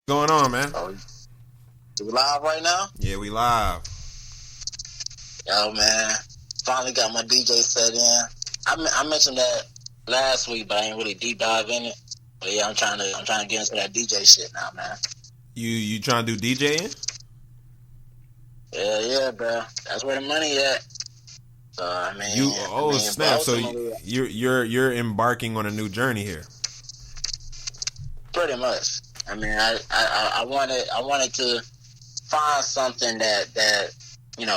Going on, man? Oh, we live right now? Yeah, we live. Yo, man. Finally got my DJ set in. I mentioned that last week, but I ain't really deep dive in it. But yeah, I'm trying to get into that DJ shit now, man. You trying to do DJing? Yeah, bro. That's where the money at. So snap! So you're embarking on a new journey here. Pretty much. I mean, I wanted to find something that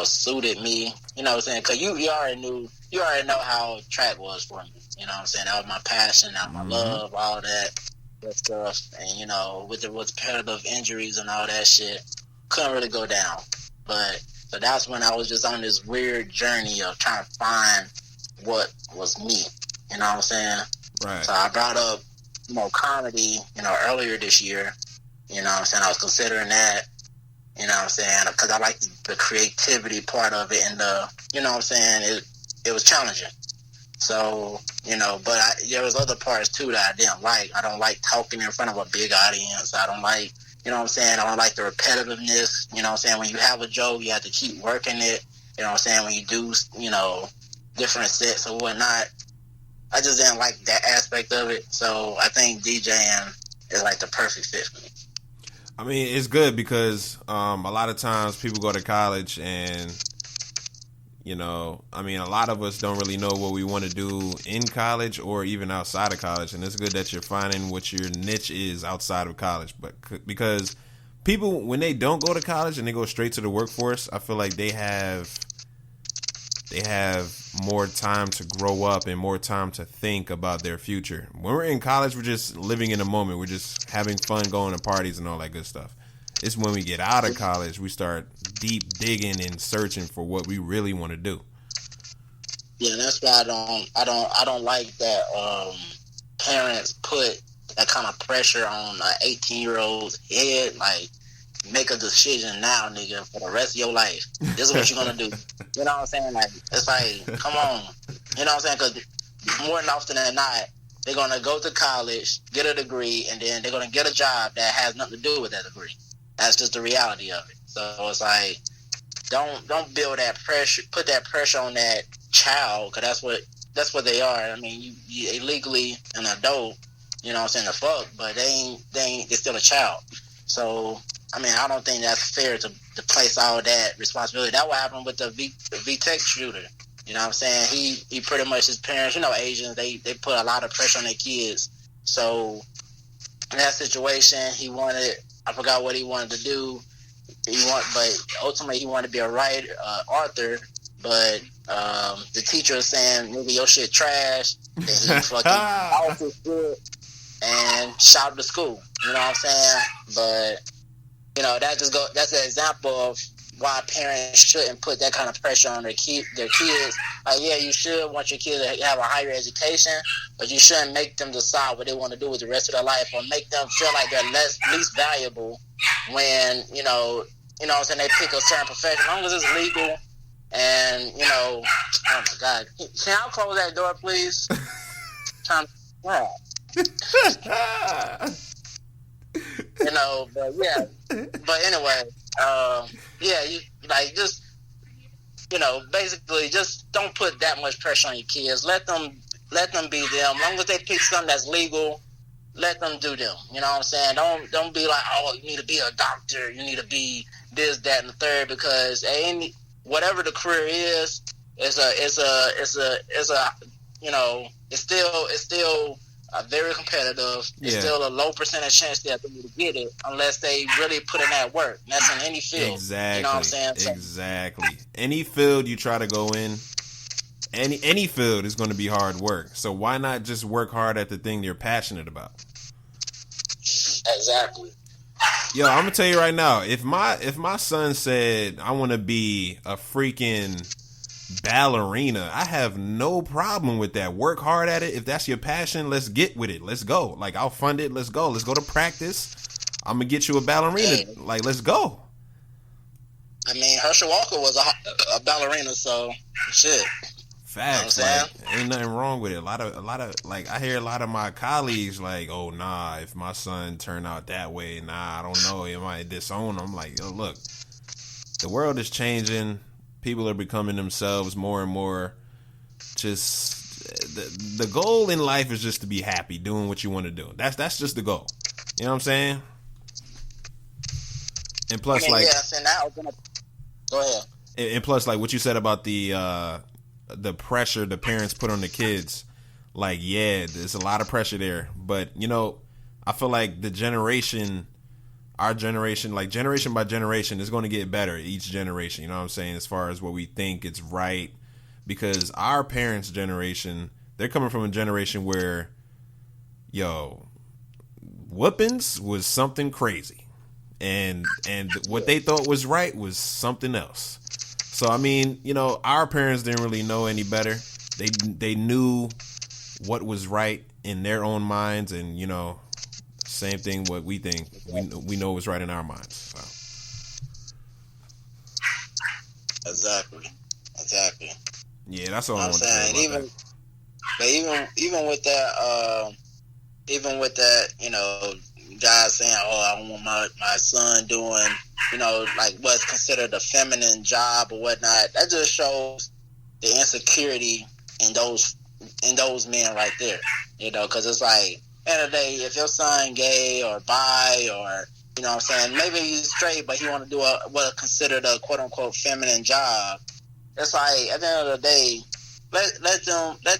suited me. You know what I'm saying? Because you already know how track was for me. You know what I'm saying? That was my passion, that was my love, all that good stuff. And with the repetitive injuries and all that shit, couldn't really go down. But so that's when I was just on this weird journey of trying to find what was me. You know what I'm saying? Right. So I brought up comedy, earlier this year. You know what I'm saying? I was considering that, you know what I'm saying? Because I like the creativity part of it, and you know what I'm saying? It was challenging. So, but there was other parts too that I didn't like. I don't like talking in front of a big audience. I don't like, you know what I'm saying? I don't like the repetitiveness. You know what I'm saying? When you have a joke, you have to keep working it. You know what I'm saying? When you do, different sets or whatnot, I just didn't like that aspect of it. So I think DJing is like the perfect fit for me. I mean, it's good because a lot of times people go to college and, a lot of us don't really know what we want to do in college or even outside of college. And it's good that you're finding what your niche is outside of college. But because people, when they don't go to college and they go straight to the workforce, I feel like they have more time to grow up and more time to think about their future. When we're in college, we're just living in the moment. We're just having fun, going to parties and all that good stuff. It's when we get out of college, we start deep digging and searching for what we really want to do. Yeah, that's why I don't like that parents put that kind of pressure on an 18-year-old's head, like, make a decision now, nigga, for the rest of your life. This is what you're going to do. You know what I'm saying? Like, it's like, come on. You know what I'm saying? Because more than often than not, they're going to go to college, get a degree, and then they're going to get a job that has nothing to do with that degree. That's just the reality of it. So it's like, don't build that pressure, put that pressure on that child, because that's what they are. I mean, you illegally an adult, you know what I'm saying, the fuck, but they're still a child. So I mean, I don't think that's fair to place all that responsibility. That what happened with the V-Tech shooter. You know what I'm saying? He pretty much, his parents, Asians, they put a lot of pressure on their kids. So in that situation, I forgot what he wanted to do. But ultimately he wanted to be a writer, author. But the teacher was saying, "Nigga, your shit trash." Then he fucking off his shit and shouted to school. You know what I'm saying? But that's an example of why parents shouldn't put that kind of pressure on their kids. Like, yeah, you should want your kids to have a higher education, but you shouldn't make them decide what they want to do with the rest of their life, or make them feel like they're least valuable when, what I'm saying, they pick a certain profession. As long as it's legal and, oh my God. Can I close that door, please? Wow. But yeah. But anyway, basically just don't put that much pressure on your kids. Let them be them. As long as they pick something that's legal, let them do them. You know what I'm saying? Don't be like, oh, you need to be a doctor, you need to be this, that, and the third, because whatever the career is, it's still very competitive. It's still a low percentage chance that they will get it unless they really put in that work. And that's in any field. Exactly. You know what I'm saying? Exactly. Any field you try to go in, any field is going to be hard work. So why not just work hard at the thing you're passionate about? Exactly. Yo, I'm gonna tell you right now, if my son said I want to be a freaking ballerina, I have no problem with that. Work hard at it. If that's your passion, let's get with it. Let's go. Like, I'll fund it. Let's go. Let's go to practice. I'm gonna get you a ballerina. Like, let's go. I mean, Herschel Walker was a ballerina, so shit. Facts, like ain't nothing wrong with it. A lot of like I hear a lot of my colleagues like, oh nah, if my son turned out that way, nah, I don't know, he might disown him. I'm like, yo, look, the world is changing. People are becoming themselves more and more. Just the goal in life is just to be happy, doing what you want to do. That's just the goal. You know what I'm saying? And plus, go ahead. And plus, like what you said about the pressure the parents put on the kids, like, yeah, there's a lot of pressure there. But, you know, I feel like our generation, like generation by generation, is going to get better each generation. You know what I'm saying? As far as what we think it's right. Because our parents' generation, they're coming from a generation where, whoopings was something crazy. And what they thought was right was something else. So, I mean, you know, our parents didn't really know any better. They knew what was right in their own minds, and, you know, same thing what we think. We know was right in our minds. So. Exactly. Yeah, that's all I'm saying. Even with that, you know, guys saying, "Oh, I want my son doing, you know, like what's considered a feminine job or whatnot." That just shows the insecurity in those men right there. You know, because it's like, end of the day, if your son gay or bi or, you know what I'm saying, maybe he's straight, but he want to do what considered a quote unquote feminine job. It's like, at the end of the day, let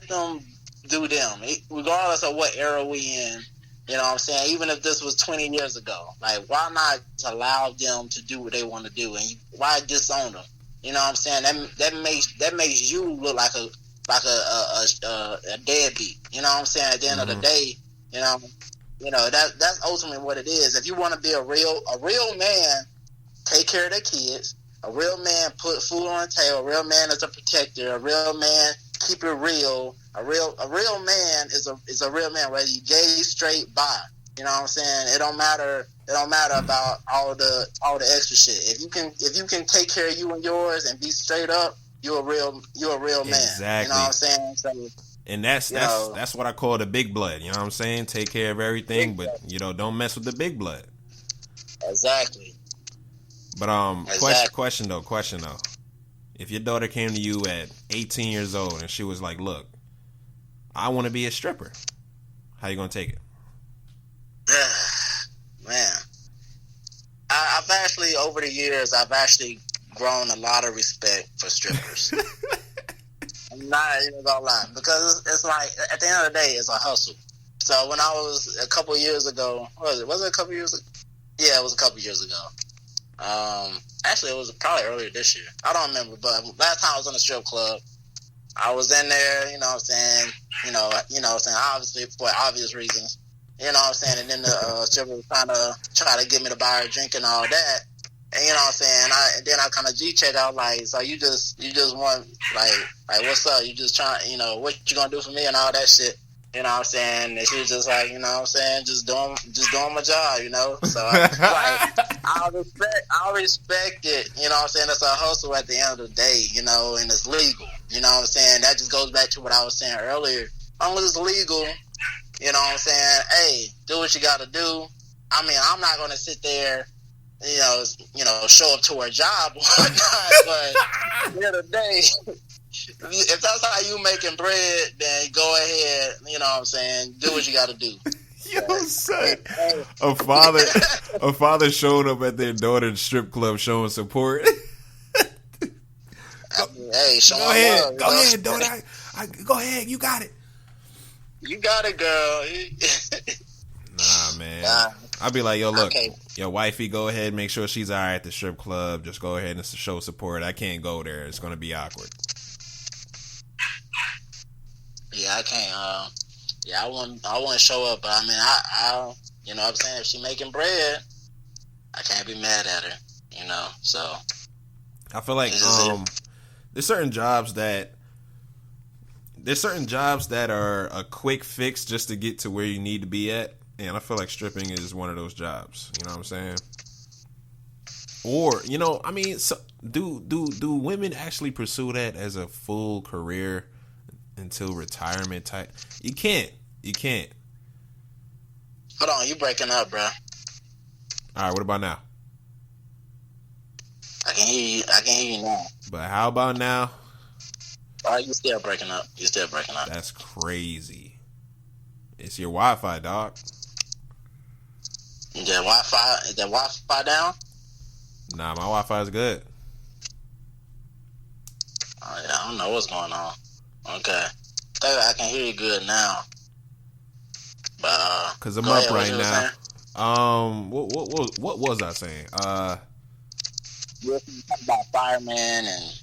them do them, regardless of what era we in. You know what I'm saying? Even if this was 20 years ago, like, why not allow them to do what they want to do, and why disown them? You know what I'm saying? That makes you look like a deadbeat. You know what I'm saying? At the end of the day, you know that's ultimately what it is. If you want to be a real man, take care of their kids. A real man put food on the table. A real man is a protector. A real man keep it real. A real man is a real man, whether you gay, straight, bi. You know what I'm saying? It don't matter about all the extra shit. If you can take care of you and yours and be straight up, you're a real man. Exactly. You know what I'm saying? So, and that's what I call the big blood. You know what I'm saying? Take care of everything, but, you know, don't mess with the big blood. Exactly. But question though. If your daughter came to you at 18 years old and she was like, "Look, I want to be a stripper," how you gonna take it? Man, I've actually, over the years, grown a lot of respect for strippers. I'm not even gonna lie, because it's like, at the end of the day, it's a hustle. So when I was a couple years ago, was it a couple years ago? Yeah, it was a couple years ago. Actually, it was probably earlier this year. I don't remember, but last time I was in a strip club, I was in there, you know what I'm saying, you know what I'm saying, obviously, for obvious reasons, you know what I'm saying, and then the stripper was try to get me to buy her a drink and all that, and you know what I'm saying, then I kind of G-checked out, like, so you just want, like, what's up, you just trying, you know, what you gonna do for me and all that shit. You know what I'm saying? And she was just like, you know what I'm saying, just doing my job, you know? So, I respect it, you know what I'm saying? It's a hustle at the end of the day, you know, and it's legal. You know what I'm saying? That just goes back to what I was saying earlier. As long as it's legal, you know what I'm saying? Hey, do what you got to do. I mean, I'm not going to sit there, you know, show up to her job or whatnot, but at the end of the day, if that's how you making bread, then go ahead, you know what I'm saying, do what you got to do. Yo, son, a father showing up at their daughter's strip club showing support. Hey, go ahead, daughter. Go ahead, you got it. You got it, girl. Nah, man. I'd be like, yo, look, your wifey, go ahead, make sure she's all right at the strip club. Just go ahead and show support. I can't go there. It's going to be awkward. Yeah, I can't. Yeah, I wouldn't show up, but I mean, I you know what I'm saying, if she making bread, I can't be mad at her, you know. So I feel like there's certain jobs that are a quick fix just to get to where you need to be at, and I feel like stripping is one of those jobs. You know what I'm saying? Or, you know, I mean, so, do women actually pursue that as a full career? until retirement type. You can't. Hold on, you breaking up, bro. All right, what about now? I can hear you now. But how about now? All right, you still breaking up. That's crazy. It's your Wi-Fi, dog. Is that Wi-Fi down? Nah, my Wi-Fi is good. Oh, yeah, I don't know what's going on. Okay. I can hear you good now. But, Cause I'm up right now. What was I saying? You were talking about firemen and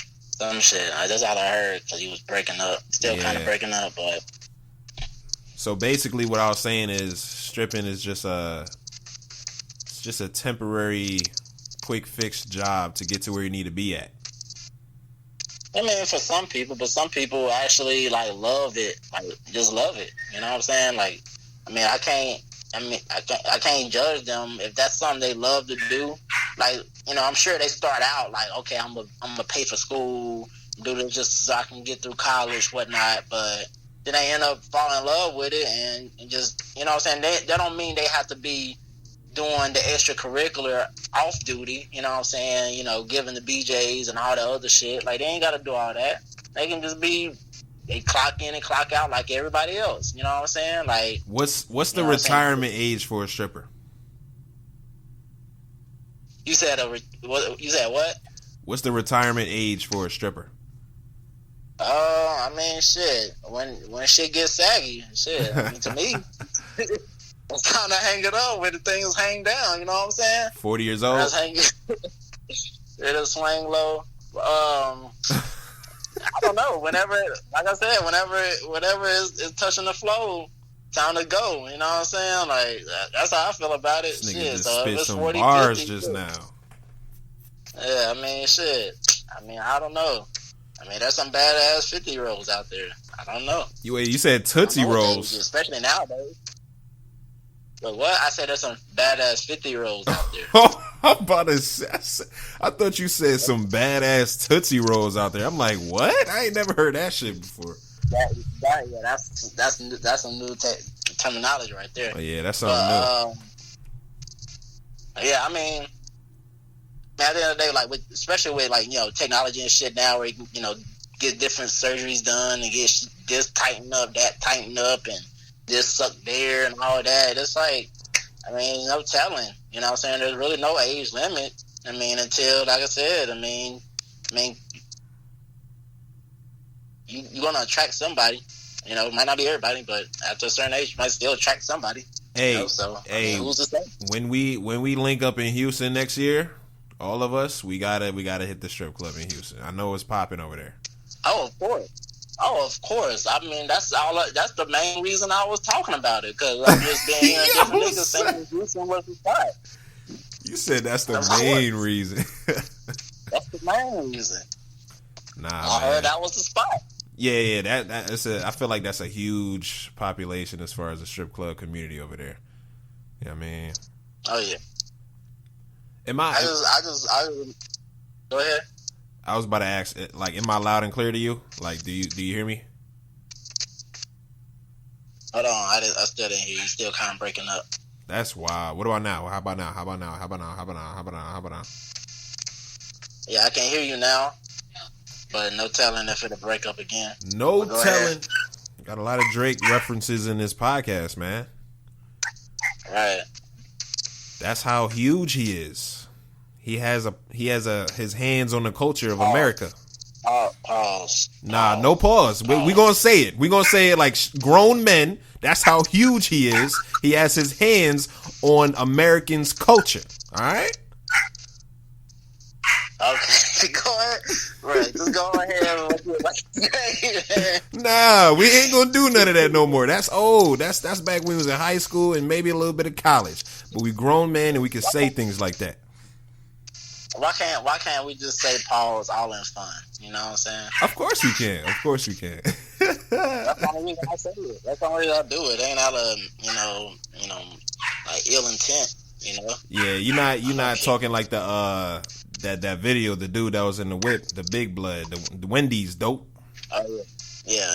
some shit. That's all I heard because he was breaking up. Still kind of breaking up, but. So basically, what I was saying is stripping is just a temporary, quick fix job to get to where you need to be at. I mean, for some people, but some people actually like love it, like just love it. You know what I'm saying? Like, I mean, I can't judge them if that's something they love to do. Like, you know, I'm sure they start out like, okay, I'm gonna pay for school, do this just so I can get through college, whatnot. But then they end up falling in love with it and just, you know what I'm saying? That don't mean they have to be doing the extracurricular off duty, you know what I'm saying? You know, giving the BJs and all the other shit. Like, they ain't got to do all that. They can just they clock in and clock out like everybody else. You know what I'm saying? Like, what's the retirement age for a stripper? You said what? What's the retirement age for a stripper? I mean, shit. When shit gets saggy, shit. I mean, to me, it's time to hang it up when the things hang down. You know what I'm saying? 40 years old. It'll swing low. I don't know. Whenever, like I said, whenever is touching the flow, time to go. You know what I'm saying? Like, that's how I feel about it. This nigga shit. just So spit if it's some 40, bars 50, just now. Yeah, I mean, shit. I mean, I don't know. I mean, there's some badass 50-year-olds out there. I don't know. You said Tootsie Rolls. Especially nowadays. But what? I said there's some badass 50-year-olds out there. I'm about to say, I thought you said some badass Tootsie Rolls out there. I'm like, what? I ain't never heard that shit before. That's some new terminology right there. Oh, yeah, that's something new. Yeah, I mean, at the end of the day, like especially with like, you know, technology and shit now, where you can, you know, get different surgeries done and get this tightened up, that tightened up, and this sucked there and all that. It's like, I mean, no telling. You know what I'm saying? There's really no age limit. I mean, until, like I said, I mean, you're gonna attract somebody. You know, it might not be everybody, but after a certain age, you might still attract somebody. Hey, you know, so hey, I mean, who's to say? When we link up in Houston next year, all of us, we gotta hit the strip club in Houston. I know it's popping over there. Oh, of course. I mean, that's the main reason I was talking about it, because I'm just been hearing different niggas saying Houston was the spot. You said that's the main reason. That's the main reason. Nah, I heard that was the spot. Yeah, that's I feel like that's a huge population as far as the strip club community over there. You know what I mean? Oh yeah. I just go ahead. I was about to ask, like, am I loud and clear to you? Like, do you hear me? Hold on, I still didn't hear you. Still kind of breaking up. That's wild. What about now? How about now? Yeah, I can hear you now, but no telling if it'll break up again. No telling. Got a lot of Drake references in this podcast, man. Right. That's how huge he is. He has his hands on the culture of America. Pause. Nah, no pause. We gonna say it. We gonna say it like grown men. That's how huge he is. He has his hands on Americans' culture. All right. Okay, go ahead. Right, just go ahead. Nah, we ain't gonna do none of that no more. That's old. That's back when we was in high school and maybe a little bit of college. But we grown men and we can say things like that. Why can't we just say pause all in fun? You know what I'm saying? Of course we can. That's the only reason I say it. That's the only reason I do it. It ain't out of like ill intent. You know? Yeah, you're not talking like the that video, the dude that was in the whip, the big blood, the Wendy's dope. Oh Yeah.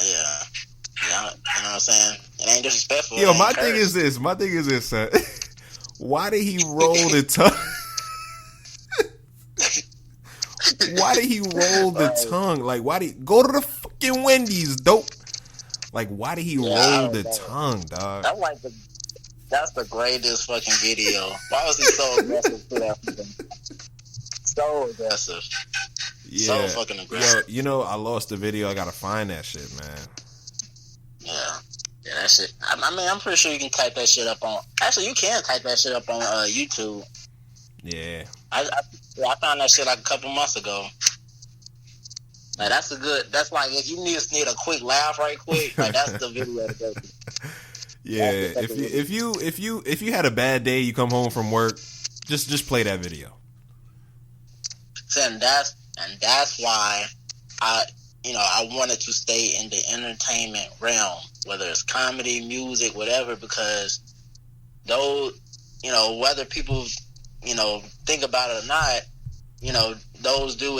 You know what I'm saying? It ain't disrespectful. Yo, my thing is this, son. Why did he roll the tongue? Why did he roll the tongue? Like, why did he go to the fucking Wendy's, dope? Like, why did he roll the tongue, dog? That's the greatest fucking video. Why was he so aggressive to that? So aggressive. Yeah. So fucking aggressive. Yo, I lost the video. I gotta find that shit, man. Yeah, that shit. I mean, I'm pretty sure you can type that shit up on. Actually, you can type that shit up on YouTube. Yeah. I found that shit like a couple months ago. Like that's like if you need a quick laugh right quick, like that's the video to go to. Yeah, if you had a bad day, you come home from work, just play that video. And that's why I wanted to stay in the entertainment realm, whether it's comedy, music, whatever, because those, whether people, think about it or not, those do,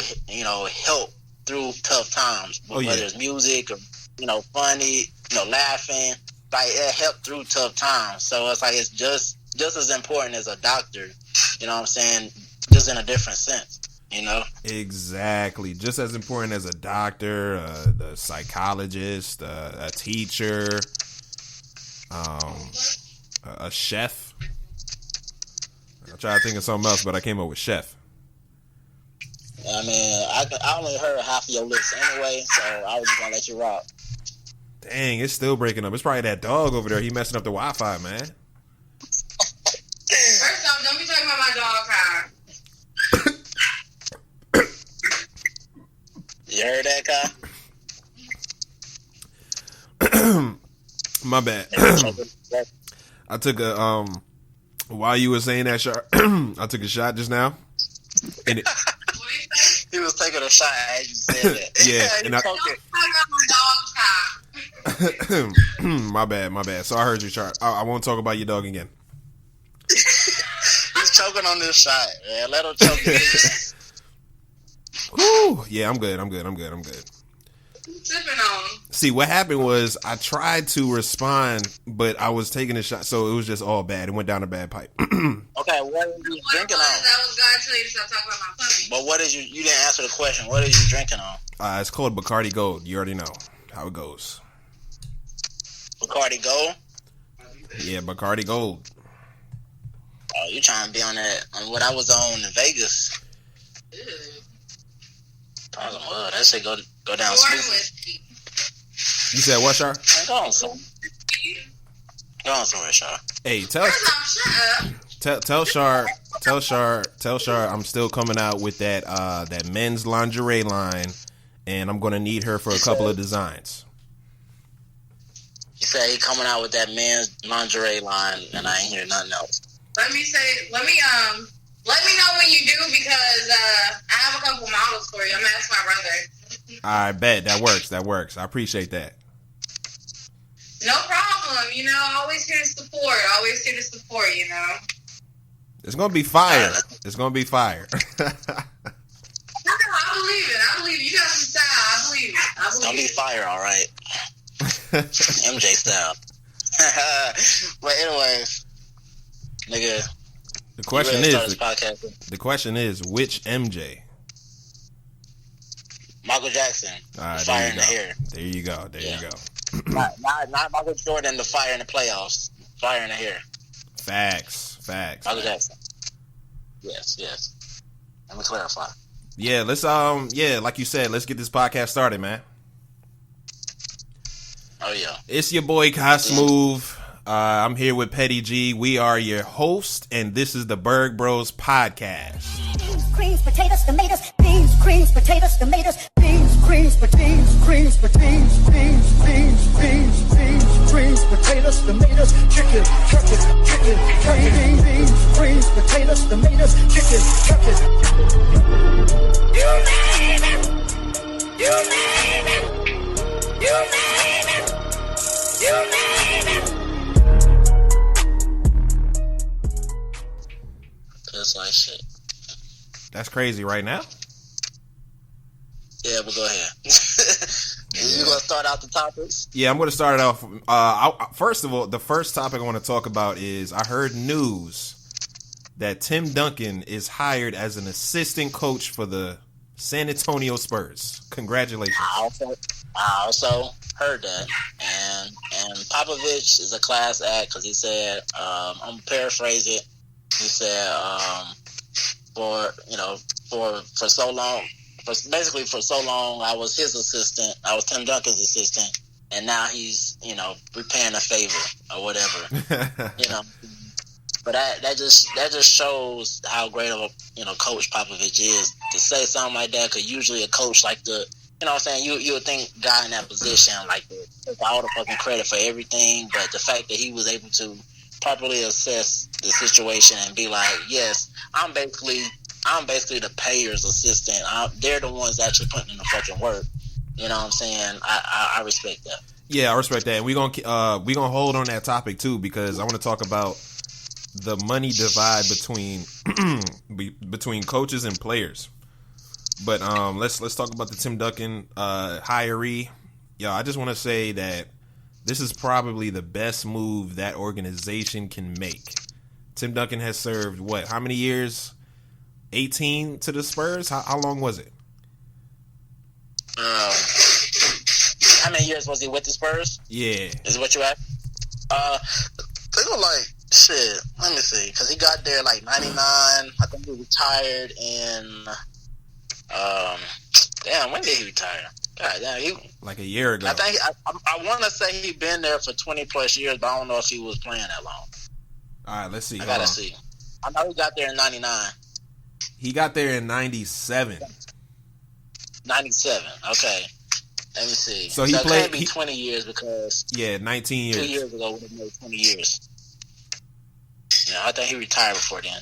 help through tough times. Whether it's music or, funny, laughing, like it helped through tough times. So it's like it's just as important as a doctor, you know what I'm saying? Just in a different sense. Exactly, just as important as a doctor, a psychologist, a teacher, a chef. I tried to think of something else, but I came up with chef. I mean, I only heard half of your list anyway, so I was just gonna let you rock. Dang, it's still breaking up. It's probably that dog over there. He messing up the Wi-Fi, man. First off, don't be talking about my dog, Kyle. You heard that, Kyle? My bad. I took a while you were saying that shot, I took a shot just now. And he was taking a shot as you said that. Yeah, and don't talk about my dog, Kyle. my bad. So I heard you, Chart. I won't talk about your dog again. He's choking on this shot, man. Let him choke it. Whew. Yeah, I'm good. Sipping on him. See, what happened was I tried to respond, but I was taking a shot, so it was just all bad. It went down a bad pipe. Okay, what are you drinking on? That was God telling you to stop talking about my puppy. But what is you didn't answer the question. What are you drinking on? It's called Bacardi Gold. You already know how it goes. Bacardi Gold? Yeah, Bacardi Gold. Oh, you trying to be on that, on what I was on in Vegas. Ew. I was like, well, that shit go down smooth. You said what, Char? Go on somewhere, Char. Hey, tell Char I'm still coming out with that men's lingerie line, and I'm gonna need her for a couple of designs. You say he coming out with that men's lingerie line, and I ain't hear nothing else. Let me know when you do, because I have a couple models for you. I'm gonna ask my brother. I bet that works. I appreciate that. No problem. Always here to support. It's gonna be fire. I believe it. You got some style. I believe it. It's gonna be fire, all right. MJ style. But anyways, nigga. The question is, which MJ? Michael Jackson. Fire in the hair. There you go. Not Michael Jordan, the fire in the playoffs. Fire in the hair. Facts. Michael Jackson. Yes. Let me clarify. Yeah, let's like you said, let's get this podcast started, man. Oh yeah. It's your boy Smoove. I'm here with Petty G. We are your host, and this is the Burg Bros podcast. Beans, creams, potatoes, tomatoes. Beans, creams, potatoes, tomatoes. Beans, creams, potatoes, creams, potatoes. Beans, creams, potatoes, tomatoes. Chicken, turkey, beans, creams, potatoes, tomatoes. Chicken, turkey. You name it. Just like shit. That's crazy right now. Yeah, but go ahead. You gonna start out the topics? Yeah, I'm going to start it off. First of all, the first topic I want to talk about is I heard news that Tim Duncan is hired as an assistant coach for the San Antonio Spurs. Congratulations. I also heard that, and Popovich is a class act because he said, I'm gonna paraphrase it. He said, for so long. Basically, for so long, I was his assistant. I was Tim Duncan's assistant, and now he's, repaying a favor or whatever. But that just shows how great of a coach Popovich is to say something like that. Because usually a coach like the, what I'm saying, you would think guy in that position like to take all the fucking credit for everything. But the fact that he was able to properly assess the situation and be like, yes, I'm basically the payer's assistant. They're the ones actually putting in the fucking work. You know what I'm saying? I respect that. Yeah, I respect that. And we're gonna hold on that topic too, because I want to talk about the money divide between coaches and players. But let's talk about the Tim Duncan hiree. Yo, I just want to say that this is probably the best move that organization can make. Tim Duncan has served how many years? 18 to the Spurs? How long was it? How many years was he with the Spurs? Yeah. Is what you asked? They were like, shit, let me see. Because he got there like 99. I think he retired in... damn, when did he retire? God damn, like a year ago. I think I want to say he been there for 20 plus years, but I don't know if he was playing that long. All right, let's see. I gotta see. I know he got there in 99. He got there in 97. 97. Okay. Let me see. So he played. It can't be 20 years because 19 years. 2 years ago would have made 20 years. Yeah, I think he retired before then.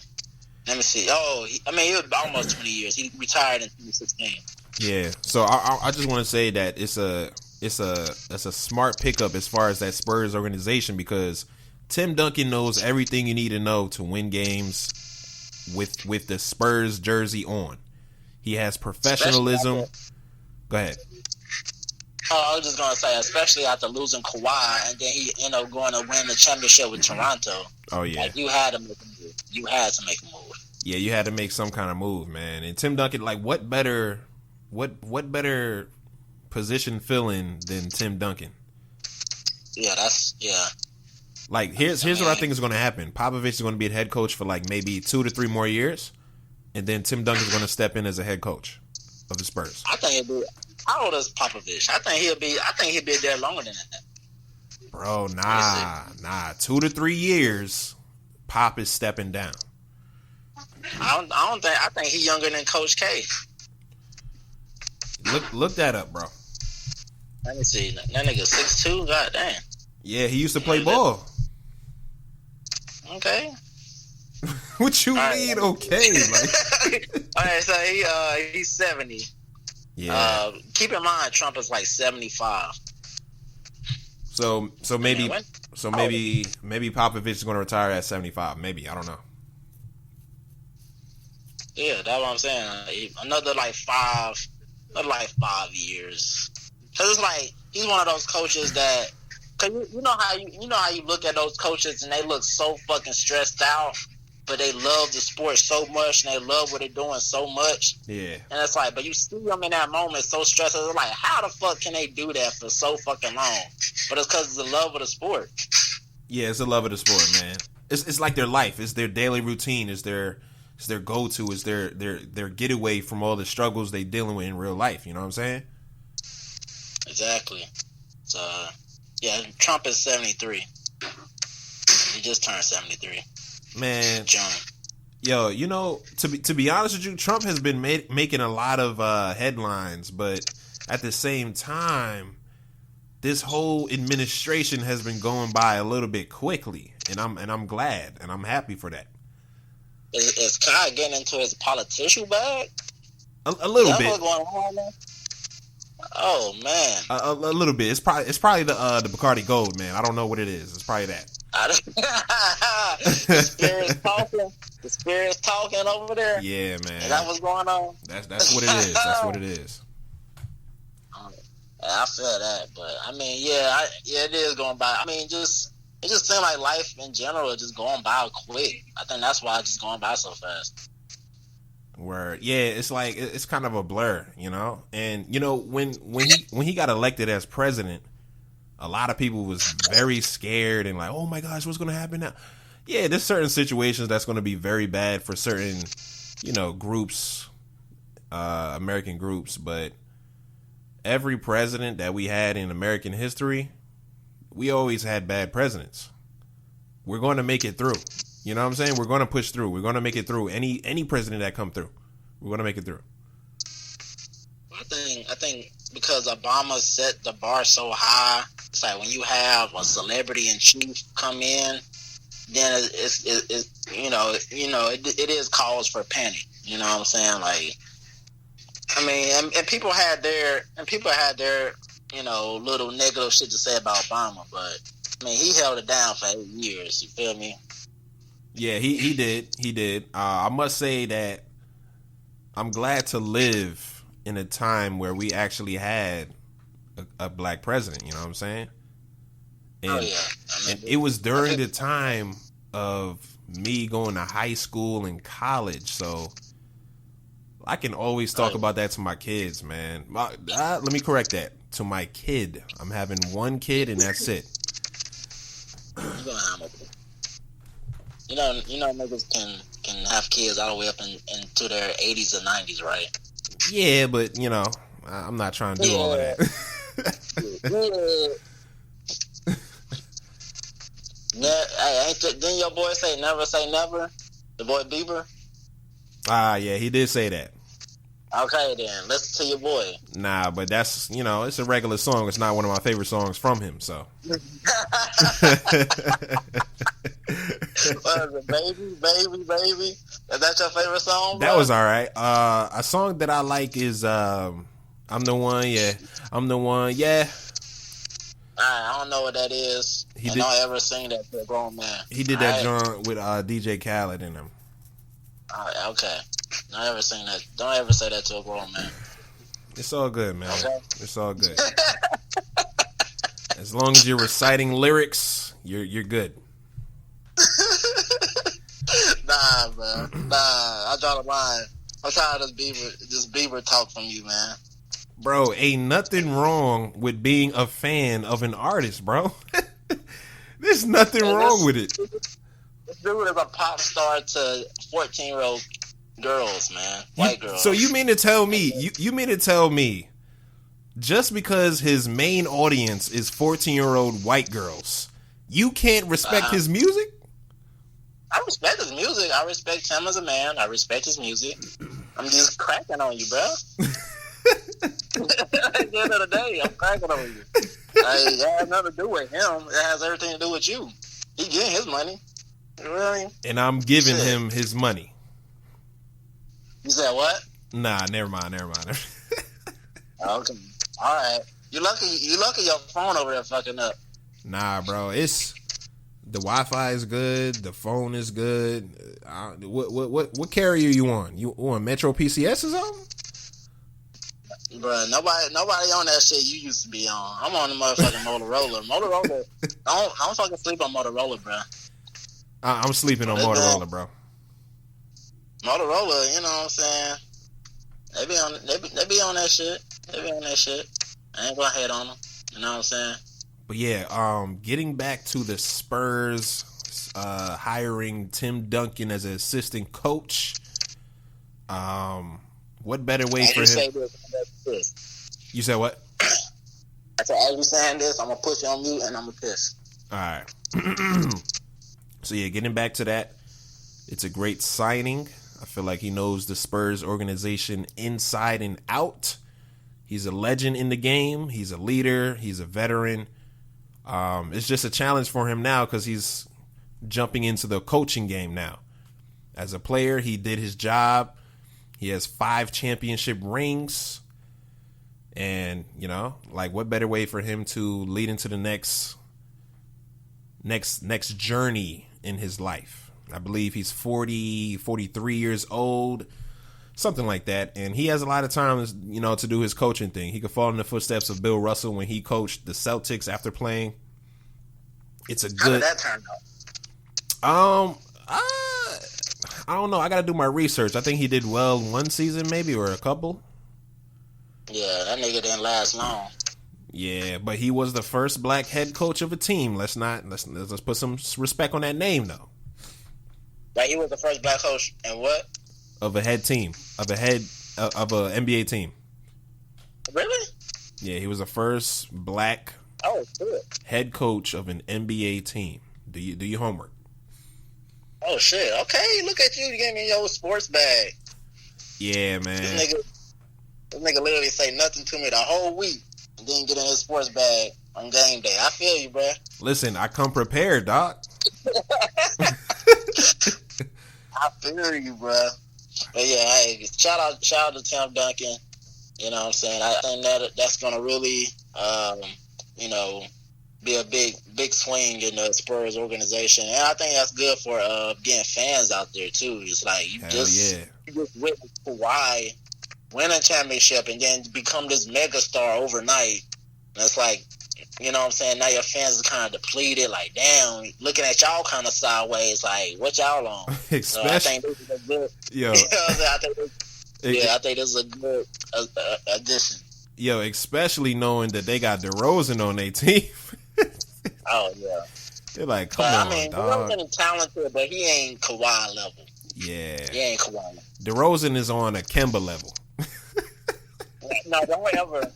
Let me see. It was almost 20 years. He retired in 2016. Yeah. So I just want to say that it's a smart pickup as far as that Spurs organization, because Tim Duncan knows everything you need to know to win games with the Spurs jersey on. He has professionalism. Go ahead. I was just gonna say, especially after losing Kawhi, and then he ended up going to win the championship with Toronto. Oh yeah, like you had to make a move. Yeah, you had to make some kind of move, man. And Tim Duncan, like, what better position fill-in than Tim Duncan? Yeah, Like, here's what I think is going to happen. Popovich is going to be the head coach for like maybe 2 to 3 more years, and then Tim Duncan is going to step in as a head coach of the Spurs. I think he'll be. How old is Popovich? I think he'll be there longer than that. Bro, nah. 2 to 3 years, Pop is stepping down. I think he's younger than Coach K. Look that up, bro. Let me see. That nigga 6'2". God damn. Yeah, he used to play ball. Okay. What you mean? Okay. Like. All right, so he's 70. Yeah. Keep in mind, Trump is like 75. So maybe Popovich is going to retire at 75. Maybe, I don't know. Yeah, that's what I'm saying. Another 5 years. Cause it's like he's one of those coaches that, cause you know how you look at those coaches and they look so fucking stressed out, but they love the sport so much and they love what they're doing so much. Yeah. And it's like, but you see them in that moment so stressed. It's like, how the fuck can they do that for so fucking long? But it's because it's the love of the sport. Yeah, it's the love of the sport, man. It's like their life. It's their daily routine. It's their go-to. It's their getaway from all the struggles they dealing with in real life. You know what I'm saying? Exactly. So, yeah, Trump is 73. He just turned 73. Man, John. Yo, to be honest with you, Trump has been making a lot of headlines, but at the same time, this whole administration has been going by a little bit quickly, and I'm glad and I'm happy for that. Is Kai getting into his politician bag? A little bit. What's going on there? Oh man, a little bit. It's probably the Bacardi Gold, man. I don't know what it is. It's probably that. The spirit's talking over there. Yeah, man. Is that what's going on? That's what it is. That's what it is. I feel that, but I mean, yeah, it is going by. I mean, it just seems like life in general is just going by quick. I think that's why it's just going by so fast. Where it's like it's kind of a blur, you know. And you know when he got elected as president, a lot of people was very scared and like, oh my gosh, what's going to happen now? Yeah, there's certain situations that's going to be very bad for certain, you know, groups, American groups, but every president that we had in American history, we always had bad presidents. We're going to make it through. You know what I'm saying? We're going to push through. We're going to make it through. Any president that come through, we're going to make it through. I think because Obama set the bar so high, it's like when you have a celebrity in chief come in, then it's it is cause for panic. You know what I'm saying? Like, I mean, and people had their you know, little negative shit to say about Obama, but I mean, he held it down for 8 years. You feel me? Yeah, he did. I must say that I'm glad to live in a time where we actually had a black president. You know what I'm saying? And, oh yeah, and it was during the time of me going to high school and college, so I can always talk about that to my kids, man. Let me correct that. To my kid. I'm having one kid and that's it. You know, niggas can have kids all the way up into their 80s or 90s, right? Yeah, but you know, I'm not trying to do all of that. Didn't your boy say never say never? The boy Bieber? Yeah, he did say that. Okay, then. Listen to your boy. Nah, but that's, you know, it's a regular song. It's not one of my favorite songs from him, so. What is it, baby? Is that your favorite song, bro? That was all right. A song that I like is I'm the one, yeah. I'm the one, yeah. I don't know what that is. I don't ever sing that to a grown man. He did that joint with DJ Khaled in him. Okay. Don't ever sing that. Don't ever say that to a grown man. It's all good, man. Okay. It's all good. As long as you're reciting lyrics, you're good. Nah, bro. Nah, I draw the line. I'm tired of this Bieber talk from you, man. Bro, ain't nothing wrong with being a fan of an artist, bro. There's nothing wrong with it. This dude is a pop star to 14-year-old girls, man. White girls. So you mean to tell me, you mean to tell me, just because his main audience is 14-year-old white girls, you can't respect his music? I respect his music. I respect him as a man. I respect his music. I'm just cracking on you, bro. At the end of the day, I'm cracking on you. It has nothing to do with him. It has everything to do with you. He getting his money. Really? And I'm giving him his money. You said what? Nah, never mind. Okay. All right. You lucky your phone over there fucking up. Nah, bro. It's the Wi-Fi is good. The phone is good. What carrier you on? You on Metro PCS or something? Bruh, nobody on that shit you used to be on. I'm on the motherfucking Motorola. I don't fucking sleep on Motorola, bro. I'm sleeping on Motorola, bro. Motorola, you know what I'm saying? They be on that shit. I ain't gonna hate on them. You know what I'm saying? But yeah, getting back to the Spurs hiring Tim Duncan as an assistant coach. What better way for him? You said what? I said, as you saying this, I'm gonna put you on mute and I'm gonna piss. All right. So yeah, getting back to that, it's a great signing. I feel like he knows the Spurs organization inside and out. He's a legend in the game. He's a leader. He's a veteran. It's just a challenge for him now because he's jumping into the coaching game now. As a player, he did his job. He has 5 championship rings. And, you know, like what better way for him to lead into the next journey in his life. I believe he's 43 years old. something like that. And he has a lot of times, to do his coaching thing. He could follow in the footsteps of Bill Russell when he coached the Celtics after playing. It's a good. How did that turn out? I don't know. I got to do my research. I think he did well one season, maybe, or a couple. Yeah, that nigga didn't last long. Yeah, but he was the first black head coach of a team. Let's put some respect on that name, though. Like, he was the first black coach and what? Of a head team, of a NBA team. Really? Yeah, he was the first black head coach of an NBA team. Do your homework. Oh shit! Okay, look at you. You gave me your sports bag. Yeah, man. This nigga literally say nothing to me the whole week and then get in his sports bag on game day. I feel you, bro. Listen, I come prepared, doc. I feel you, bro. But yeah, hey, shout out to Tim Duncan. You know what I'm saying? I think that's gonna really, be a big swing in the Spurs organization, and I think that's good for getting fans out there too. It's like you just witness Kawhi win a championship and then become this mega star overnight. And it's like, you know what I'm saying? Now your fans are kind of depleted. Like, damn, looking at y'all kind of sideways. Like, what y'all on? Especially, so I think this is a good. Yo, I think this is a good addition. Yo, especially knowing that they got DeRozan on their team. Oh yeah, they're like, come on, dog. DeRozan is talented, but he ain't Kawhi level. Yeah, he ain't Kawhi level. DeRozan is on a Kemba level. No, don't ever.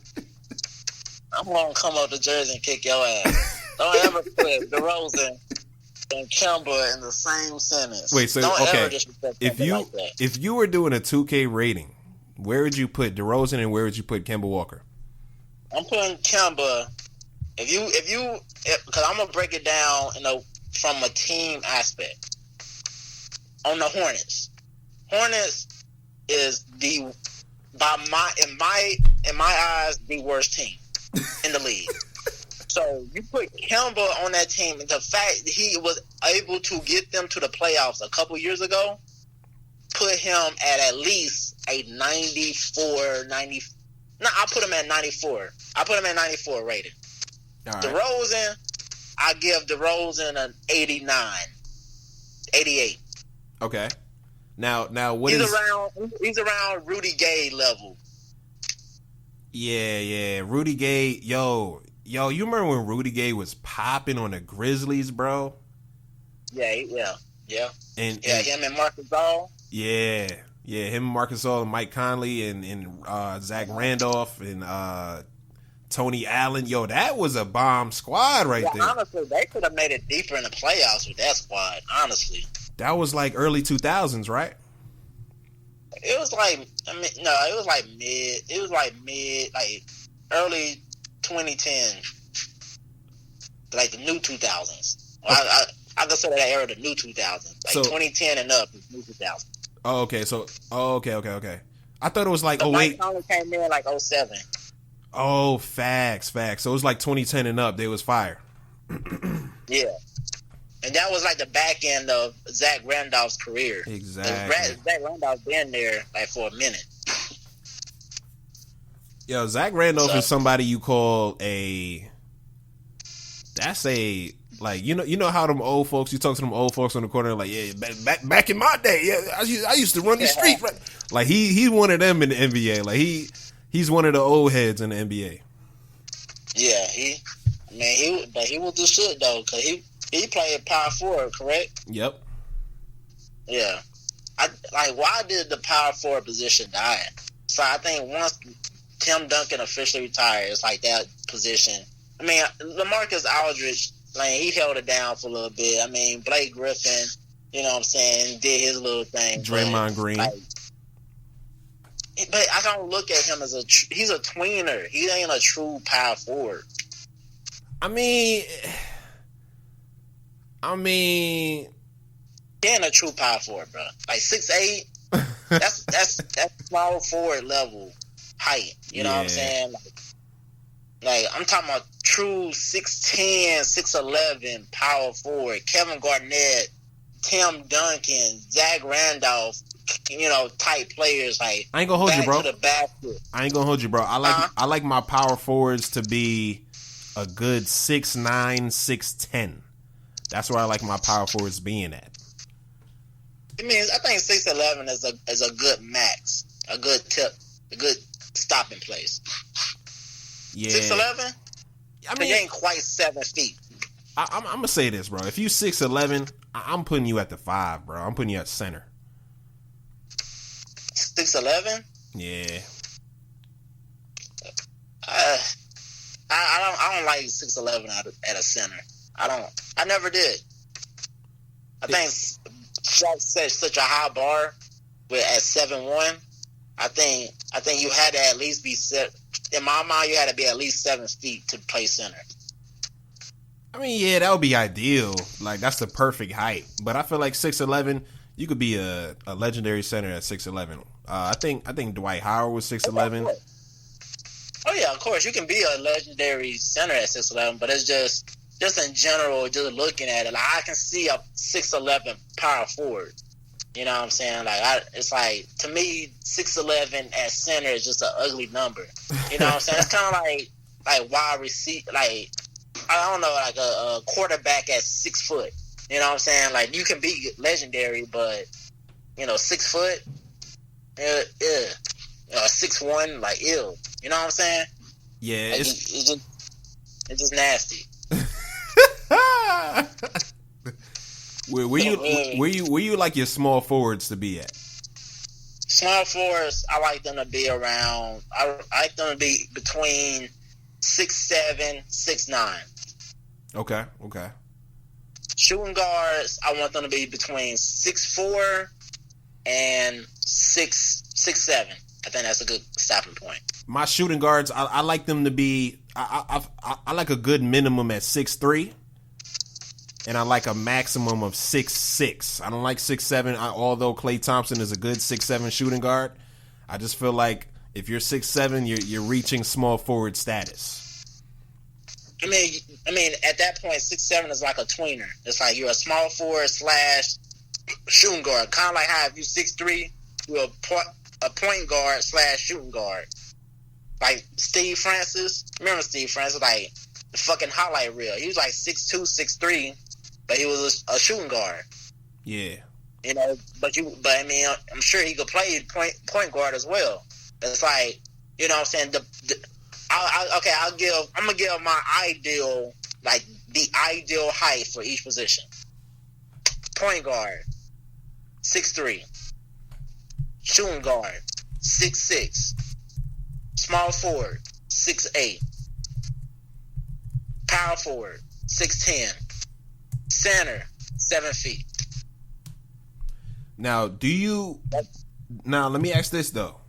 I'm gonna come up to Jersey and kick your ass. Don't ever put DeRozan and Kemba in the same sentence. Wait, so don't okay, ever disrespect like that. If you were doing a 2K rating, where would you put DeRozan and where would you put Kemba Walker? I'm putting Kemba. Because I'm gonna break it down, from a team aspect. On the Hornets, Hornets is in my eyes, the worst team in the league. So you put Kemba on that team, and the fact that he was able to get them to the playoffs a couple years ago, put him at least a 94, 90. No, I'll put him at 94. I'll put him at 94 rating. All right. DeRozan, I give DeRozan an 89, 88. Okay. Now what he's around Rudy Gay level. Yeah. Rudy Gay, yo, you remember when Rudy Gay was popping on the Grizzlies, bro? Yeah. And him and Marcus All. Yeah, him and Marcus All and Mike Conley and Zach Randolph and Tony Allen. Yo, that was a bomb squad there. Honestly, they could have made it deeper in the playoffs with that squad, honestly. That was like early 2000s, right? It was like, it was like mid. It was like early 2010, like the new 2000s. I consider that era the new 2000s, like 2010 and up is new 2000s. Oh, okay. Okay. I thought it was like 08. Mike Conley came in like 07. Oh, facts. So it was like 2010 and up. They was fire. Yeah. And that was like the back end of Zach Randolph's career. Exactly. Zach Randolph's been there like for a minute. Yo, Zach Randolph is somebody you call like, you know how them old folks, you talk to them old folks on the corner like, yeah, back in my day, yeah, I used to run the street. Right? Like he's one of them in the NBA. Like he's one of the old heads in the NBA. Yeah, he was the shit though, cause he played power forward, correct? Yep. Yeah. Why did the power forward position die? So I think once Tim Duncan officially retired, it's like that position. I mean, LaMarcus Aldridge, like, he held it down for a little bit. I mean, Blake Griffin, you know what I'm saying, did his little thing. Draymond Green. But I don't look at him as he's a tweener. He ain't a true power forward. I mean, he ain't a true power forward, bro. Like 6'8", that's small forward level height. You know what I'm saying? Like I'm talking about true 6'10", 6'11" power forward. Kevin Garnett, Tim Duncan, Zach Randolph, type players. Like I ain't gonna hold you, bro. To the basket. I ain't gonna hold you, bro. I like my power forwards to be a good 6'9", 6'10". That's where I like my power forwards being at. I think 6'11" is a good max, a good tip, a good stopping place. Yeah, 6'11". I mean, you ain't quite 7 feet. I'm gonna say this, bro. If you 6'11", I'm putting you at the 5, bro. I'm putting you at center. 6'11"? Yeah. I don't like 6'11" at a center. I never did. I think Shaq set such a high bar at 7'1". I think you had to at least be set. In my mind, you had to be at least 7 feet to play center. I mean, yeah, that would be ideal. Like, that's the perfect height. But I feel like 6'11", you could be a legendary center at 6'11". I think Dwight Howard was 6'11". Oh yeah, of course you can be a legendary center at 6'11", but it's just in general, just looking at it, like I can see a 6'11" power forward. You know what I'm saying? Like it's like, to me, 6'11" at center is just an ugly number. You know what I'm saying? It's kind of like wide receiver, like I don't know, like a quarterback at 6 foot. You know what I'm saying? Like you can be legendary, but 6 foot, 6'1", like ill. You know what I'm saying? Yeah, like, it's just nasty. Where you like your small forwards to be at? Small forwards, I like them to be around. I like them to be between 6'7", 6'9". Okay. Shooting guards, I want them to be between 6'4" and 6'7". I think that's a good stopping point. My shooting guards, I like them to be. I like a good minimum at 6'3", and I like a maximum of 6'6". I don't like 6'7". Although Klay Thompson is a good 6'7" shooting guard, I just feel like if you're 6'7", you're reaching small forward status. I mean, at that point, 6'7" is like a tweener. It's like you're a small forward / shooting guard. Kind of like how if you're 6'3", you're a point guard / shooting guard. Like Steve Francis. Remember Steve Francis? Like the fucking highlight reel. He was like 6'2", 6'3", but he was a shooting guard. Yeah. But I mean, I'm sure he could play point guard as well. It's like, you know what I'm saying? I'm gonna give my ideal, like the ideal height for each position. Point guard, 6'3". Shooting guard, 6'6". Small forward, 6'8". Power forward, 6'10". Center, 7 feet. Now, let me ask this though.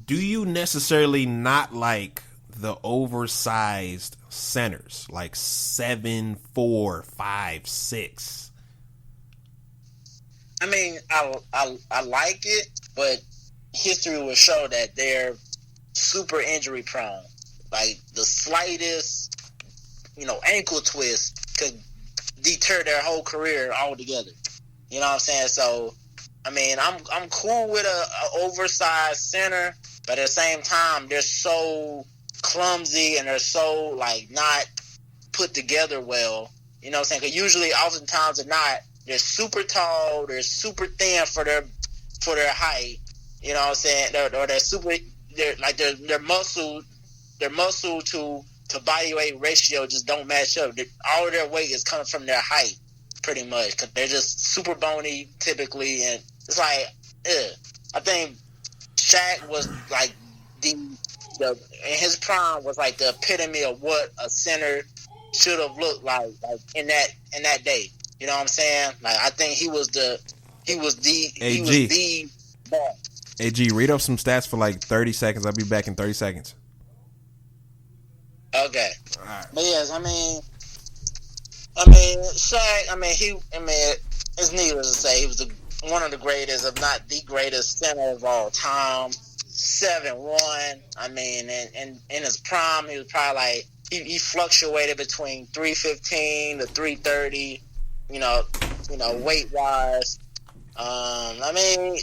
Do you necessarily not like the oversized centers, like 7'4", 5'6"? I mean, I like it, but history will show that they're super injury prone. Like the slightest, ankle twist could deter their whole career altogether. You know what I'm saying? So, I mean, I'm cool with a oversized center, but at the same time, they're so clumsy and they're so like not put together well. You know what I'm saying? Because usually, oftentimes, they're super tall, they're super thin for their height. You know what I'm saying? Their muscle to body weight ratio just don't match up. All of their weight is coming from their height, pretty much, because they're just super bony typically, and it's like, I think Shaq was like in his prime was like the epitome of what a center should have looked like in that day. You know what I'm saying? Like I think he was the ball. Hey G, read off some stats for like 30 seconds. I'll be back in 30 seconds. Okay. All right. But yes, I mean, Shaq. It's needless to say, he was one of the greatest, if not the greatest center of all time. 7'1". I mean, and in his prime, he was probably like he fluctuated between 315 to 330. Weight wise, I mean,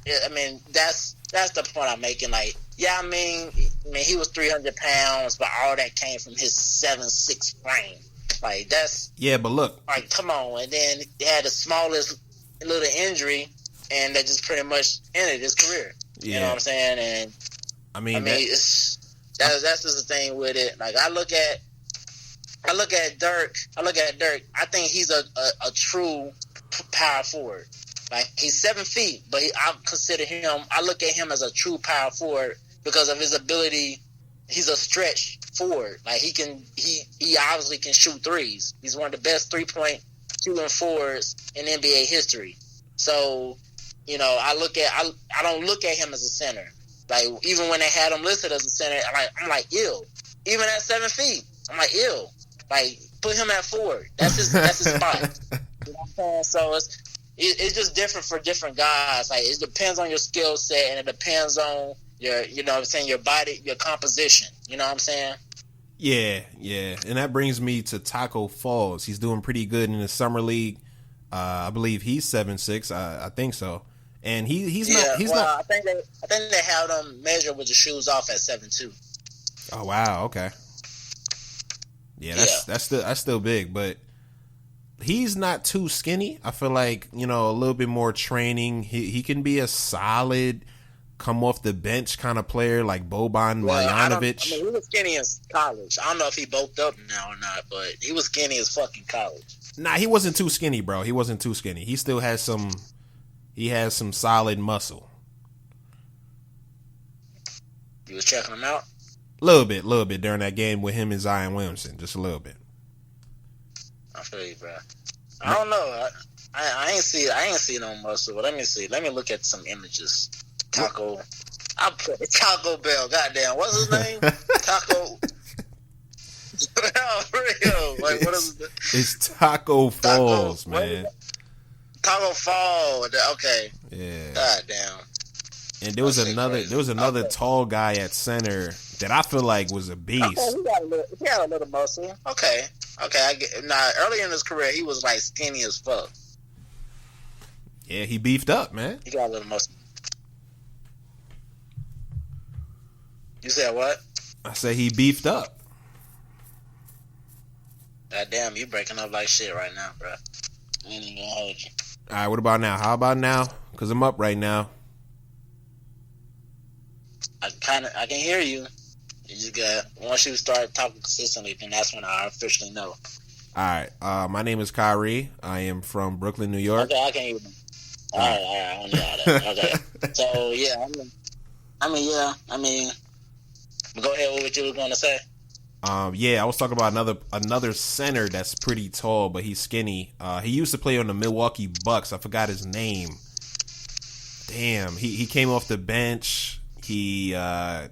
yeah, I mean that's the point I'm making. Like, yeah, I mean, he was 300 pounds, but all that came from his 7'6" frame. Like, that's but look, like, come on. And then he had the smallest little injury, and that just pretty much ended his career. Yeah. You know what I'm saying? And I mean that's just the thing with it. Like, I look at Dirk. I think he's a true power forward. Like, he's 7 feet, but I look at him as a true power forward because of his ability. He's a stretch forward. Like, he obviously can shoot threes. He's one of the best 3-point shooting forwards in NBA history. So, you know, I don't look at him as a center. Like, even when they had him listed as a center, I'm like, ew. Even at 7 feet, I'm like, ew. Like, put him at forward. That's his spot. You know what I'm saying? So it's just different for different guys. Like, it depends on your skill set, and it depends on your, you know what I'm saying, your body, your composition. You know what I'm saying? Yeah. And that brings me to Taco Falls. He's doing pretty good in the summer league. I believe he's 7'6". I think so. And he's not. I think they have them measured with the shoes off at 7'2". Oh wow. Okay. Yeah, that's still big, but he's not too skinny. I feel like, you know, a little bit more training. He can be a solid come off the bench kind of player like Boban Marjanovic. He was skinny in college. I don't know if he bulked up now or not, but he was skinny as fucking college. Nah, he wasn't too skinny, bro. He wasn't too skinny. He still has some. He has some solid muscle. You was checking him out? Little bit during that game with him and Zion Williamson, just a little bit. I feel you, bro. I don't know. I ain't see no muscle. But let me see. Let me look at some images. Taco. I put Taco Bell. Goddamn, what's his name? Taco. For real. Like, what is it? It's Taco Falls, man. Taco Fall. Okay. Yeah. Goddamn. And there was another tall guy at center that I feel like was a beast. Okay, he had a little muscle. Okay. I get. Now, early in his career, he was like skinny as fuck. Yeah, he beefed up, man. He got a little muscle. You said what? I said he beefed up. Goddamn, you breaking up like shit right now, bro. I ain't even gonna hold you. All right, what about now? How about now? Because I'm up right now. I can hear you. You just got, once you start talking consistently, then that's when I officially know. All right, my name is Kyrie. I am from Brooklyn, New York. Okay, I can hear you. All right, I don't know that. Okay, so yeah, I mean, go ahead with what you were going to say. Yeah, I was talking about another center that's pretty tall, but he's skinny. He used to play on the Milwaukee Bucks. I forgot his name. Damn, he came off the bench. He was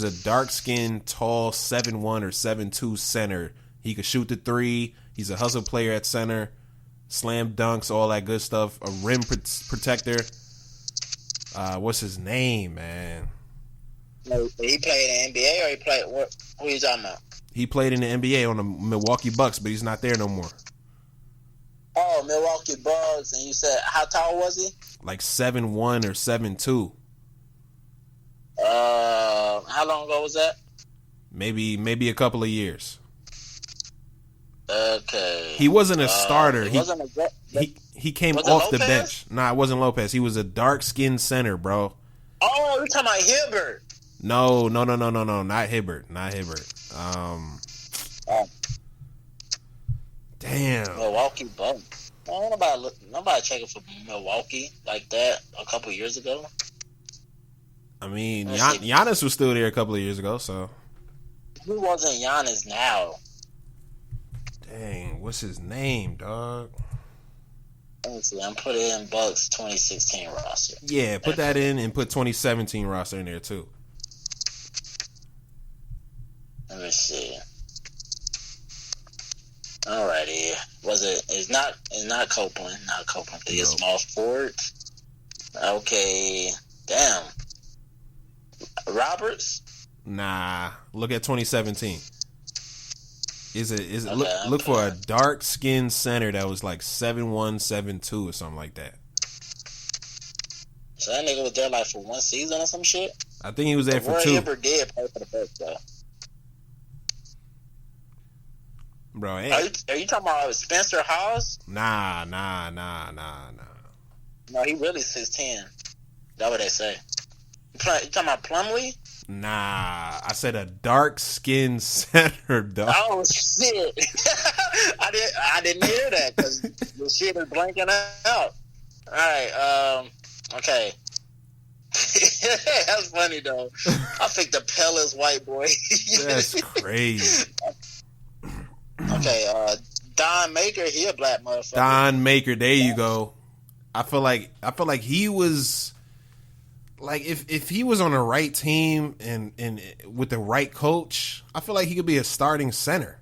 a dark-skinned, tall 7'1" or 7'2" center. He could shoot the three. He's a hustle player at center. Slam dunks, all that good stuff. A rim protector. What's his name, man? He played in the NBA, or he played what? Who are you talking about? He played in the NBA on the Milwaukee Bucks, but he's not there no more. Oh, Milwaukee Bucks, and you said how tall was he? Like 7'1" or 7'2". How long ago was that? Maybe a couple of years. Okay. He wasn't a starter. He came was off the Lopez? bench. Nah, it wasn't Lopez. He was a dark-skinned center, bro. Oh, you're talking about Hibbert. No, not Hibbert. Damn. Milwaukee Bucks. Nobody checking for Milwaukee like that a couple years ago. I mean, Giannis was still there a couple of years ago, so. Who wasn't Giannis now? Dang, what's his name, dog? Let me see. I'm putting in Bucks 2016 roster. Yeah, put that in and put 2017 roster in there too. Let me see. Alrighty. It's not Copeland. Not Copeland. Nope. It's small forward. Okay. Damn. Roberts? Nah. Look at 2017. Is it Okay, look for a dark skinned center that was like 7'1", 7'2", or something like that. So that nigga was there like for one season or some shit. I think he was there for Roy 2. Hibbert did play for the Bucks though. Bro, Are you talking about Spencer Hawes? Nah. No, he really 6'10". That's what they say. You talking about Plumlee? Nah, I said a dark skinned center, dog. Oh shit! I didn't hear that because the shit is blanking out. All right, okay. That's funny though. I think the Pellis white boy. That's crazy. Okay, Don Maker, he a black motherfucker. Don Maker, there you go. I feel like he was like if he was on the right team and with the right coach, I feel like he could be a starting center.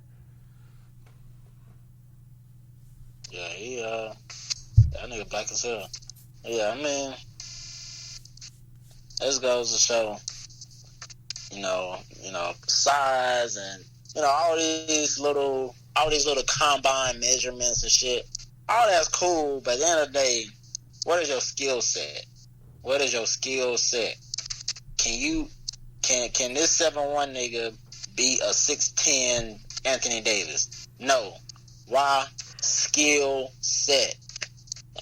Yeah, he that nigga black as hell. Yeah, I mean, this goes to show, you know, size and all these little combine measurements and shit. All that's cool, but at the end of the day, what is your skill set? What is your skill set? Can this 7'1" nigga be a 6'10" Anthony Davis? No. Why? Skill set.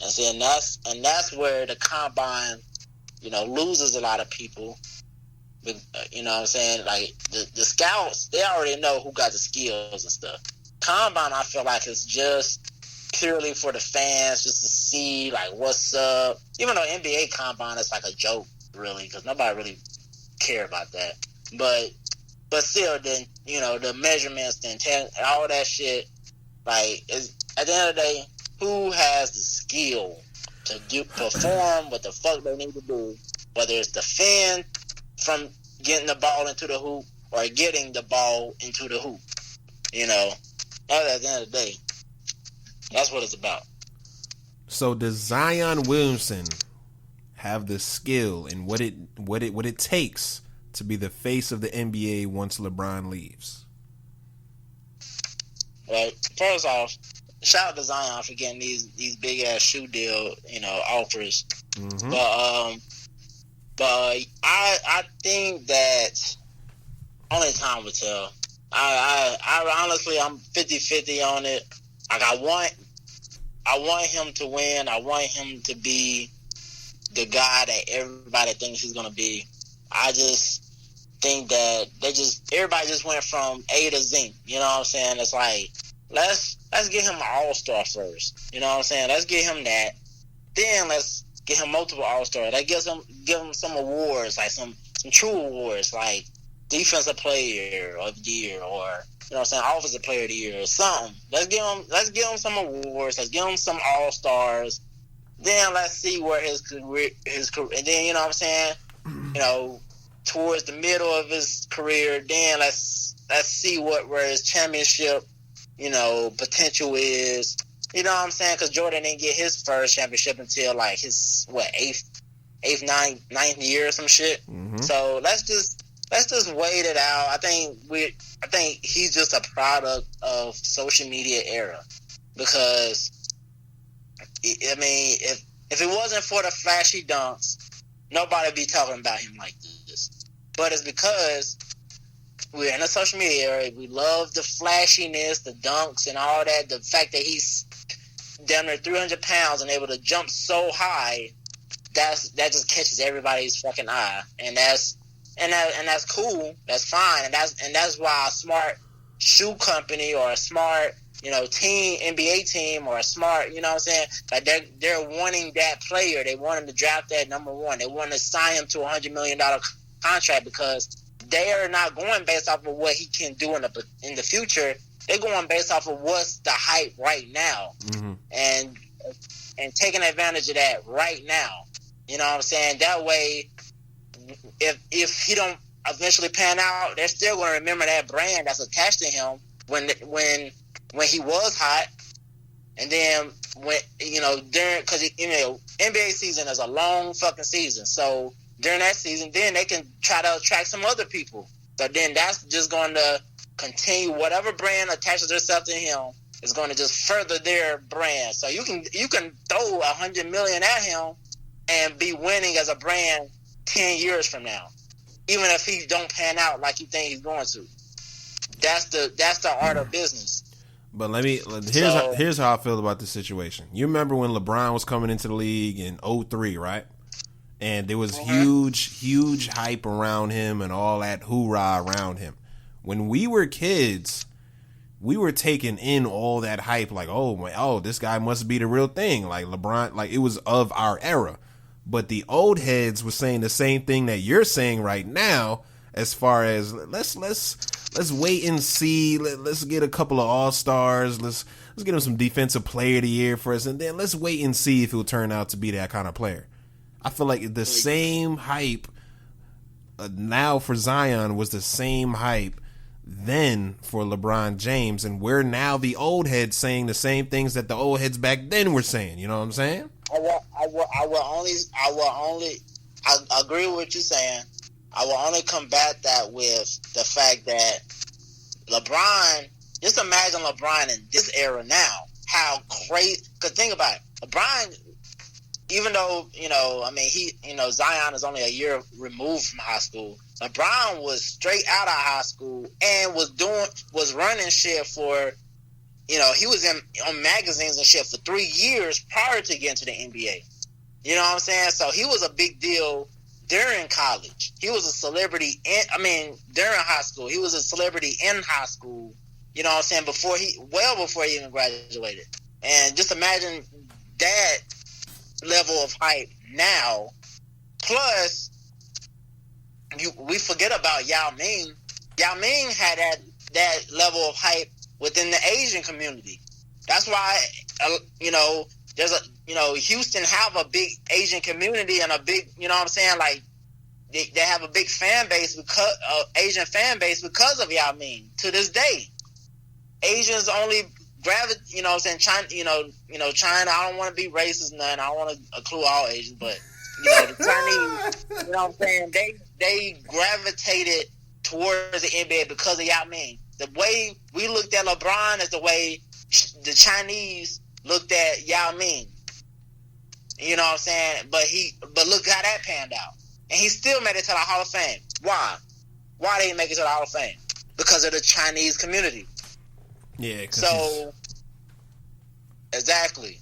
And that's where the combine, loses a lot of people. You know what I'm saying? Like the scouts, they already know who got the skills and stuff. Combine, I feel like it's just purely for the fans, just to see like what's up. Even though NBA combine is like a joke, really, because nobody really care about that. But still, then the measurements, the intent, all that shit. Like, at the end of the day, who has the skill to perform what the fuck they need to do? Whether it's defend from getting the ball into the hoop or getting the ball into the hoop. At the end of the day, that's what it's about. So does Zion Williamson have the skill and what it takes to be the face of the NBA once LeBron leaves? Well, first off, shout out to Zion for getting these big ass shoe deal, offers. Mm-hmm. But I think that only time will tell. I honestly, I'm 50-50 on it. Like, I want him to win. I want him to be the guy that everybody thinks he's gonna be. I just think that everybody just went from A to Z. You know what I'm saying? It's like, let's get him an all-star first. You know what I'm saying? Let's get him that. Then let's get him multiple all-stars. Like, give him some awards, like some true awards, like defensive player of the year, or offensive player of the year, or something. Let's give him some awards. Let's give him some all-stars. Then let's see where his career, and then you know what I'm saying, towards the middle of his career, then let's see where his championship, potential is. You know what I'm saying? Because Jordan didn't get his first championship until like his ninth year or some shit. Mm-hmm. So let's just wait it out. I think he's just a product of social media era, because I mean, if it wasn't for the flashy dunks, nobody would be talking about him like this. But it's because we're in a social media era. We love the flashiness, the dunks, and all that. The fact that he's down there 300 pounds and able to jump so high, that just catches everybody's fucking eye, and that's cool. That's fine, and that's why a smart shoe company or a smart team, NBA team, or a smart, you know what I'm saying? Like, they're wanting that player. They want him to draft that number one. They want to sign him to a $100 million contract, because they are not going based off of what he can do in the future. They're going based off of what's the hype right now, mm-hmm. and taking advantage of that right now. You know what I'm saying? That way, if he don't eventually pan out, they're still going to remember that brand that's attached to him when he was hot. And then when during, because NBA season is a long fucking season, so during that season, then they can try to attract some other people. So then that's just going to continue whatever brand attaches itself to him is going to just further their brand. So you can throw $100 million at him and be winning as a brand 10 years from now, even if he don't pan out like you think he's going to. That's the art of business. But here's how I feel about this situation. You remember when LeBron was coming into the league in 2003, right? And there was huge hype around him and all that hoorah around him. When we were kids, we were taking in all that hype, like, oh, this guy must be the real thing. Like LeBron, like it was of our era. But the old heads were saying the same thing that you're saying right now, as far as let's wait and see. Let's get a couple of all-stars. Let's get him some defensive player of the year for us, and then let's wait and see if he'll turn out to be that kind of player. I feel like the same hype now for Zion was the same hype then for LeBron James, and we're now the old heads saying the same things that the old heads back then were saying. You know what I'm saying? I agree with what you're saying. I will only combat that with the fact that LeBron, just imagine LeBron in this era now, how crazy, because think about it, LeBron, even though, Zion is only a year removed from high school, LeBron was straight out of high school and was running shit for, he was on magazines and shit for 3 years prior to getting to the NBA. You know what I'm saying? So he was a big deal during college. He was a celebrity during high school. He was a celebrity in high school, you know what I'm saying, before he even graduated. And just imagine that level of hype now. Plus, we forget about Yao Ming. Yao Ming had that level of hype within the Asian community. That's why, Houston have a big Asian community and a big, like they have a big fan base because Asian fan base because of Yao Ming. To this day, Asians only gravitate, China, China. I don't want to be racist, none. I don't want to include all Asians, but the Chinese, they gravitated towards the NBA because of Yao Ming. The way we looked at LeBron is the way the Chinese looked at Yao Ming. You know what I'm saying? But look how that panned out. And he still made it to the Hall of Fame. Why? Why did he make it to the Hall of Fame? Because of the Chinese community. Yeah. Exactly.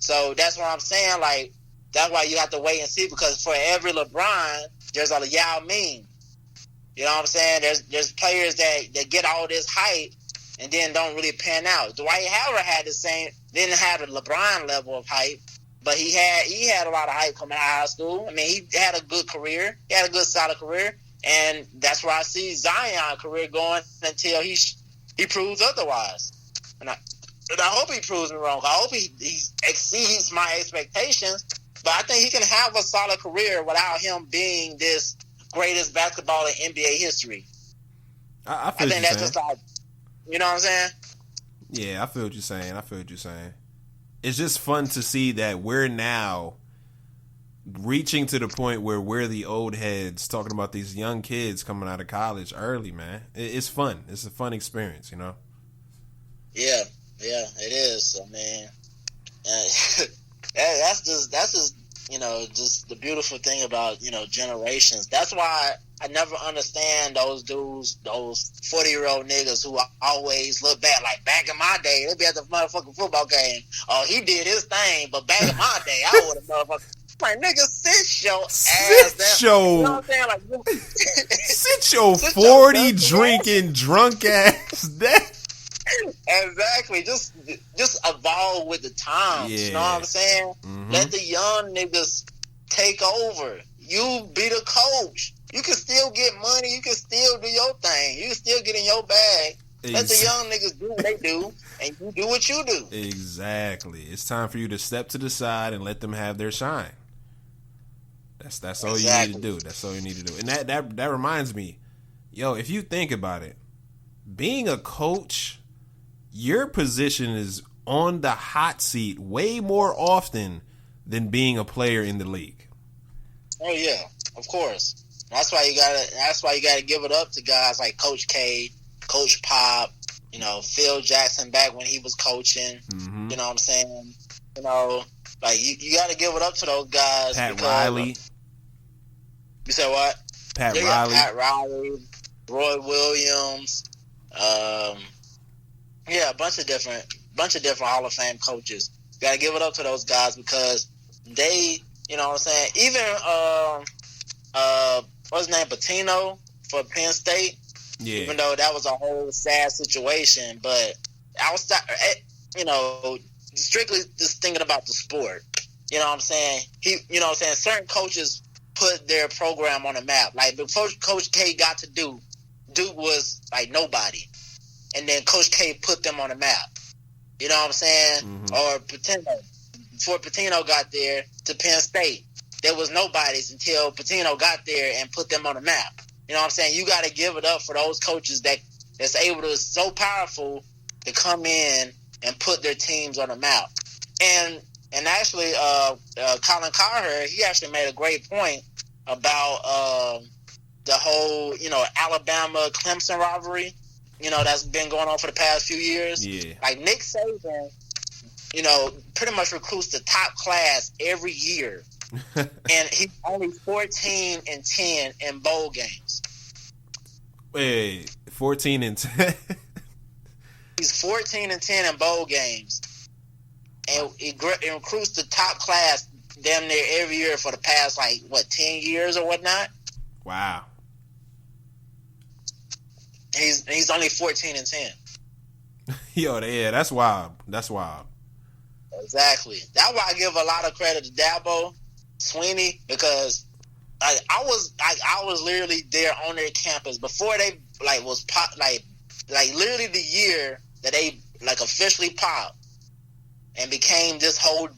So that's what I'm saying. Like, that's why you have to wait and see, because for every LeBron, there's a Yao Ming. You know what I'm saying? There's players that get all this hype and then don't really pan out. Dwight Howard had didn't have a LeBron level of hype, but he had a lot of hype coming out of high school. I mean, he had a good career. He had a good solid career, and that's where I see Zion's career going until he proves otherwise. And I hope he proves me wrong. I hope he exceeds my expectations, but I think he can have a solid career without him being this greatest basketball in NBA history. I think that's just like, you know what I'm saying? Yeah, I feel what you're saying. It's just fun to see that we're now reaching to the point where we're the old heads talking about these young kids coming out of college early, man. It's fun. It's a fun experience, Yeah, it is. I mean, that's just just the beautiful thing about, generations. That's why I never understand those dudes, those 40-year-old niggas who always look back, like back in my day, they'd be at the motherfucking football game. Oh, he did his thing, but back in my day, I would have motherfucking, like, nigga, sit your ass down. You know what I'm saying? Like, sit your 40 drinking drunk ass down. Exactly. Just evolve with the times. Yeah. You know what I'm saying? Mm-hmm. Let the young niggas take over. You be the coach. You can still get money. You can still do your thing. You can still get in your bag. Let the young niggas do what they do, and you do what you do. Exactly. It's time for you to step to the side and let them have their shine. That's all you need to do. That's all you need to do. And that reminds me, if you think about it, being a coach, your position is on the hot seat way more often than being a player in the league. Oh yeah, of course. That's why you gotta give it up to guys like Coach K, Coach Pop, Phil Jackson back when he was coaching. Mm-hmm. You know what I'm saying? Like you got to give it up to those guys. Pat Riley. You said what? Pat Riley. Pat Riley, Roy Williams. A bunch of different Hall of Fame coaches. Got to give it up to those guys because they, you know what I'm saying. Even what's his name, Pitino for Penn State. Yeah. Even though that was a whole sad situation, but outside, strictly just thinking about the sport. You know what I'm saying? Certain coaches put their program on the map. Like before Coach K got to Duke was like nobody, and then Coach K put them on the map. You know what I'm saying? Mm-hmm. Or Pitino. Before Pitino got there to Penn State, there was nobodies until Pitino got there and put them on the map. You know what I'm saying? You got to give it up for those coaches that's able to, so powerful to come in and put their teams on the map. And actually, Colin Cowherd, he actually made a great point about the whole, Alabama-Clemson rivalry, that's been going on for the past few years. Yeah. Like Nick Saban, pretty much recruits the top class every year. And he's only 14-10 in bowl games. Wait, 14-10? He's 14-10 in bowl games. And he recruits the top class damn near every year for the past, 10 years or whatnot? Wow. He's only 14-10. Yo, yeah, that's wild. That's wild. Exactly. That's why I give a lot of credit to Dabo Swinney, because I was literally there on their campus before they was pop, literally the year that they officially popped and became this whole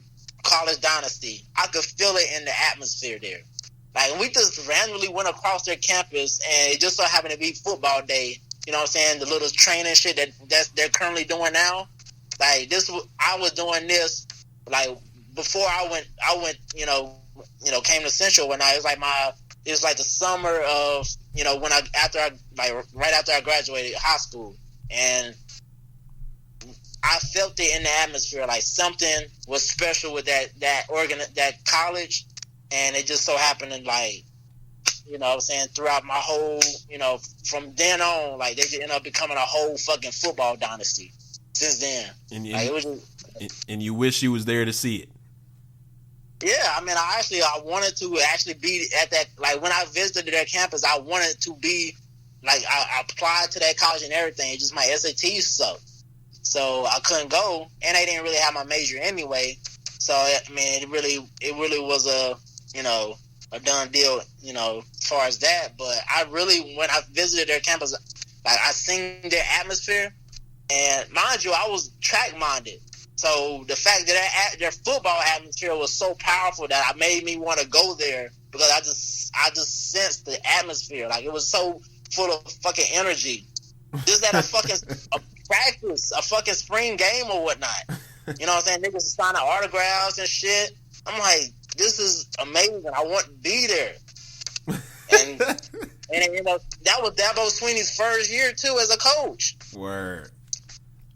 college dynasty. I could feel it in the atmosphere there. We just randomly went across their campus, and it just so happened to be football day. You know what I'm saying? The little training shit that they're currently doing now. I was doing this before I went. Came to Central when it was the summer of right after I graduated high school, and I felt it in the atmosphere. Something was special with that college, and it just so happened throughout my whole, from then on, they just ended up becoming a whole fucking football dynasty since then. And it was just, and you wish you was there to see it. Yeah, I wanted to actually be at that, when I visited their campus, I wanted to be, I applied to that college and everything. It's just my SATs sucked. So I couldn't go, and they didn't really have my major anyway. So, it really was a done deal, as far as that. But when I visited their campus, I seen their atmosphere, and mind you, I was track-minded. So the fact that their football atmosphere was so powerful that it made me want to go there, because I just sensed the atmosphere. It was so full of fucking energy. Just at a practice, a fucking spring game or whatnot. You know what I'm saying? Niggas signing autographs and shit. I'm like, this is amazing. I want to be there. And that was Dabo Swinney's first year too as a coach. Word.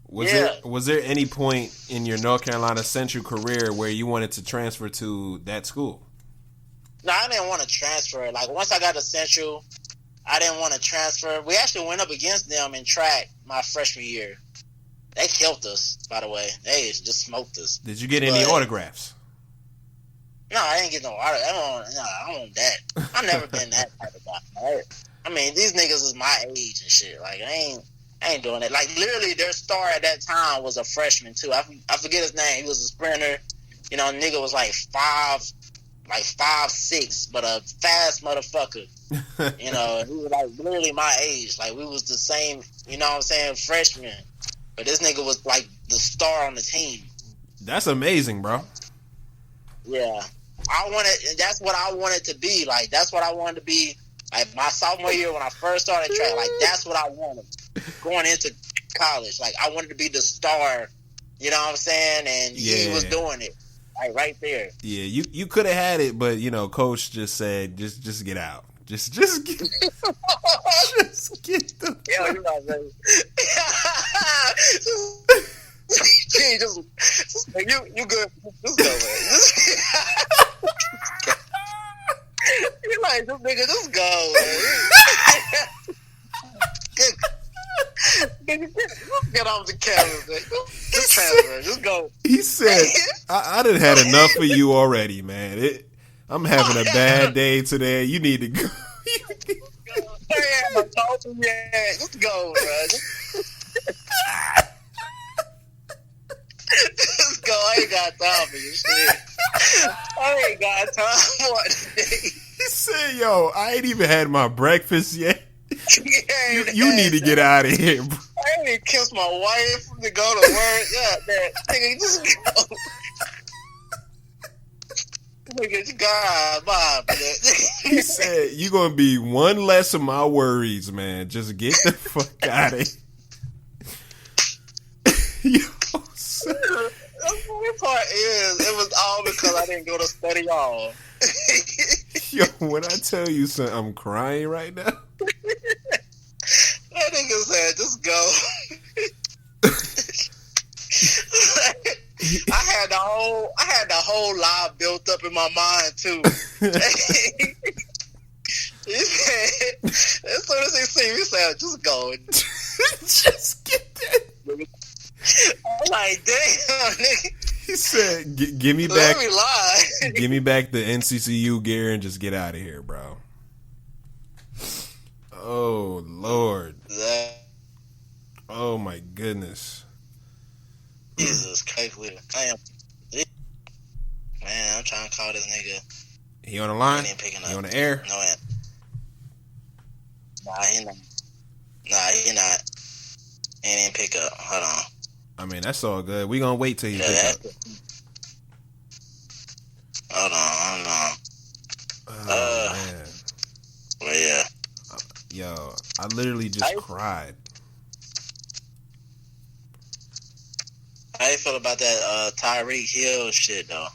Was there any point in your North Carolina Central career where you wanted to transfer to that school? No, I didn't want to transfer. Once I got to Central, I didn't want to transfer. We actually went up against them in track my freshman year. They killed us, by the way. They just smoked us. Did you get any autographs? No, I didn't get no autographs. I don't want that. I've never been that type of guy. These niggas is my age and shit. I ain't doing it. Literally, their star at that time was a freshman, too. I forget his name. He was a sprinter. Nigga was 5'6", but a fast motherfucker. He was literally my age. We was the same, freshman. But this nigga was the star on the team. That's amazing, bro. Yeah. That's what I wanted to be. That's what I wanted to be. My sophomore year when I first started track, that's what I wanted. Going into college, I wanted to be the star, you know what I'm saying? And he was doing it, right there. Yeah, you could have had it, but coach just said, just get out, Just get the. Yo, you right, baby. You good? Just go, man. You like this nigga? Just go, man. Get off the camera, man. Just transfer. Just go. He said, "I done had enough of you already, man. I'm having a bad day today. You need to go." Just go, bro. Just go. I ain't got time for your shit. I ain't got time for it today. He said, "Yo, I ain't even had my breakfast yet. You need to get out of here, bro." I ain't even kissed my wife to go to work. Yeah, man. Nigga, just go. Nigga, God, bye, man. He said, "You gonna be one less of my worries, man. Just get the fuck out of here." Yo, son. The funny part is, it was all because I didn't go to study hall. Yo, when I tell you something, I'm crying right now. That nigga said, "Just go." I had the whole lie built up in my mind too. He said, as soon as he see me, he said, "Just go." Just get that. I'm like, damn, nigga. He said, "Give me back. Let me lie. Give me back the NCCU gear and just get out of here, bro." Oh Lord. Oh my goodness. Jesus Christ, man, I'm trying to call this nigga. He on the line? He ain't picking up. He on the air? No, man. Nah, he not. He ain't pick up. Hold on. I mean, that's all good. We gonna wait till he pick up. Hold on. Oh, man. Well, yeah. Yo, I literally just cried. How you feel about that Tyreek Hill shit, though?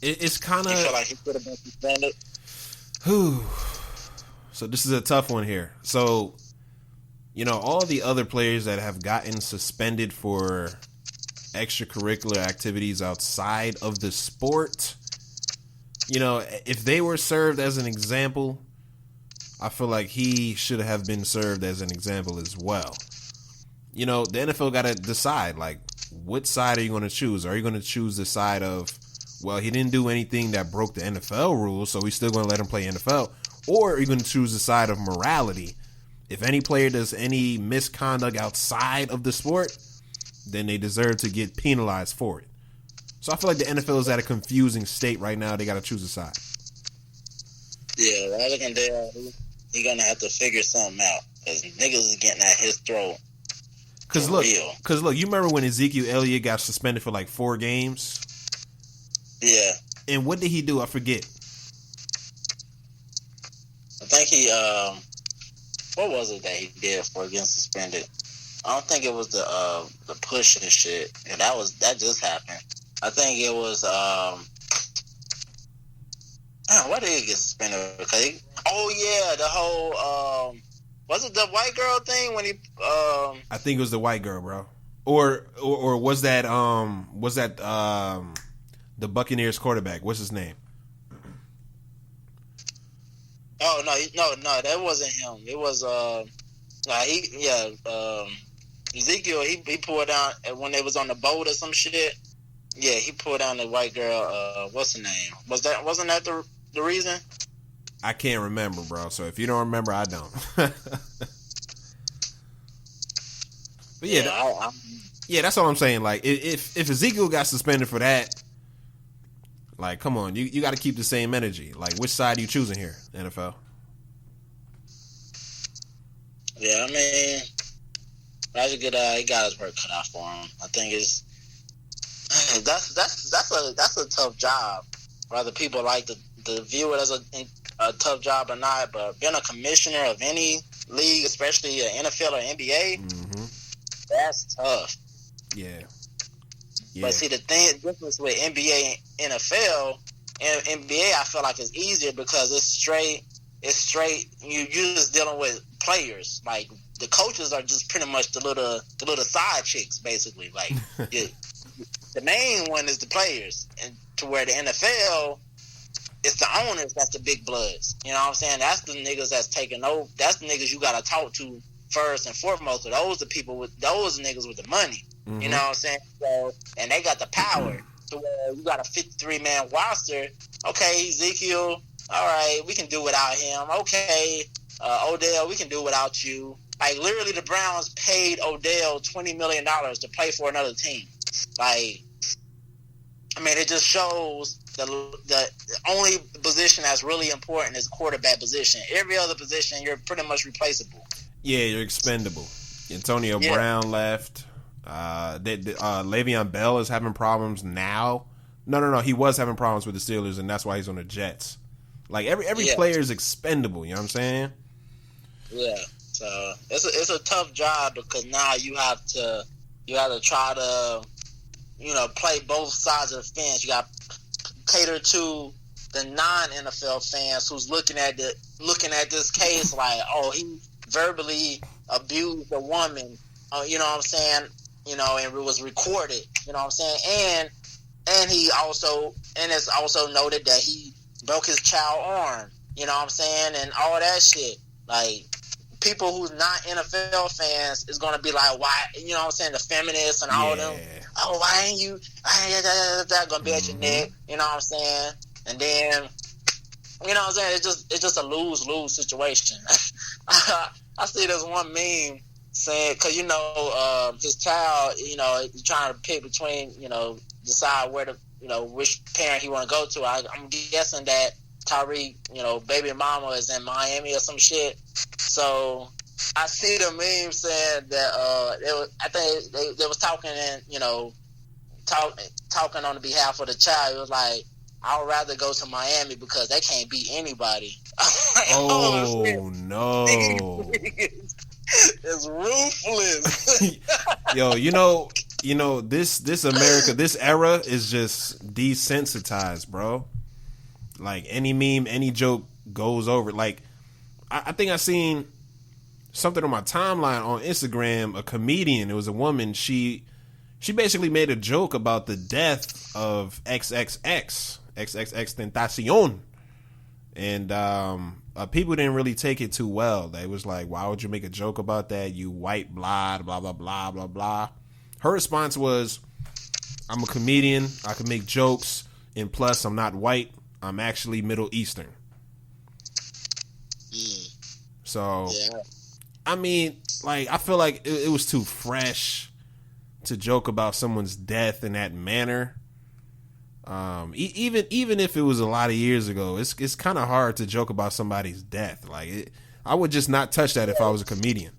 It's kind of. You feel like he could have been suspended? So this is a tough one here. So, all the other players that have gotten suspended for extracurricular activities outside of the sport, if they were served as an example, I feel like he should have been served as an example as well. The NFL got to decide, like, what side are you going to choose? Are you going to choose the side of, well, he didn't do anything that broke the NFL rules, so we're still going to let him play NFL? Or are you going to choose the side of morality? If any player does any misconduct outside of the sport, then they deserve to get penalized for it. So I feel like the NFL is at a confusing state right now. They got to choose a side. Yeah, rather than there, he's going to have to figure something out. Because niggas is getting at his throat. Because look, you remember when Ezekiel Elliott got suspended for like 4 games? Yeah. And what did he do? I forget. I think he, what was it that he did for getting suspended? I don't think it was the push and shit. And that just happened. I think it was, why did he get suspended? Because the whole, was it the white girl thing when he, I think it was the white girl, bro. Or was that, the Buccaneers quarterback? What's his name? Oh, no, that wasn't him. It was, Ezekiel, he pulled down when they was on the boat or some shit. Yeah, he pulled down the white girl, what's her name? Wasn't that the reason? I can't remember, bro. So if you don't remember, I don't. But yeah, that's all I'm saying. Like, if Ezekiel got suspended for that, like, come on, you got to keep the same energy. Like, which side are you choosing here, NFL? Yeah, I mean, Roger Goodell, he got his work cut out for him. I think that's a tough job. Whether people like to view it as a tough job or not, but being a commissioner of any league, especially NFL or NBA, that's tough. Yeah. But see, the difference with NBA and NFL, in NBA, I feel like it's easier because it's straight. You're just dealing with players. Like the coaches are just pretty much the little side chicks, basically. Like the main one is the players, and to where the NFL, it's the owners that's the big bloods. You know what I'm saying? That's the niggas that's taking over. That's the niggas you gotta talk to first and foremost. But those the people with those niggas with the money. Mm-hmm. You know what I'm saying? So, and they got the power. To where you got a 53-man roster. Okay, Ezekiel. All right, we can do without him. Okay, Odell, we can do without you. Like literally, the Browns paid Odell $20 million to play for another team. Like, I mean, it just shows the only position that's really important is quarterback position. Every other position, you're pretty much replaceable. Yeah, you're expendable. Antonio Brown left. Le'Veon Bell is having problems now. No. He was having problems with the Steelers, and that's why he's on the Jets. Like every player is expendable. You know what I'm saying? Yeah. So it's a tough job because now you have to try to play both sides of the fence. You got to cater to the non-NFL fans who's looking at this case like, oh, he verbally abused a woman. You know what I'm saying? And it was recorded. You know what I'm saying? And he also, and it's also noted that he broke his child arm. You know what I'm saying? And all that shit. Like, people who's not NFL fans is gonna be like, why? You know what I'm saying? The feminists and all of them. Oh, why ain't you? Gonna be at your neck. You know what I'm saying? And then, you know what I'm saying? It's just a lose-lose situation. I see this one meme saying, because his child, he's trying to pick between, decide where to, which parent he want to go to. I'm guessing that Tyreek, baby mama is in Miami or some shit. So I see the meme saying that I think they was talking and talking on the behalf of the child. It was like, I would rather go to Miami because they can't beat anybody. Oh no. It's ruthless. Yo, this America, this era is just desensitized, bro. Like any meme, any joke goes over. Like I think I seen something on my timeline on Instagram. A comedian, it was a woman. She basically made a joke about the death of XXX Tentacion, and people didn't really take it too well. They was like, why would you make a joke about that, you white blah blah blah blah blah blah. Her response was, I'm a comedian, I can make jokes, and plus I'm not white, I'm actually Middle Eastern. So I mean, like, I feel like it was too fresh to joke about someone's death in that manner. Even if it was a lot of years ago, it's kind of hard to joke about somebody's death. Like, I would just not touch that if I was a comedian.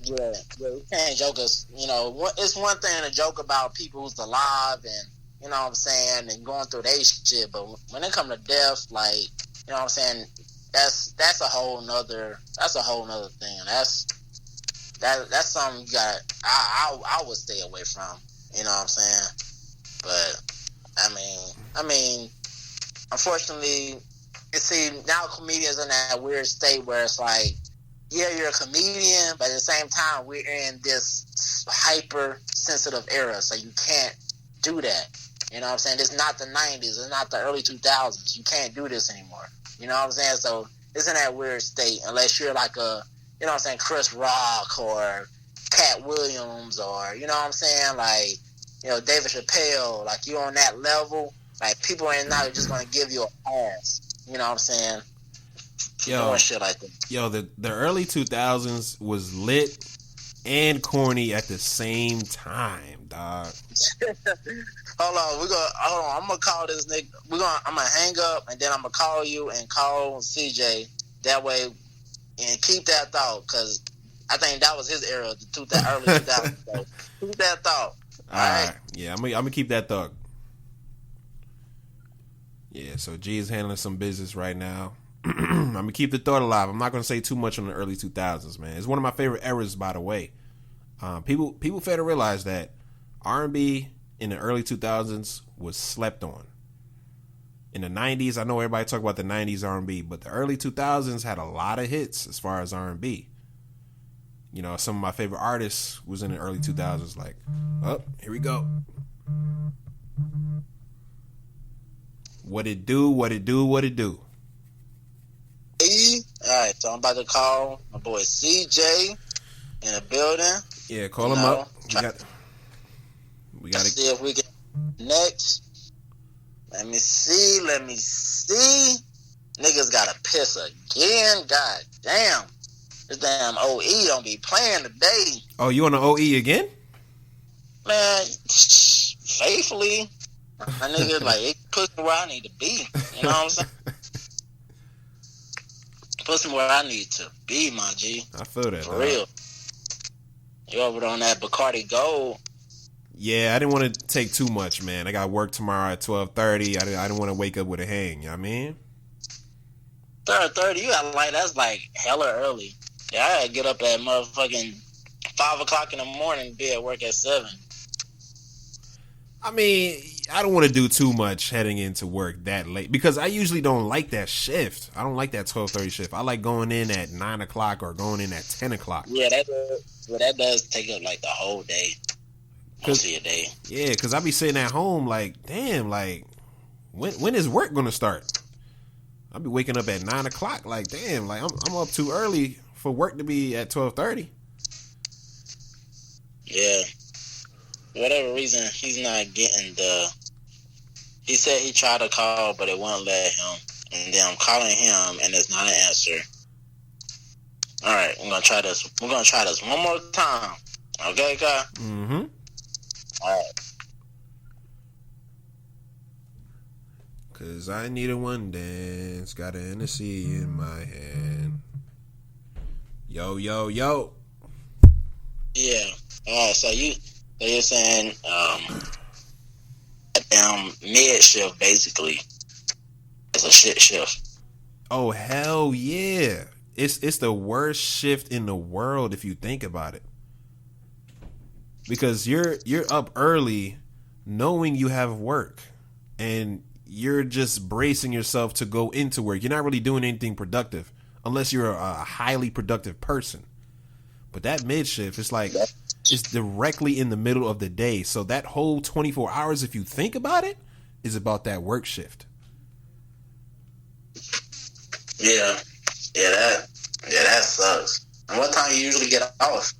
Yeah, you can't joke us. It's one thing to joke about people who's alive and you know what I'm saying, and going through their shit. But when it come to death, like, you know what I'm saying, that's a whole nother thing. That's something you got. I would stay away from. You know what I'm saying? But I mean, unfortunately, you see now comedians in that weird state where it's like, yeah, you're a comedian, but at the same time, we're in this hyper sensitive era, so you can't do that. You know what I'm saying? It's not the 90s, it's not the early 2000s. You can't do this anymore. You know what I'm saying? So it's in that weird state unless you're like a, you know what I'm saying, Chris Rock or Cat Williams or, you know what I'm saying, like, David Chappelle, like, you on that level, like, people ain't not just gonna give you a pass. You know what I'm saying? Doing shit like that. Yo, the early 2000s was lit and corny at the same time, dog. Hold on. I'm gonna call this nigga. I'm gonna hang up and then I'm gonna call you and call CJ. That way, and keep that thought, because I think that was his era, the early 2000s. So keep that thought. All right. Yeah, I'm gonna keep that thought. Yeah. So G is handling some business right now. I'm gonna keep the thought alive. I'm not gonna say too much on the early 2000s, man. It's one of my favorite eras, by the way. People fail to realize that R&B in the early 2000s was slept on. In the 90s, I know everybody talk about the 90s R&B, but the early 2000s had a lot of hits as far as R&B. You know, some of my favorite artists was in the early 2000s. Like, oh, here we go. What it do, what it do, what it do. Alright, so I'm about to call my boy CJ in the building. Yeah, call him up. We got to see if we can next. Let me see. Niggas got to piss again. God damn. This damn OE don't be playing today. Oh, you on the OE again? Man, faithfully. My nigga, like, it puts me where I need to be. You know what I'm saying? Puts me where I need to be, my G. I feel that. For real. You over on that Bacardi Gold. Yeah, I didn't want to take too much, man. I got work tomorrow at 12:30. I didn't want to wake up with a hang, you know what I mean? 12:30, you got like, that's like hella early. Yeah, I gotta get up at motherfucking 5 o'clock in the morning and be at work at 7. I mean, I don't want to do too much heading into work that late because I usually don't like that shift. I don't like that 12:30 shift. I like going in at 9 o'clock or going in at 10 o'clock. Yeah, that does take up like the whole day. Most of your day. Yeah, because I be sitting at home like, damn, like, when is work going to start? I'll be waking up at 9 o'clock like, damn, like, I'm up too early for work to be at 12:30. Yeah. For whatever reason, he's not getting he said he tried to call, but it won't let him. And then I'm calling him, and it's not an answer. All right, we're going to try this. We're going to try this one more time. Okay, guy? Mm-hmm. All right. Cause I need a one dance, got an Hennessy in my hand. Yo. Yeah. So you're saying down mid shift basically. It's a shit shift. Oh hell yeah. It's the worst shift in the world if you think about it. Because you're up early knowing you have work and you're just bracing yourself to go into work. You're not really doing anything productive unless you're a highly productive person. But that mid shift, it's like it's directly in the middle of the day. So that whole 24 hours, if you think about it, is about that work shift. Yeah. That sucks. And what time you usually get off?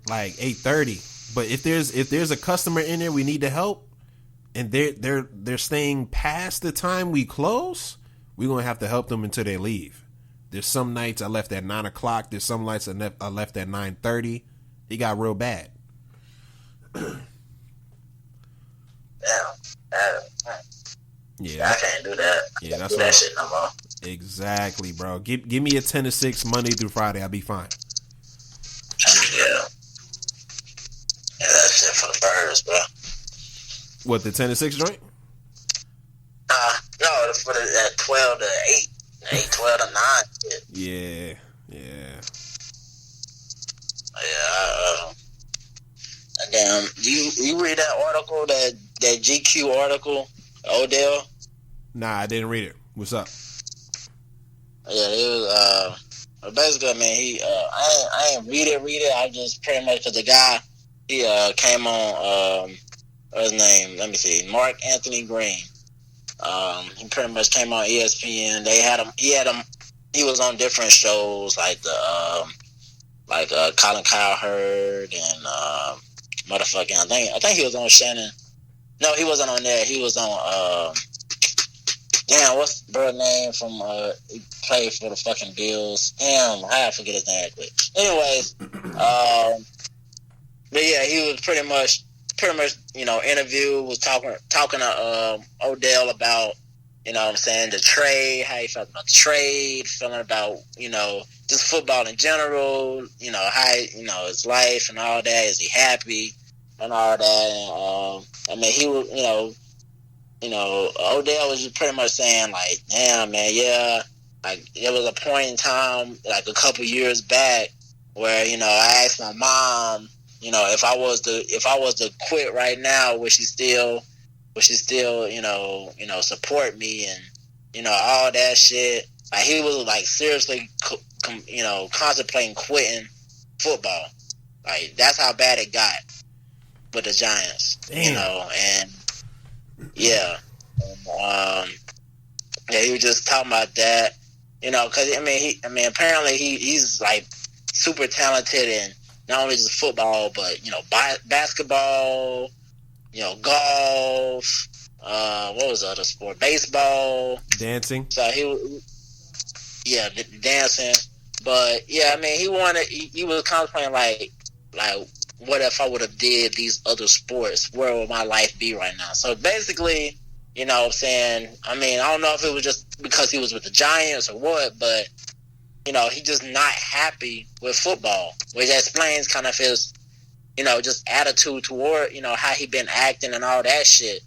Like 8:30. But if there's a customer in there we need to help, and they're staying past the time we close, we're gonna have to help them until they leave. There's some nights I left at 9 o'clock. There's some nights I left at 9:30. It got real bad. Yeah, I can't do that. Yeah, that's that shit no more. Exactly, bro. Give me a 10 to 6 Monday through Friday. I'll be fine. Yeah, that shit for the birds, bro. What, the 10 to 6 joint? No, for the 12 to 8, 12 to 9. Yeah. Damn, you read that article, that GQ article, Odell? Nah, I didn't read it. What's up? Yeah, it was basically, man, I ain't read it. I just pretty much, cause the guy, he came on what's his name? Let me see, Mark Anthony Green. He pretty much came on ESPN. He was on different shows like Colin Cowherd and motherfucking I think he was on Shannon. No, he wasn't on there. He was on damn, what's the bird name from he played for the fucking Bills. Damn, I forget his name quick. Anyways, but yeah, he was pretty much, interview, was talking to Odell about, you know what I'm saying, the trade, how he felt about the trade, feeling about, just football in general, how, his life and all that. Is he happy and all that? And, he was, Odell was just pretty much saying, like, damn, man, yeah, like, there was a point in time, like, a couple years back where, I asked my mom, if I was to quit right now, would she still but she still, support me and, all that shit. Like, he was, like, seriously, contemplating quitting football. Like, that's how bad it got with the Giants. Damn. And, yeah. He was just talking about that, because, apparently he's, like, super talented in not only just football, but, basketball, golf, what was the other sport? Baseball. Dancing. So dancing. But, he was contemplating, like, what if I would have did these other sports? Where would my life be right now? So, basically, you know what I'm saying? I don't know if it was just because he was with the Giants or what, but, he just not happy with football, which explains kind of his, just attitude toward, how he been acting and all that shit.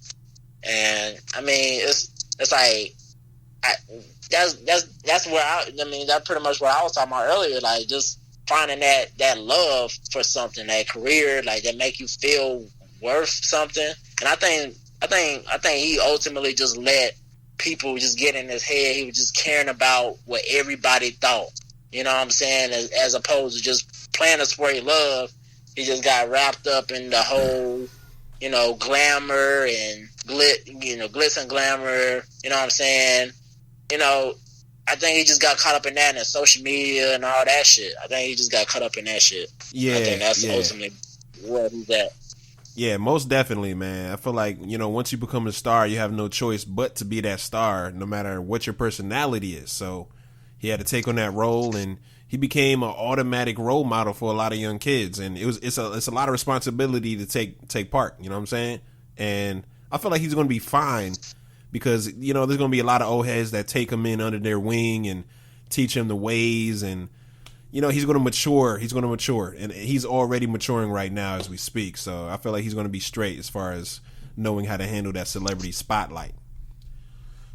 And, it's like, that's where that's pretty much what I was talking about earlier, like, just finding that love for something, that career, like, that make you feel worth something. And I think he ultimately just let people just get in his head. He was just caring about what everybody thought. You know what I'm saying? As opposed to just playing a sport he loved, he just got wrapped up in the whole, glamour and glitz and glamour. You know what I'm saying? I think he just got caught up in that and social media and all that shit. I think he just got caught up in that shit. Yeah, I think that's ultimately where he's at. Yeah, most definitely, man. I feel like, once you become a star, you have no choice but to be that star, no matter what your personality is. So he had to take on that role, and he became an automatic role model for a lot of young kids. And it's a lot of responsibility to take part. You know what I'm saying? And I feel like he's going to be fine because, there's going to be a lot of old heads that take him in under their wing and teach him the ways, and he's going to mature. He's going to mature, and he's already maturing right now as we speak. So I feel like he's going to be straight as far as knowing how to handle that celebrity spotlight.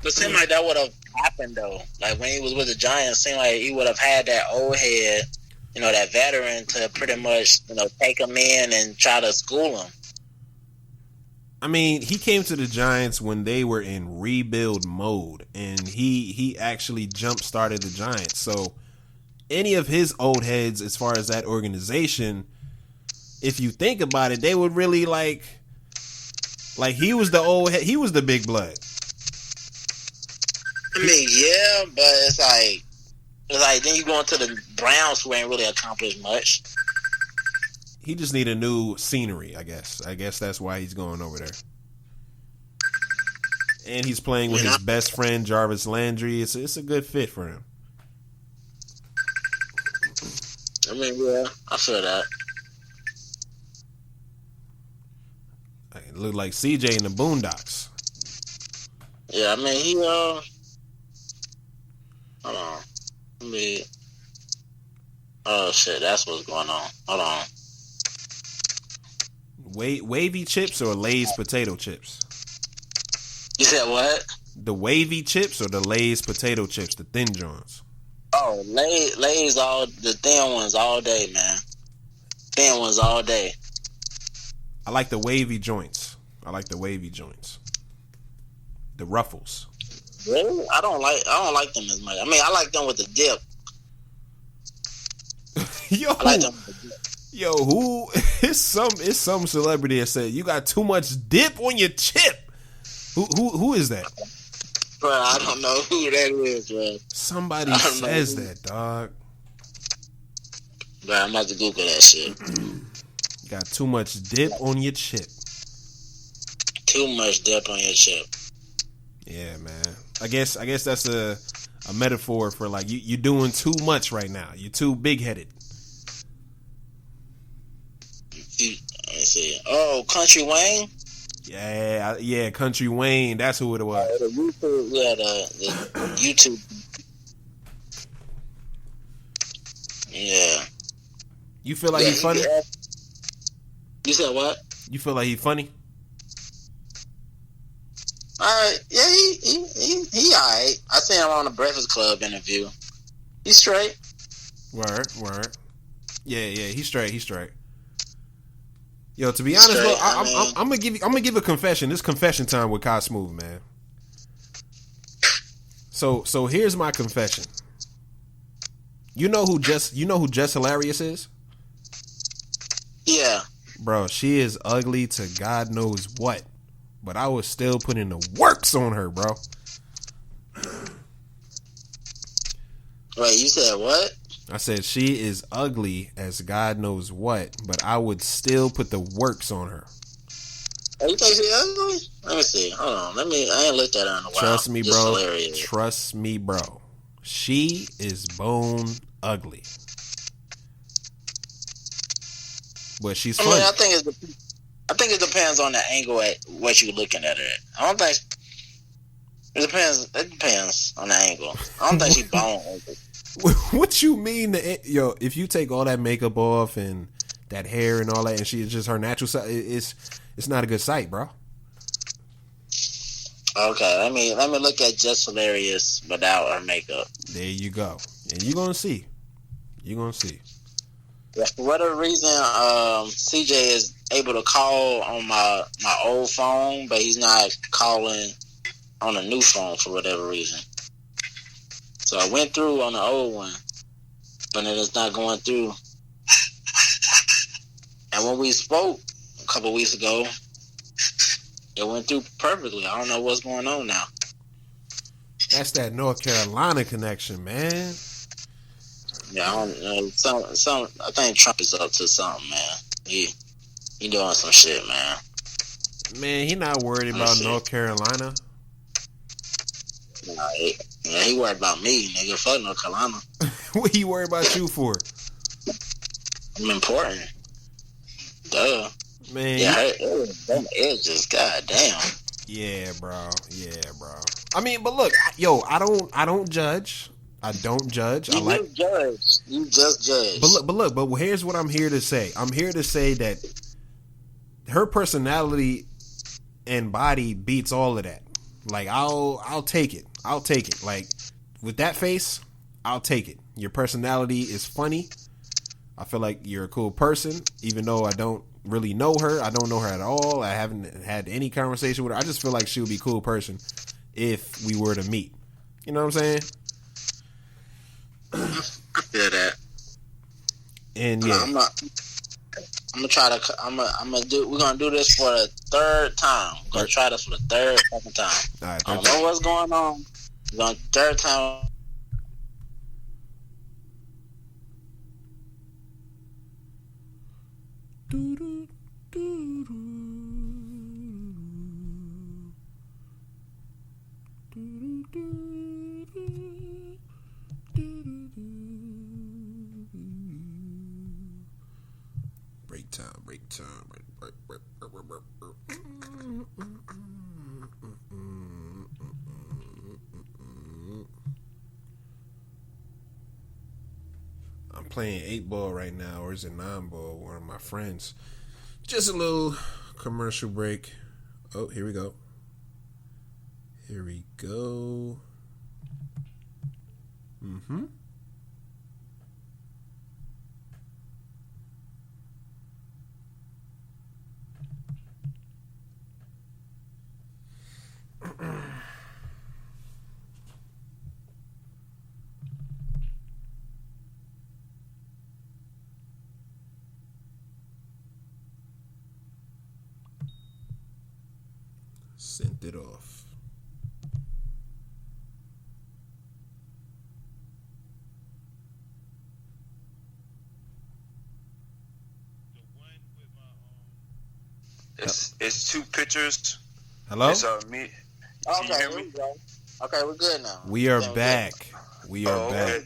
It seemed like that would have happened, though. Like, when he was with the Giants, it seemed like he would have had that old head, that veteran to pretty much, take him in and try to school him. He came to the Giants when they were in rebuild mode, and he actually jump-started the Giants. So any of his old heads, as far as that organization, if you think about it, they would really like he was the old head, he was the big blood. Yeah, but it's like then you go into the Browns, who ain't really accomplished much. He just need a new scenery, I guess. I guess that's why he's going over there. And he's playing with his best friend Jarvis Landry. It's a good fit for him. Yeah, I feel that. It looked like CJ in the Boondocks. Yeah, he hold on. Oh shit, that's what's going on. Hold on. Wavy chips or Lay's potato chips? You said what? The wavy chips or the Lay's potato chips, the thin joints? Oh, Lay's the thin ones all day, man. Thin ones all day. I like the wavy joints. The Ruffles. Really? I don't like them as much. I like them with the dip. Yo, I like them with the dip. Yo, who? It's some celebrity that said you got too much dip on your chip. Who is that? Bro, I don't know who that is, bro. Somebody says that, dog. Bro, I'm about to Google that shit. You got too much dip on your chip. Too much dip on your chip. Yeah, man. I guess that's a metaphor for like you're doing too much right now. You're too big headed. Let me see. Oh, Country Wayne. Yeah, Country Wayne. That's who it was. The YouTube. Yeah. You feel like he's funny? You said what? You feel like he's funny? Yeah, he alright. I seen him on the Breakfast Club interview. He's straight. Word. Yeah, he's straight. Yo, to be honest, look, I'm gonna give a confession. This confession time with Kai Smoove, man. So here's my confession. You know who Jess Hilarious is? Yeah. Bro, she is ugly to God knows what. But I was still putting the works on her, bro. Wait, you said what? I said she is ugly as God knows what, but I would still put the works on her. Oh, you think she ugly? Let me see. Hold on. I ain't looked at her in a while. Trust me, Just bro. hilarious. Trust me, bro. She is bone ugly. But she's funny. I think it depends on the angle at what you're looking at her at. I don't think it depends. It depends on the angle. I don't think she's bone ugly. What you mean? Yo, if you take all that makeup off and that hair and all that, and she's just her natural side, it's not a good sight, bro. Okay, let me look at Just Hilarious without her makeup. There you go, and you're gonna see. You're gonna see. Yeah, for whatever reason, CJ is able to call on my old phone, but he's not calling on a new phone for whatever reason. So I went through on the old one, but then it's not going through. And when we spoke a couple weeks ago, it went through perfectly. I don't know what's going on now. That's that North Carolina connection, man. Yeah, I don't know. I think Trump is up to something, man. He doing some shit, man. Man, he not worried about North Carolina. Nah, he worried about me, nigga. Fuck North Carolina. What he worried about you for? I'm important. Duh. Man. Yeah, it just goddamn. Yeah, bro. I mean, but look, yo, I don't judge. I don't judge. You judge. You just judge. But here's what I'm here to say. I'm here to say that her personality and body beats all of that. Like, I'll take it. Like, with that face, I'll take it. Your personality is funny. I feel like you're a cool person, even though I don't really know her. I don't know her at all. I haven't had any conversation with her. I just feel like she would be a cool person if we were to meet. You know what I'm saying? I feel that. And yeah, we're gonna do this for the third time. We're gonna try this for the second time. All right, I don't know what's going on. We're gonna third time. Break time. I'm playing 8-ball right now, or is it 9-ball? One of my friends. Just a little commercial break. Oh, here we go. Mm-hmm. Sent it off. It's two pictures. Hello? It's me. Can you hear me? Okay, we're good now. We are back. We are back.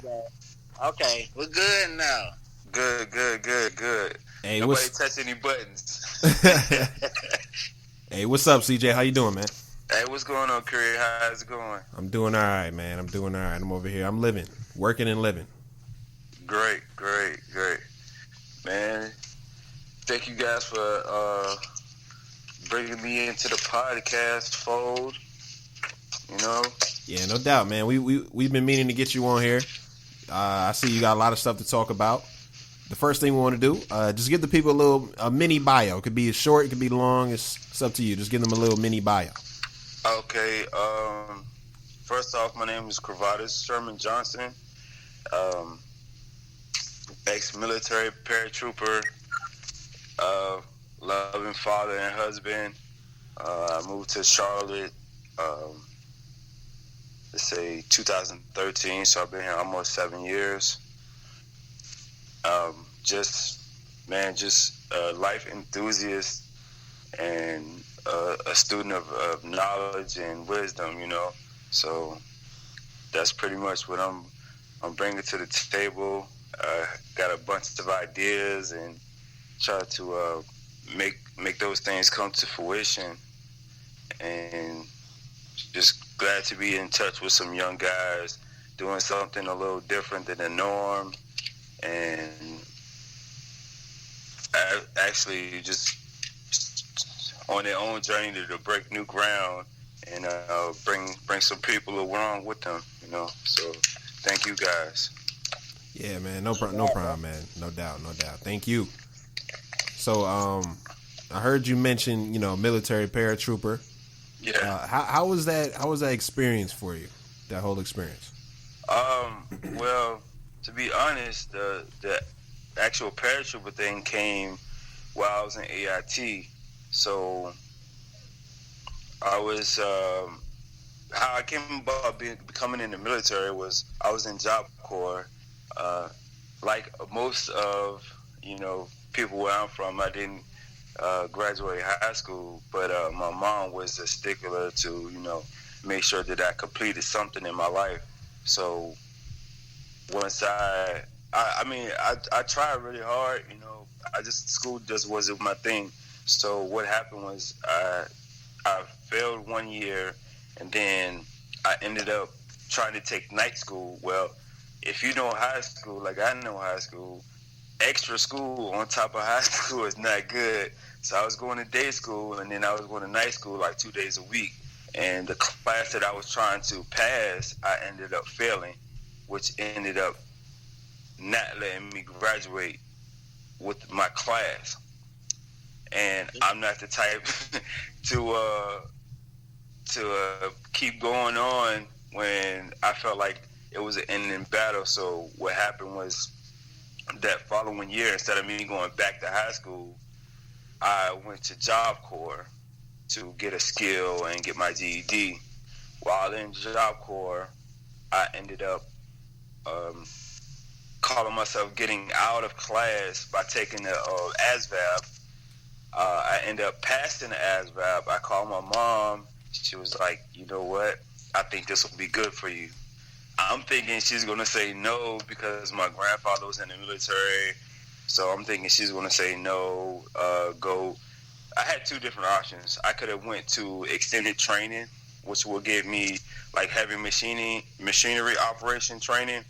Okay, we're good now. Good. Hey, nobody touch any buttons. Hey, what's up, CJ? How you doing, man? Hey, what's going on, Curry? How's it going? I'm doing all right, man. I'm over here. I'm living, working and living. Great. Man, thank you guys for bringing me into the podcast fold. You know? Yeah, no doubt, man. We've been meaning to get you on here. I see you got a lot of stuff to talk about. the first thing we want to do, just give the people a mini bio. It could be short, it could be long. It's up to you. Just give them a little mini bio. Okay. First off, my name is Crovotus Sherman Johnson. Ex-military paratrooper, loving father and husband. I moved to Charlotte, let's say 2013, so I've been here almost 7 years. Just a life enthusiast and a student of knowledge and wisdom, you know. So that's pretty much what I'm bringing to the table. Got a bunch of ideas and try to make those things come to fruition. And just glad to be in touch with some young guys doing something a little different than the norm, and actually just on their own journey to break new ground and bring some people along with them, you know. So thank you guys. Yeah, man, no problem, man, no doubt. Thank you. So, I heard you mention, military paratrooper. Yeah. How was that? How was that experience for you? That whole experience. Well, to be honest, the actual paratrooper thing came while I was in AIT. So I was how I came about becoming in the military was I was in Job Corps. Like most of people where I'm from, I didn't graduate high school, but my mom was a stickler to make sure that I completed something in my life. So once I tried really hard, school just wasn't my thing. So what happened was I failed 1 year, and then I ended up trying to take night school. Well, if you know high school, like I know high school, extra school on top of high school is not good. So I was going to day school, and then I was going to night school like 2 days a week. And the class that I was trying to pass, I ended up failing, which ended up not letting me graduate with my class. And I'm not the type to keep going on when I felt like it was an ending battle. So what happened was that following year, instead of me going back to high school, I went to Job Corps to get a skill and get my GED. While in Job Corps, I ended up calling myself getting out of class by taking the ASVAB. I ended up passing the ASVAB. I called my mom. She was like, you know what? I think this will be good for you. I'm thinking she's going to say no because my grandfather was in the military. So I'm thinking she's going to say no, go. I had two different options. I could have went to extended training, which would give me like heavy machinery operation training,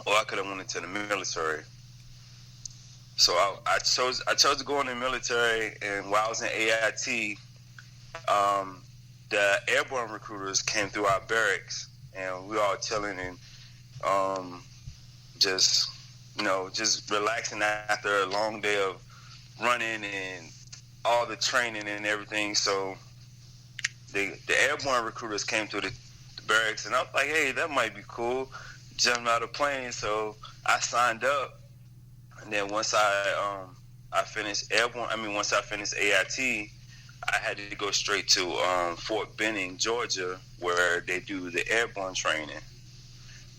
or I could have went into the military. So I chose to go in the military, and while I was in AIT, the airborne recruiters came through our barracks, and we were all chilling and just relaxing after a long day of running and all the training and everything. So the airborne recruiters came through the barracks, and I was like, hey, that might be cool, jumping out of plane. So I signed up. And then once I finished once I finished AIT, I had to go straight to Fort Benning, Georgia, where they do the airborne training.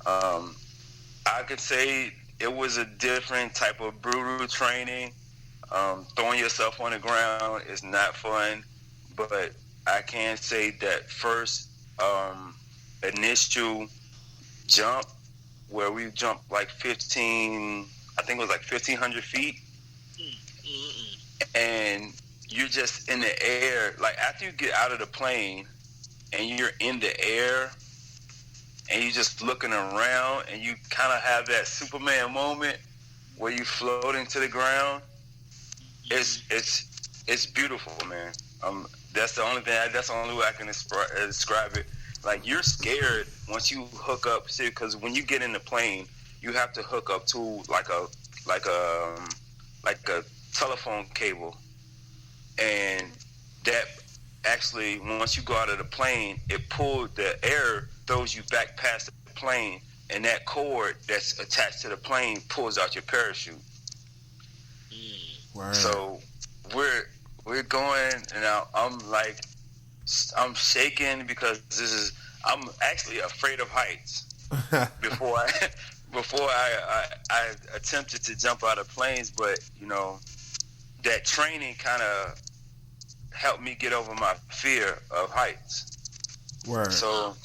I could say it was a different type of brutal training. Throwing yourself on the ground is not fun, but I can say that first initial jump, where we jumped like 1,500 feet, and you're just in the air. Like after you get out of the plane and you're in the air and you're just looking around, and you kind of have that Superman moment where you float into the ground. It's beautiful, man. That's the only way I can describe it. Like, you're scared once you hook up, see, because when you get in the plane, you have to hook up to like a like a telephone cable, and that actually, once you go out of the plane, it pulled the air, throws you back past the plane, and that cord that's attached to the plane pulls out your parachute. Word. So we're going, and I'm shaking because I'm actually afraid of heights. Before I attempted to jump out of planes, but that training kind of helped me get over my fear of heights. Word. So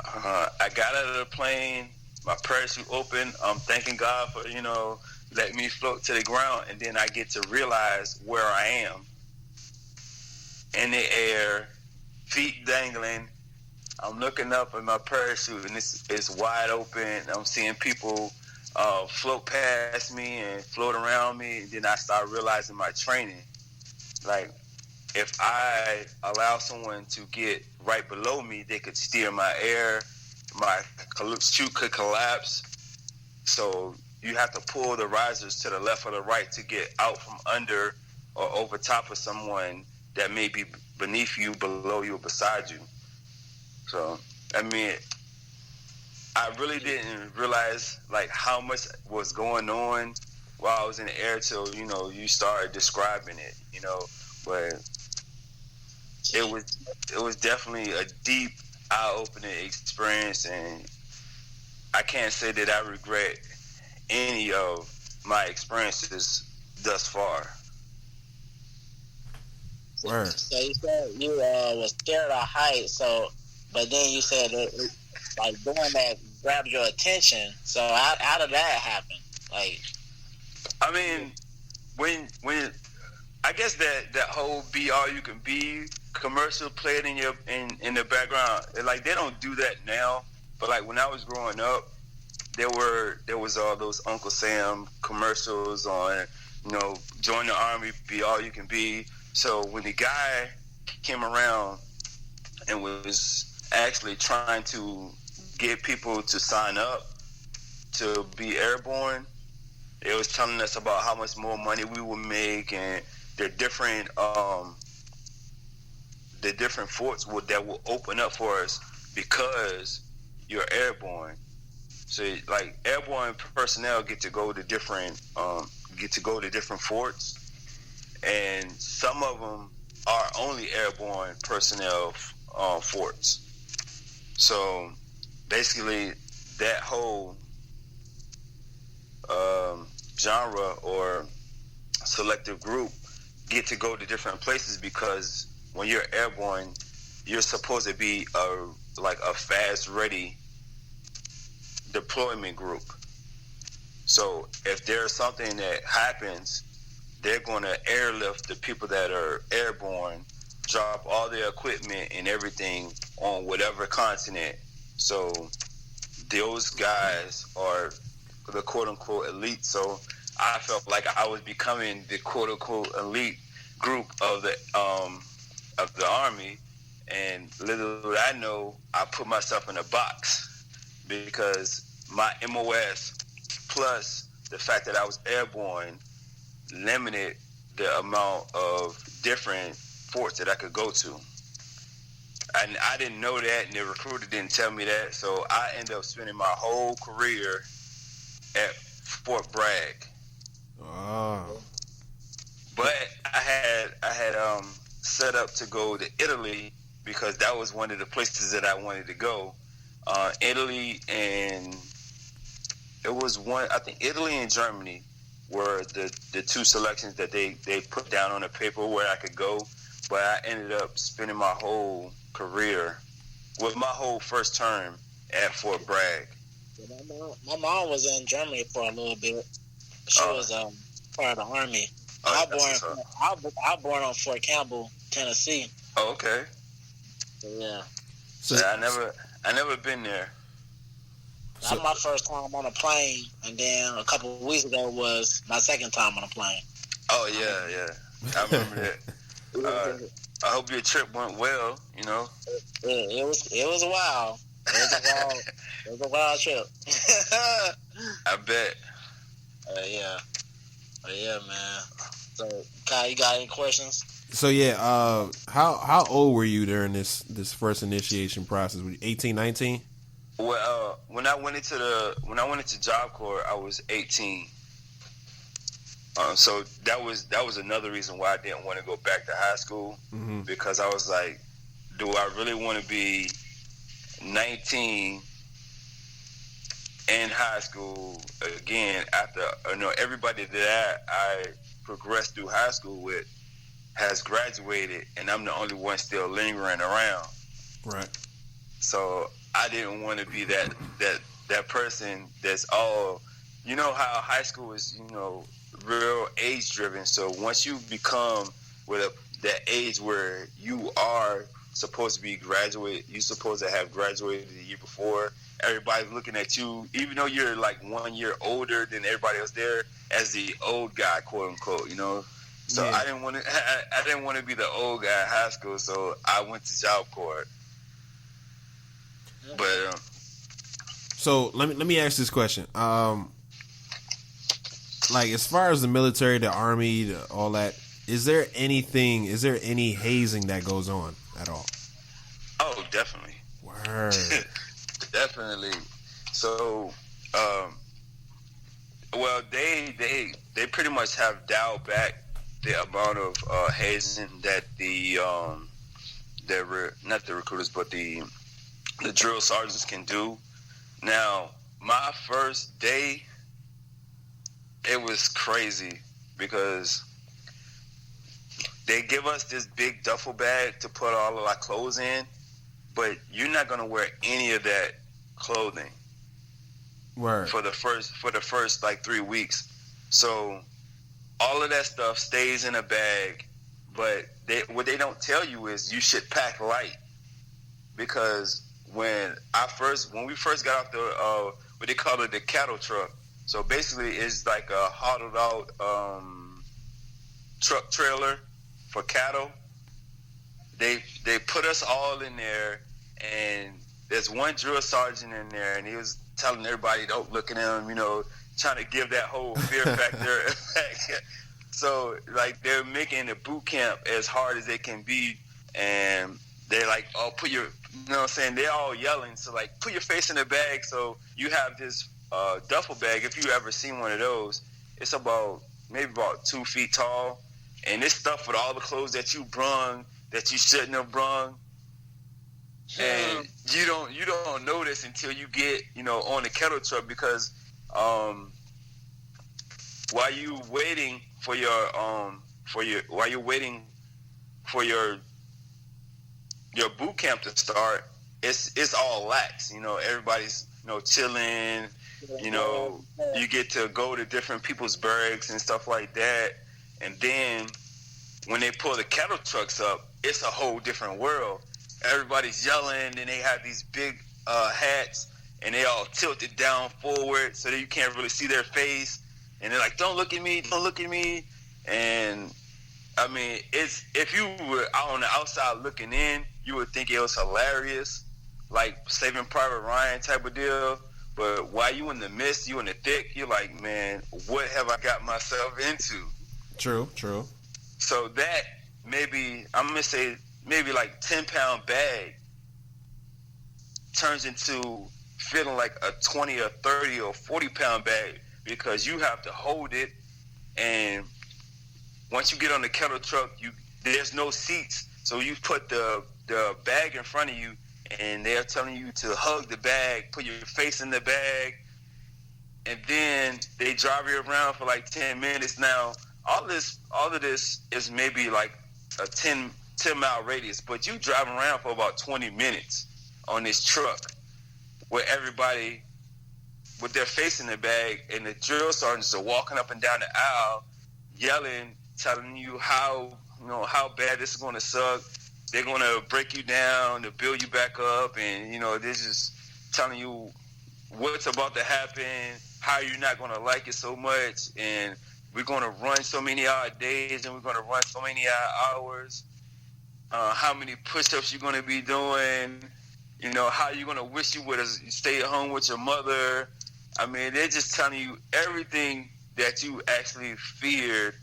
I got out of the plane, my parachute open. I'm thanking God for letting me float to the ground, and then I get to realize where I am in the air, feet dangling. I'm looking up at my parachute, and it's wide open. I'm seeing people float past me and float around me, and then I start realizing my training. Like, if I allow someone to get right below me, they could steer my air, my chute could collapse. So you have to pull the risers to the left or the right to get out from under or over top of someone that may be beneath you, below you, or beside you. So, I mean, I really didn't realize like how much was going on while I was in the air till you started describing it. But it was definitely a deep, eye-opening experience, and I can't say that I regret any of my experiences thus far. Word. So you said you was scared of heights, but then you said like doing that grabbed your attention. So how did that happen? Like, I mean, when I guess that whole "be all you can be" commercial played in the background. Like, they don't do that now, but like when I was growing up, there was all those Uncle Sam commercials on, join the army, be all you can be. So when the guy came around and was actually trying to get people to sign up to be airborne, it was telling us about how much more money we would make, and the different forts that will open up for us because you're airborne. So like airborne personnel get to go to different forts, and some of them are only airborne personnel forts. So basically, that whole genre or selective group get to go to different places because when you're airborne, you're supposed to be a fast, ready deployment group. So if there's something that happens, they're going to airlift the people that are airborne, drop all their equipment and everything on whatever continent. So those guys are the quote-unquote elite. So I felt like I was becoming the quote-unquote elite group of the Army, and little did I know, I put myself in a box because my MOS plus the fact that I was airborne limited the amount of different forts that I could go to. And I didn't know that, and the recruiter didn't tell me that, so I ended up spending my whole career at Fort Bragg. Oh. But I had set up to go to Italy because that was one of the places that I wanted to go. Italy, and it was Italy and Germany were the two selections that they put down on the paper where I could go. But I ended up spending my whole career with my whole first term at Fort Bragg. My mom was in Germany for a little bit. She was part of the Army. I was born on Fort Campbell, Tennessee. Oh, okay. Yeah. So I never been there. That was my first time on a plane, and then a couple of weeks ago was my second time on a plane. Oh yeah. I remember that. I hope your trip went well. It was a while. It was a wild trip. I bet. Yeah. Yeah, man. So, Kai, you got any questions? So yeah, how old were you during this first initiation process? Were you 18, 19? Well, when I went into Job Corps, I was 18. So that was another reason why I didn't want to go back to high school, because I was like, do I really want to be 19 in high school again after everybody that I progressed through high school with has graduated, and I'm the only one still lingering around. Right. So I didn't want to be that person that's all, how high school is, real age driven. So once you become that age where you are supposed to be graduate, you're supposed to have graduated the year before. Everybody's looking at you, even though you're like 1 year older than everybody else there, as the old guy, quote unquote. So yeah. I didn't want to be the old guy in high school, so I went to Job Corps. But so let me ask this question. Like, as far as the military, the army, all that, is there any hazing that goes on at all? Oh, definitely. Word. Definitely. So, well, they pretty much have dialed back the amount of hazing that not the recruiters, but the drill sergeants can do. Now, my first day, it was crazy because they give us this big duffel bag to put all of our clothes in, but you're not going to wear any of that clothing. Word. For the first like 3 weeks. So all of that stuff stays in a bag, but what they don't tell you is you should pack light, because when we first got off the what they call it, the cattle truck. So basically it's like a hollowed out truck trailer for cattle. They put us all in there, and there's one drill sergeant in there, and he was telling everybody, don't look at him, trying to give that whole fear factor. So, like, they're making the boot camp as hard as they can be, and they're like, oh, put your, they're all yelling, so, like, put your face in the bag. So you have this duffel bag. If you ever seen one of those, it's maybe about 2 feet tall, and it's stuffed with all the clothes that you brung that you shouldn't have brung. And you don't notice until you get on the kettle truck, because while you waiting for your boot camp to start, it's all lax. Everybody's chilling. You get to go to different people's burgs and stuff like that. And then when they pull the kettle trucks up, it's a whole different world. Everybody's yelling, and they have these big hats, and they all tilted down forward so that you can't really see their face. And they're like, don't look at me, don't look at me. And, I mean, if you were out on the outside looking in, you would think it was hilarious, like Saving Private Ryan type of deal. But while you in the midst, you in the thick, you're like, man, what have I got myself into? True. So that maybe like 10-pound bag turns into feeling like a 20 or 30 or 40-pound bag, because you have to hold it. And once you get on the kettle truck, there's no seats, so you put the bag in front of you, and they're telling you to hug the bag, put your face in the bag, and then they drive you around for like 10 minutes. Now, all of this is maybe like a 10-mile radius, but you driving around for about 20 minutes on this truck where everybody with their face in the bag, and the drill sergeants are walking up and down the aisle yelling, telling you how bad this is going to suck. They're going to break you down to build you back up, and they're just telling you what's about to happen, how you're not going to like it so much, and we're going to run so many odd days, and we're going to run so many odd hours. How many push-ups you're going to be doing, how you're going to wish you would have stayed at home with your mother. I mean, they're just telling you everything that you actually feared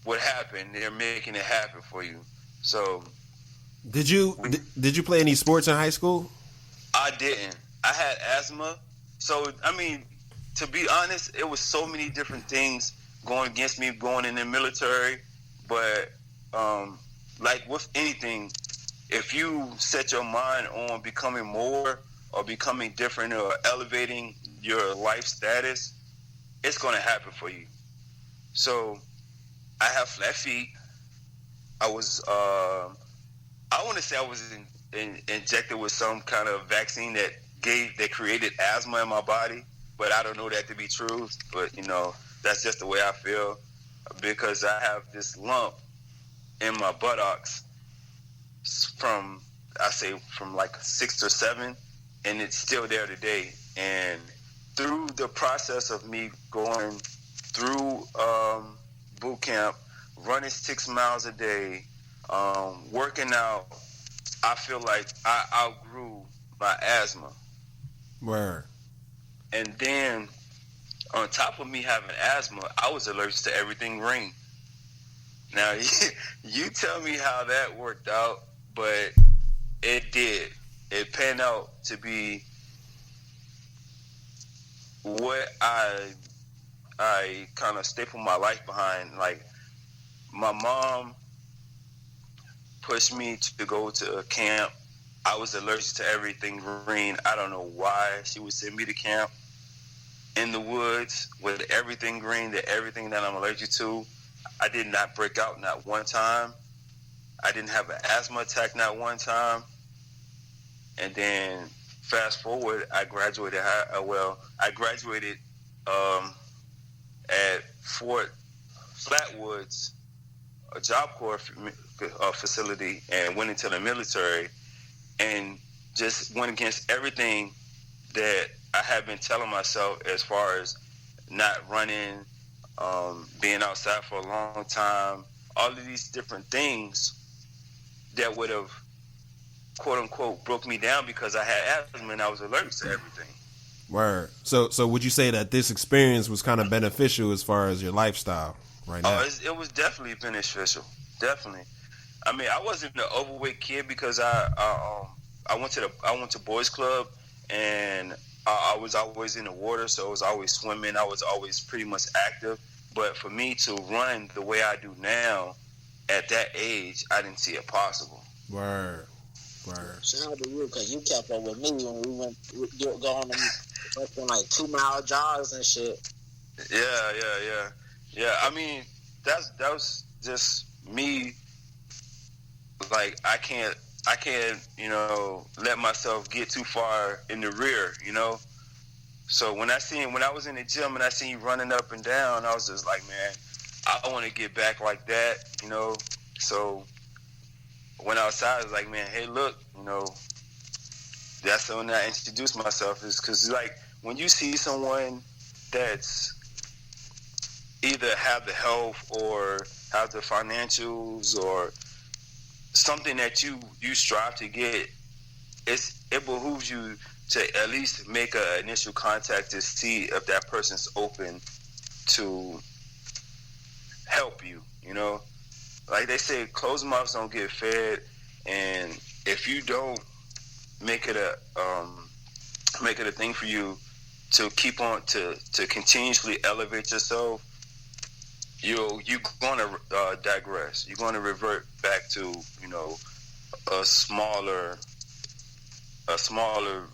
would happen. They're making it happen for you. So, did you play any sports in high school? I didn't. I had asthma. So, I mean, to be honest, it was so many different things going against me going in the military. But, like with anything, if you set your mind on becoming more or becoming different or elevating your life status, it's going to happen for you. So, I have flat feet. I was, I want to say I was injected with some kind of vaccine that created asthma in my body, but I don't know that to be true. But, you know, that's just the way I feel, because I have this lump in my buttocks from like 6 or 7, and it's still there today. And through the process of me going through boot camp, running 6 miles a day, working out, I feel like I outgrew my asthma. Word. And then on top of me having asthma, I was allergic to everything green. Now, you tell me how that worked out, but it did. It panned out to be what I kind of stapled my life behind. Like, my mom pushed me to go to a camp. I was allergic to everything green. I don't know why she would send me to camp in the woods with everything green, everything that I'm allergic to. I did not break out not one time. I didn't have an asthma attack not one time. And then fast forward, I graduated. I graduated at Fort Flatwoods, a Job Corps facility, and went into the military, and just went against everything that I had been telling myself as far as not running, being outside for a long time, all of these different things that would have, quote unquote, broke me down because I had asthma and I was allergic to everything. Word. So would you say that this experience was kind of beneficial as far as your lifestyle right now? It was definitely beneficial. Definitely. I mean, I wasn't an overweight kid because I went to boys club, and I was always in the water, so I was always swimming. I was always pretty much active. But for me to run the way I do now, at that age, I didn't see it possible. Word. Shout out to you, because you kept up with me when we went going on like 2 mile jogs and shit. Yeah. I mean, that was just me. Like, I can't, let myself get too far in the rear, So when I was in the gym and I seen you running up and down, I was just like, man, I want to get back like that, So when outside, I was like, man, hey, look, that's when I introduced myself, is because, like, when you see someone that's either have the health or have the financials or something that you strive to get, it behooves you to at least make an initial contact to see if that person's open to help you, Like they say, closed mouths don't get fed, and if you don't make it a thing for you to keep on to continuously elevate yourself, you're going to digress. You're going to revert back to a smaller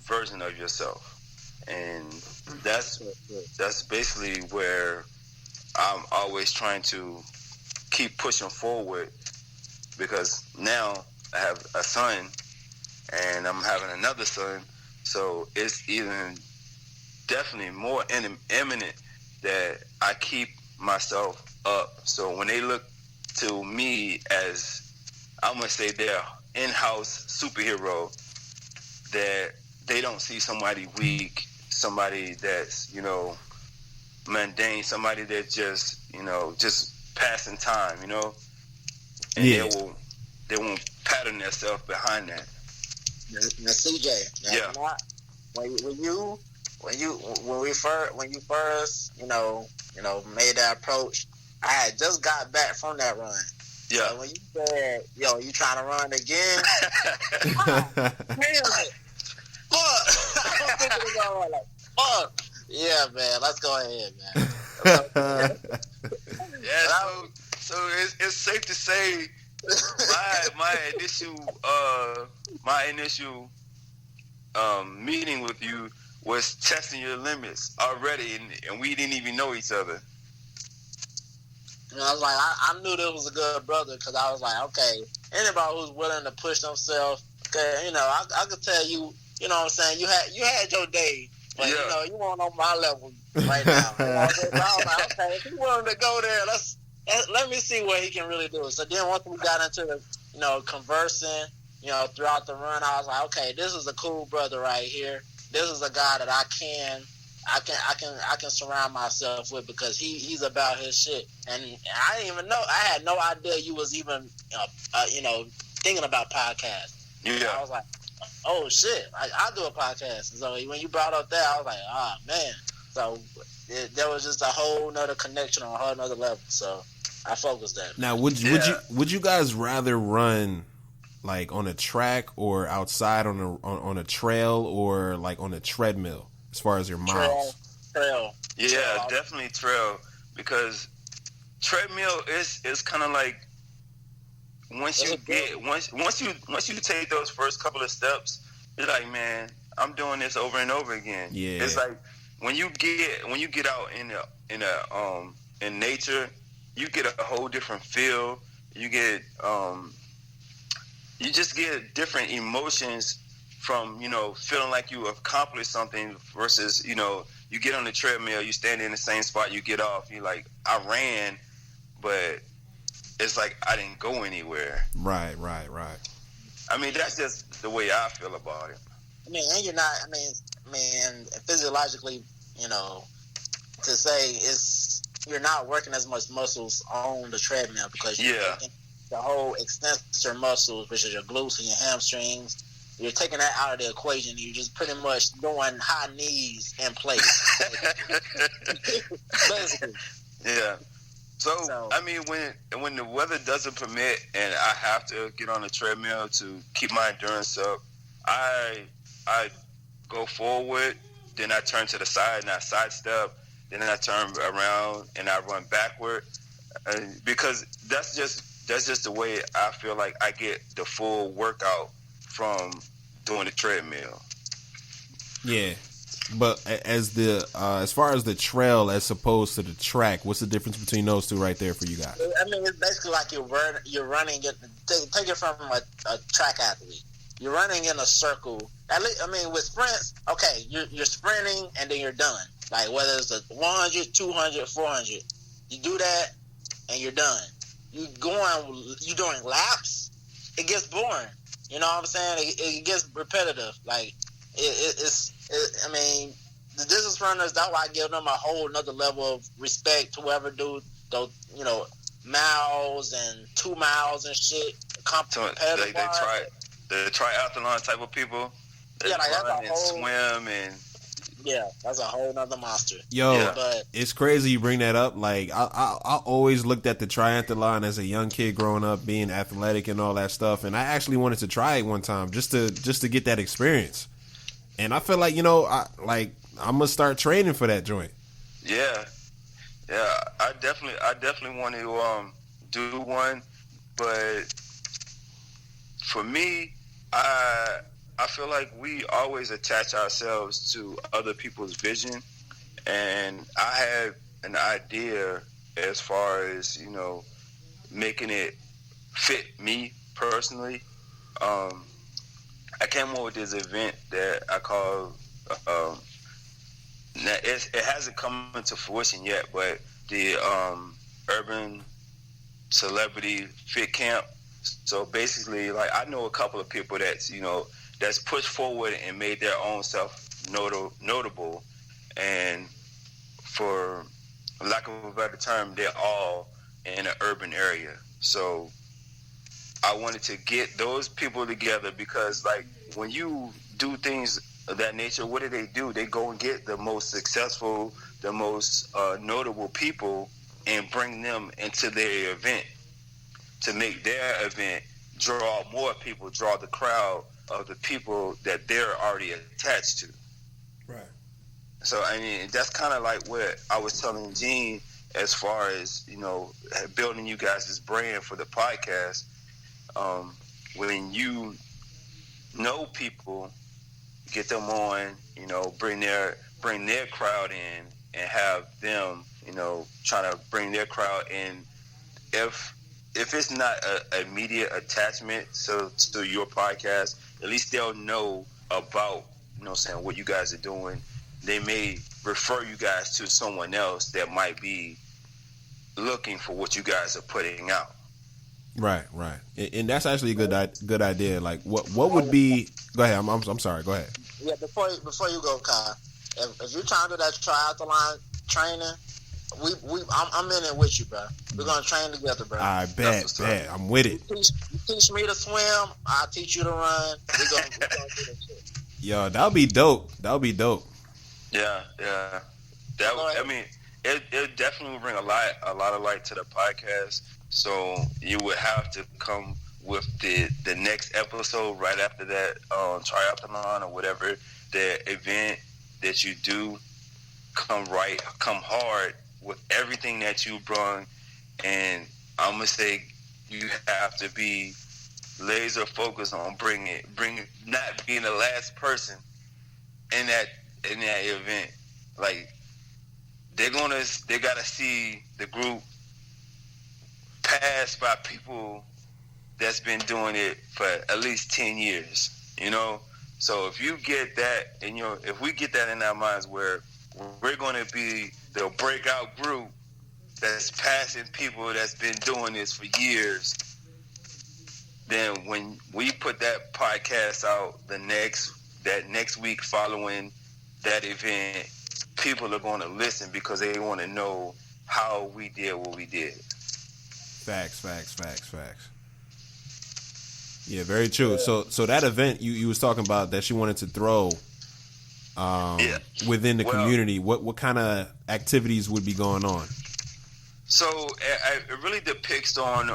version of yourself, and that's basically where I'm always trying to keep pushing forward, because now I have a son and I'm having another son, so it's even definitely more imminent that I keep myself up. So when they look to me as, I'm going to say, their in-house superhero, that they don't see somebody weak, somebody that's, mundane, somebody that just, just passing time, and yeah. they won't pattern themselves behind that. Now, CJ, when you first, made that approach. I had just got back from that run. Yeah. So when you said, you trying to run again? Fuck. I was thinking about like, fuck. Yeah, man. Let's go ahead, man. Yeah. So it's safe to say my initial meeting with you was testing your limits already, and we didn't even know each other. I was like, I knew this was a good brother because I was like, okay, anybody who's willing to push themselves, I could tell you, you know what I'm saying, you had your day, but you weren't on my level right now. I was like, okay, if you willing to go there, let me see what he can really do. So then once we got into the, conversing, throughout the run, I was like, okay, this is a cool brother right here. This is a guy that I can surround myself with because he's about his shit. And I didn't even know. I had no idea you was even thinking about podcasts. Yeah. I was like, oh shit, I do a podcast. So when you brought up that, I was like, ah man. So there was just a whole nother connection on a whole nother level. So I focused that. Now, would you guys rather run like on a track or outside on a trail or like on a treadmill as far as your miles? Trail. Yeah, definitely trail, because treadmill is kind of like once you take those first couple of steps, you're like, man, I'm doing this over and over again. Yeah. It's like when you get out in nature, you get a whole different feel. You just get different emotions from, feeling like you accomplished something versus, you get on the treadmill, you stand in the same spot, you get off, you're like, I ran, but it's like I didn't go anywhere. Right. I mean, that's just the way I feel about it. I mean, and you're not, physiologically, to say you're not working as much muscles on the treadmill because you're taking the whole extensor muscles, which is your glutes and your hamstrings. You're taking that out of the equation. You're just pretty much doing high knees in place. Basically. Yeah. So, I mean, when the weather doesn't permit and I have to get on the treadmill to keep my endurance up, I go forward, then I turn to the side and I sidestep, then I turn around and I run backward, because that's just the way I feel like I get the full workout from doing the treadmill. Yeah, but as far as the trail as opposed to the track, what's the difference between those two right there for you guys? I mean, it's basically like you're running. Take it from a track athlete. You're running in a circle. With sprints, okay, you're sprinting and then you're done. Like whether it's a 100, 200, 400, you do that and you're done. You doing laps, it gets boring. You know what I'm saying? It gets repetitive. Like the distance runners, that's why I give them a whole nother level of respect. Whoever do those, miles and 2 miles and shit. The triathlon type of people. They run and swim and. Yeah, that's a whole nother monster. Yo, but it's crazy you bring that up. Like, I always looked at the triathlon as a young kid growing up, being athletic and all that stuff, and I actually wanted to try it one time just to get that experience. And I feel like I'm gonna start training for that joint. Yeah. I definitely want to do one, but for me, I feel like we always attach ourselves to other people's vision, and I had an idea as far as, making it fit me personally. I came up with this event that I call, it hasn't come into fruition yet, but the Urban Celebrity Fit Camp. So basically, like, I know a couple of people that's pushed forward and made their own self notable, and for lack of a better term, they're all in an urban area. So I wanted to get those people together because, like, when you do things of that nature, what do? They go and get the most successful, the most notable people and bring them into their event to make their event draw more people, draw the crowd of the people that they're already attached to. Right. So, I mean, that's kind of like what I was telling Gene as far as, you know, building you guys' brand for the podcast. When you know people, get them on, you know, bring their crowd in and have them, you know, trying to bring their crowd in. If it's not an immediate attachment to your podcast, at least they'll know about, you know, saying what you guys are doing. They may refer you guys to someone else that might be looking for what you guys are putting out. Right. And that's actually a good idea. Like, what would be? Go ahead. I'm sorry. Go ahead. Yeah, before you go, Kai, if you're trying to do that triathlon training, I'm in it with you, bro. We're gonna train together, bro. I bet. I'm with it. You teach me to swim, I'll teach you to run. We're gonna do that shit. Yo, that'll be dope. Yeah. I mean, it definitely will bring a lot of light to the podcast. So you would have to come with the next episode right after that triathlon or whatever the event that you do. Come hard with everything that you brought, and I'm gonna say you have to be laser focused on bringing not being the last person in that event. Like they gotta see the group passed by people that's been doing it for at least 10 years, you know? So if you get that if we get that in our minds where we're going to be the breakout group that's passing people that's been doing this for years, then when we put that podcast out that next week following that event, people are going to listen because they want to know how we did what we did. Facts. Yeah, very true. So that event you was talking about that she wanted to throw within the community, what kind of activities would be going on? So it really depicts on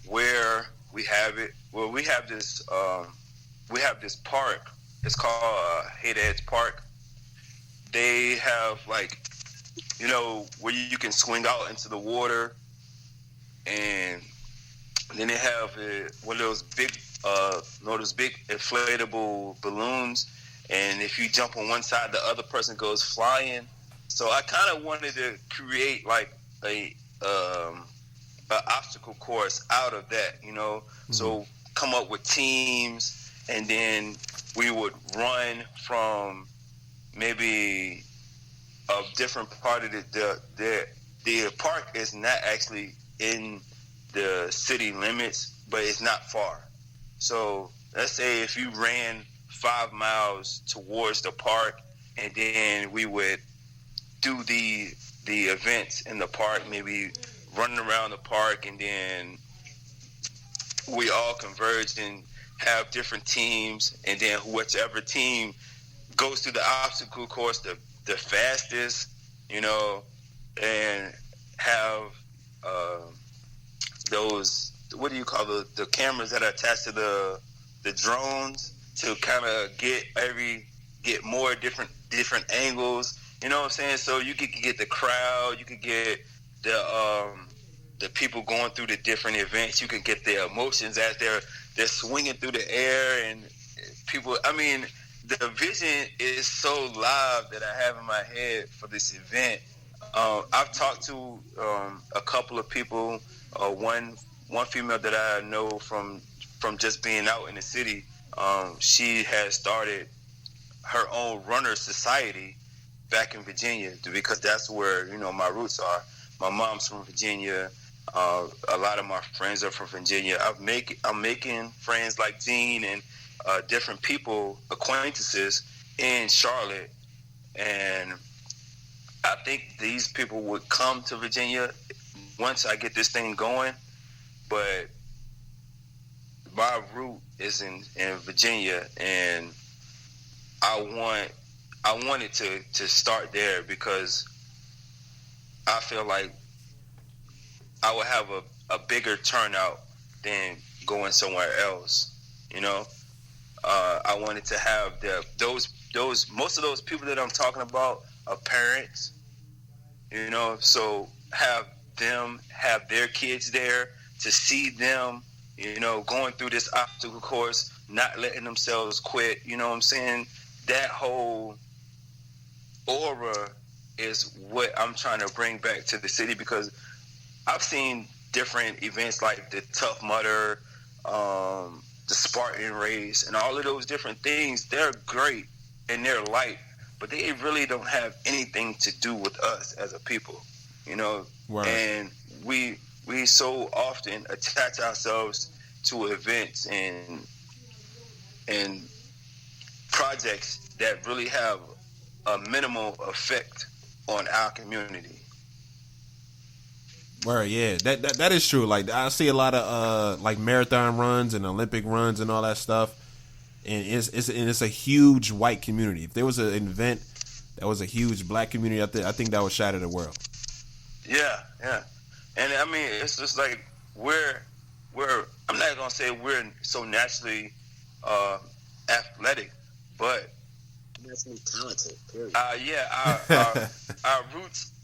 where we have it. Well, we have this park. It's called Hayheads Park. They have, like, you know, where you can swing out into the water, and then they have one of those big inflatable balloons, and if you jump on one side, the other person goes flying. So I kind of wanted to create like a obstacle course out of that, you know. Mm-hmm. So come up with teams, and then we would run from maybe a different part of the park is not actually in the city limits, but it's not far. So let's say if you ran 5 miles towards the park, and then we would do the events in the park, maybe running around the park, and then we all converge and have different teams, and then whichever team goes through the obstacle course the fastest, you know, and have those, what do you call the cameras that are attached to the drones to kind of get more different angles, you know what I'm saying? So you could get the crowd, you could get the people going through the different events, you could get their emotions as they're swinging through the air, and people, I mean, the vision is so live that I have in my head for this event. I've talked to a couple of people, one female that I know from just being out in the city. She has started her own runner society back in Virginia, because that's where, you know, my roots are. My mom's from Virginia. A lot of my friends are from Virginia. I'm making friends like Gene and different people, acquaintances in Charlotte, and I think these people would come to Virginia once I get this thing going. But my root is in Virginia, and I wanted to start there because I feel like I would have a bigger turnout than going somewhere else. You know, I wanted to have those most of those people that I'm talking about are parents. You know, so have their kids there to see them. You know, going through this obstacle course, not letting themselves quit. You know what I'm saying? That whole aura is what I'm trying to bring back to the city, because I've seen different events like the Tough Mudder, the Spartan race, and all of those different things. They're great and they're light, but they really don't have anything to do with us as a people, you know. Right. And we so often attach ourselves to events and projects that really have a minimal effect on our community. Well, yeah, that is true. Like, I see a lot of like marathon runs and Olympic runs and all that stuff, and it's a huge white community. If there was an event that was a huge black community out there, I think that would shatter the world. Yeah, and I mean, it's just like we're I'm not gonna say we're so naturally athletic, but naturally talented. Period.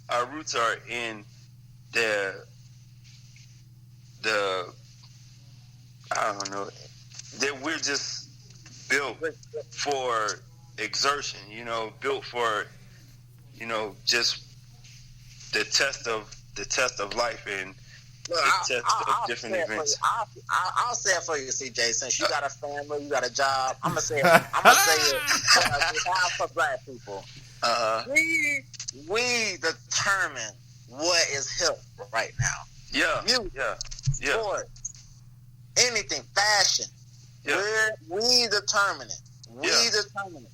Our roots are in the I don't know, that we're just built for exertion, you know, built for, you know, just the test of life and different events. I'll say it for you, CJ. Since you got a family, you got a job, I'm gonna say it on behalf of black people. We determine what is hip right now. Yeah. Music, sports, anything, fashion. Yeah. We determine it. We determine it.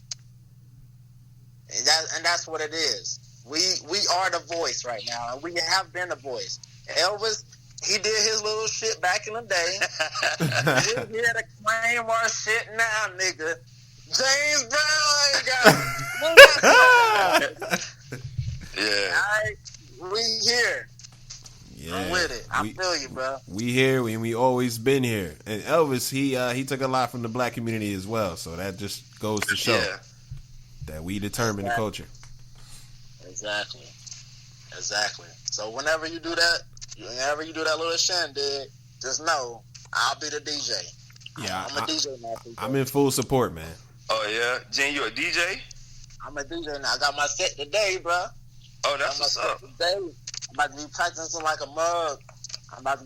And that's what it is. We are the voice right now, and we have been the voice. Elvis, he did his little shit back in the day. We here to claim our shit now, nigga. James Brown ain't got it. Yeah. Alright, we here. Yeah, I'm with it. I feel you, bro. We here and we always been here. And Elvis, he took a lot from the black community as well. So that just goes to show that we determine the culture. Exactly. So whenever you do that little shindig, just know I'll be the DJ. Yeah, I'm a DJ now. I'm in full support, man. Oh yeah, Jen, you a DJ? I'm a DJ now. I got my set today, bro. Oh, that's what's up. Today. I'm about to be practicing like a mug. I'm about to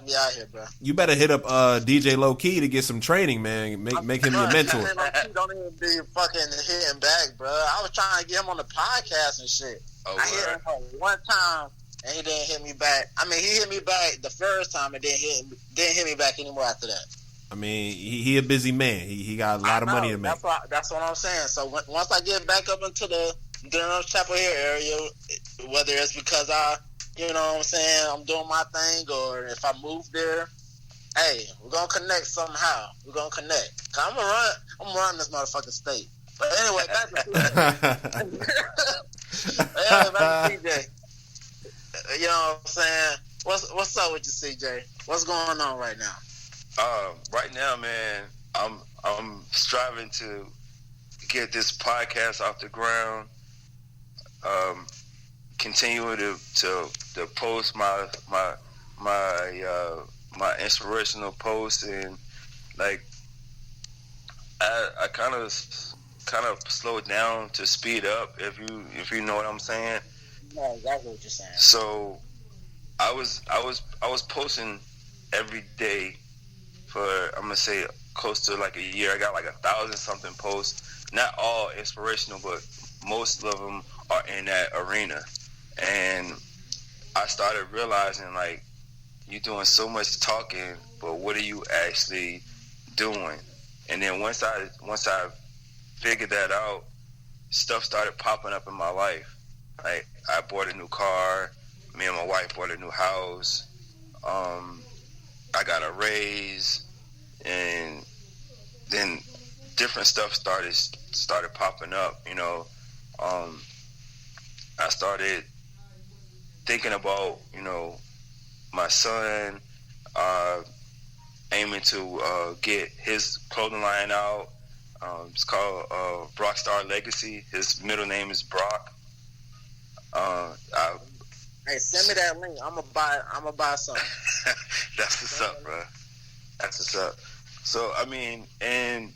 be out here, bro. You better hit up DJ Low Key to get some training, man. Make him your mentor. DJ Low Key don't even be fucking hitting back, bro. I was trying to get him on the podcast and shit. Oh, I hit him one time and he didn't hit me back. I mean, he hit me back the first time and didn't hit me back anymore after that. I mean, he a busy man. He got a lot of money to make. That's what I'm saying. So once I get back up into the Chapel Hill area, whether it's because you know what I'm saying, I'm doing my thing, or if I move there, hey, we're gonna connect somehow. We're gonna connect. I'm gonna run this motherfucking state. But anyway, back to CJ. You know what I'm saying? What's up with you, CJ? What's going on right now? Right now, man, I'm striving to get this podcast off the ground. Continue to post my inspirational posts, and like I kind of slowed down to speed up, if you know what I'm saying. No, exactly what you're saying. So I was posting every day for, I'm gonna say, close to like a year. I got like 1,000 something posts. Not all inspirational, but most of them are in that arena. And I started realizing, like, you're doing so much talking, but what are you actually doing? And then once I figured that out, stuff started popping up in my life. Like, I bought a new car. Me and my wife bought a new house. I got a raise, and then different stuff started started popping up, I started thinking about, my son, aiming to get his clothing line out. It's called Brock Star Legacy. His middle name is Brock. Hey, send me that link. I'm gonna buy something. That's what's up, bro. That's what's up. So and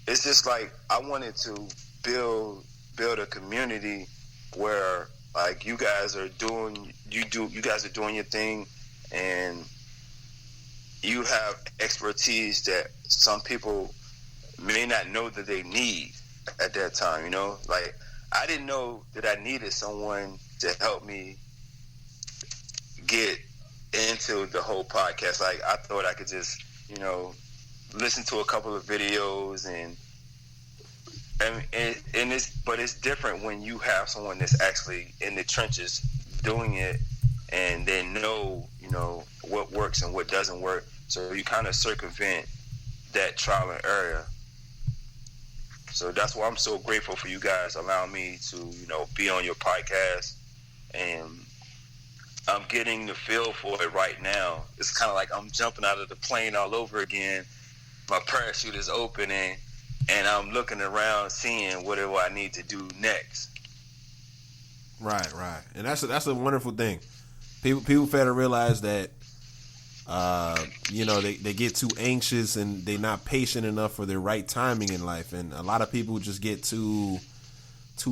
it's just like I wanted to build a community where like you guys are doing your thing, and you have expertise that some people may not know that they need at that time. Like I didn't know that I needed someone to help me get into the whole podcast. Like I thought I could just listen to a couple of videos and it's different when you have someone that's actually in the trenches doing it, and they know what works and what doesn't work, so you kind of circumvent that trial and error. So that's why I'm so grateful for you guys allowing me to be on your podcast, and I'm getting the feel for it right now. It's kind of like I'm jumping out of the plane all over again. My parachute is opening, and I'm looking around, seeing what do I need to do next. Right, and that's a wonderful thing. People fail to realize that, they get too anxious and they're not patient enough for their right timing in life, and a lot of people just get too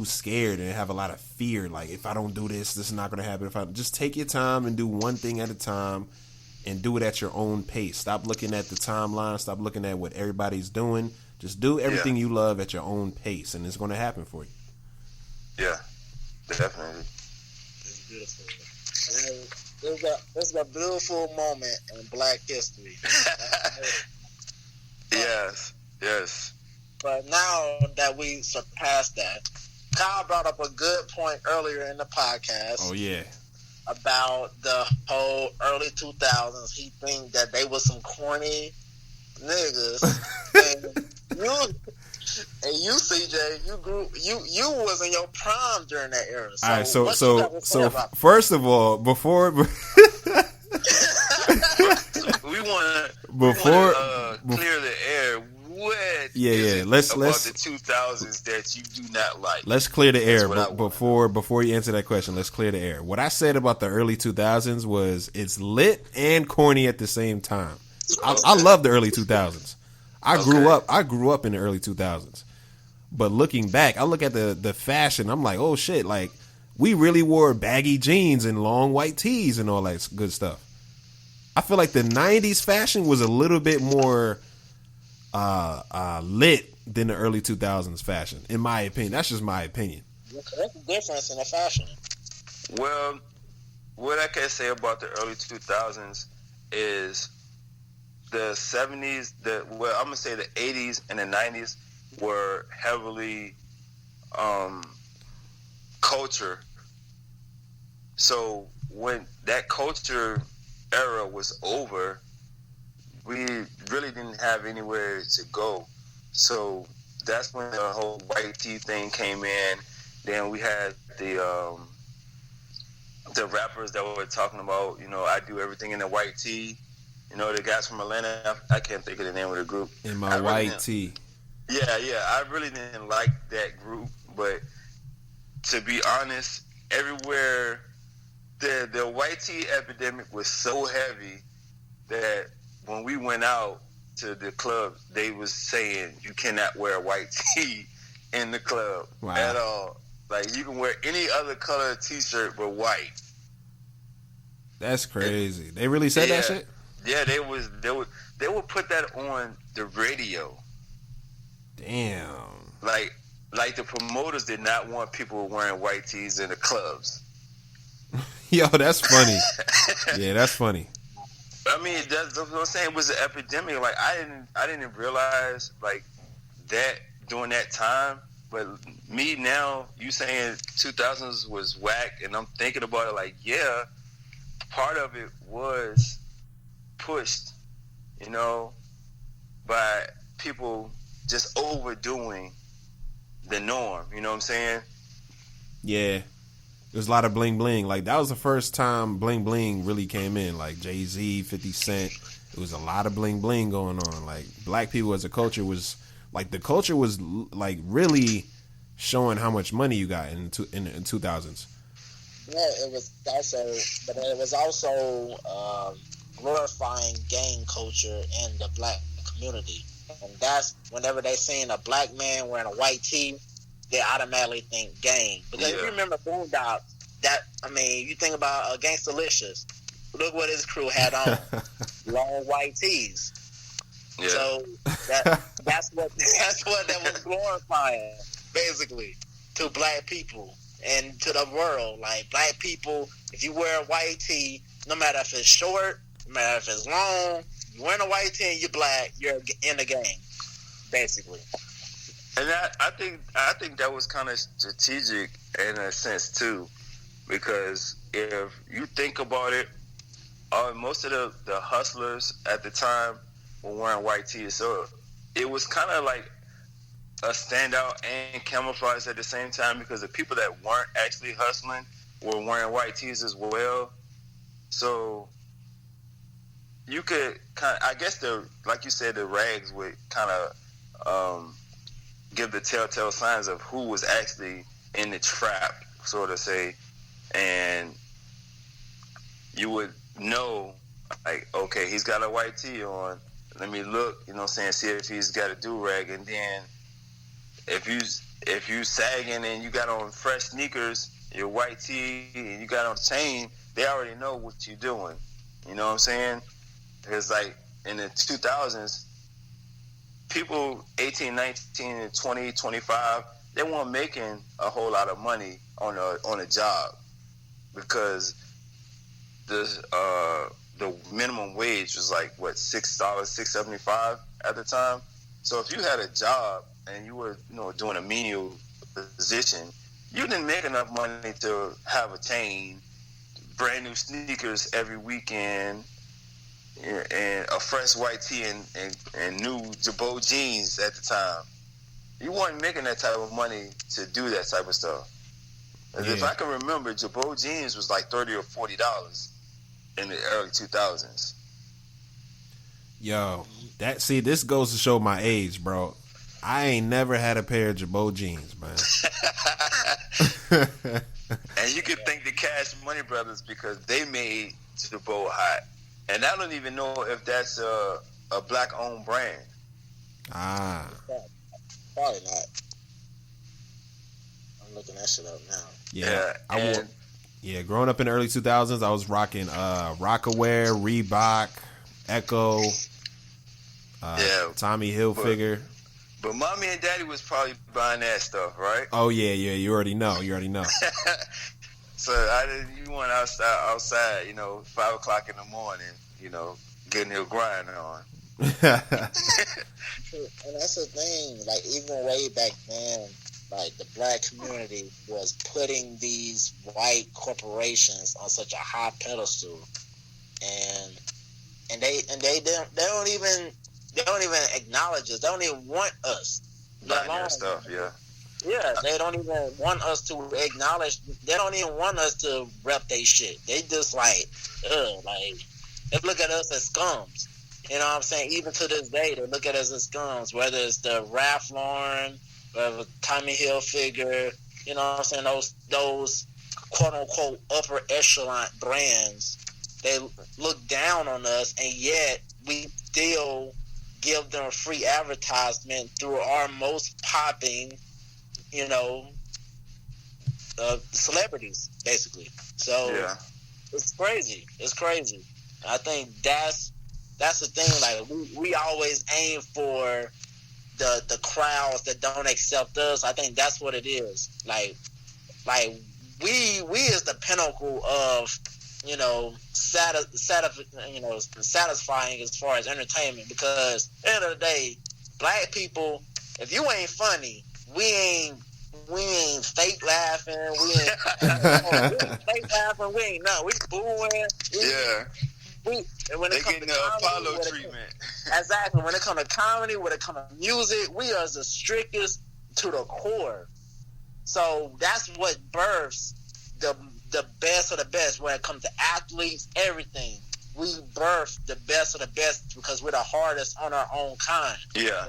scared and have a lot of fear. Like, if I don't do this is not going to happen. If I just take your time and do one thing at a time, and do it at your own pace. Stop looking at the timeline. Stop looking at what everybody's doing. Just do everything you love at your own pace, and it's going to happen for you. Yeah, definitely. It's beautiful. This is a beautiful moment in Black history. Yes. But now that we surpassed that, Kyle brought up a good point earlier in the podcast. Oh, yeah. About the whole early 2000s. He think that they was some corny niggas. and you CJ, you was in your prime during that era. So, all right, so first of all, before we want to clear the air. Let's about the 2000s that you do not like. Let's clear the air before you answer that question. Let's clear the air. What I said about the early 2000s was it's lit and corny at the same time. I love the early 2000s. I grew up in the early 2000s. But looking back, I look at the fashion. I'm like, oh shit! Like we really wore baggy jeans and long white tees and all that good stuff. I feel like the 90s fashion was a little bit more lit than the early 2000s fashion, in my opinion. That's just my opinion. What's the difference in the fashion? Well, what I can say about the early 2000s is the 70s, I'm gonna say the 80s and the 90s were heavily culture. So when that culture era was over, we really didn't have anywhere to go. So that's when the whole white tee thing came in. Then we had the rappers that were talking about, I do everything in the white tee. The guys from Atlanta, I can't think of the name of the group. In my white tee. Yeah, I really didn't like that group. But to be honest, everywhere, the white tee epidemic was so heavy that when we went out to the club, they was saying you cannot wear a white tee in the club at all. Like, you can wear any other color t-shirt but white. That's crazy. They really said that shit? Yeah, they would put that on the radio. Damn. Like the promoters did not want people wearing white tees in the clubs. Yo, that's funny. Yeah, that's funny. I mean, that's what I'm saying. It was an epidemic. Like, I didn't realize like that during that time. But me now, you saying 2000s was whack, and I'm thinking about it like, yeah, part of it was pushed, by people just overdoing the norm. You know what I'm saying? Yeah. There's a lot of bling bling. Like, that was the first time bling bling really came in. Like, Jay-Z, 50 Cent. It was a lot of bling bling going on. Like, black people as a culture was, like, the culture was, like, really showing how much money you got in 2000s. Yeah, it was also glorifying gang culture in the black community. And that's whenever they seen a black man wearing a white tee, they automatically think gang. Because if you remember Boondocks, you think about Gangstalicious. Look what his crew had on. Long white tees. Yeah. So that's what that was glorifying, basically, to black people and to the world. Like, black people, if you wear a white tee, no matter if it's short, no matter if it's long, you wearing a white tee and you're black, you're in the gang, basically. And I think that was kind of strategic in a sense too, because if you think about it, most of the hustlers at the time were wearing white tees, so it was kind of like a standout and camouflage at the same time, because the people that weren't actually hustling were wearing white tees as well. So you could kind of, I guess like you said, the rags would kind of give the telltale signs of who was actually in the trap, sort of say, and you would know, like, okay, he's got a white tee on, let me look, you know what I'm saying, see if he's got a do-rag, and then if you sagging and you got on fresh sneakers, your white tee, and you got on chain, they already know what you're doing, you know what I'm saying? Because, like, in the 2000s, people 18, 19, and 20, 25, they weren't making a whole lot of money on a job, because the minimum wage was like, what, $6, $6.75 at the time. So if you had a job and you were, doing a menial position, you didn't make enough money to have a chain, brand new sneakers every weekend, and a fresh white tee and new Jabot jeans at the time. You weren't making that type of money to do that type of stuff. Yeah. If I can remember, Jabot jeans was like $30 or $40 in the early 2000s. Yo, this goes to show my age, bro. I ain't never had a pair of Jabot jeans, man. And you could thank the Cash Money Brothers, because they made Jabot hot. And I don't even know if that's a black-owned brand. Ah. Probably not. I'm looking that shit up now. Yeah, growing up in the early 2000s, I was rocking Rockaware, Reebok, Echo, Tommy Hilfiger. But mommy and daddy was probably buying that stuff, right? Oh, yeah, you already know. So you went outside, 5 o'clock in the morning, getting your grind on. And that's the thing, like, even way back then, like, the black community was putting these white corporations on such a high pedestal, and they don't even acknowledge us. They don't even want us. Stuff, yeah. Yeah, they don't even want us to acknowledge. They don't even want us to rep they shit. They just like they look at us as scums. You know what I'm saying? Even to this day, they look at us as scums. Whether it's the Ralph Lauren, whether Tommy Hilfiger, you know what I'm saying? Those quote unquote upper echelon brands, they look down on us, and yet we still give them free advertisement through our most popping, celebrities, basically. So yeah. It's crazy. I think that's the thing. Like, we always aim for the crowds that don't accept us. I think that's what it is. Like we is the pinnacle of satisfying as far as entertainment, because at the end of the day, black people, if you ain't funny, we ain't fake laughing. We ain't fake laughing. We ain't nothing. We booing. When they getting the Apollo treatment. Exactly. When it comes to comedy, when it comes to music, we are the strictest to the core. So that's what births the best of the best when it comes to athletes, everything. We birth the best of the best because we're the hardest on our own kind. Yeah.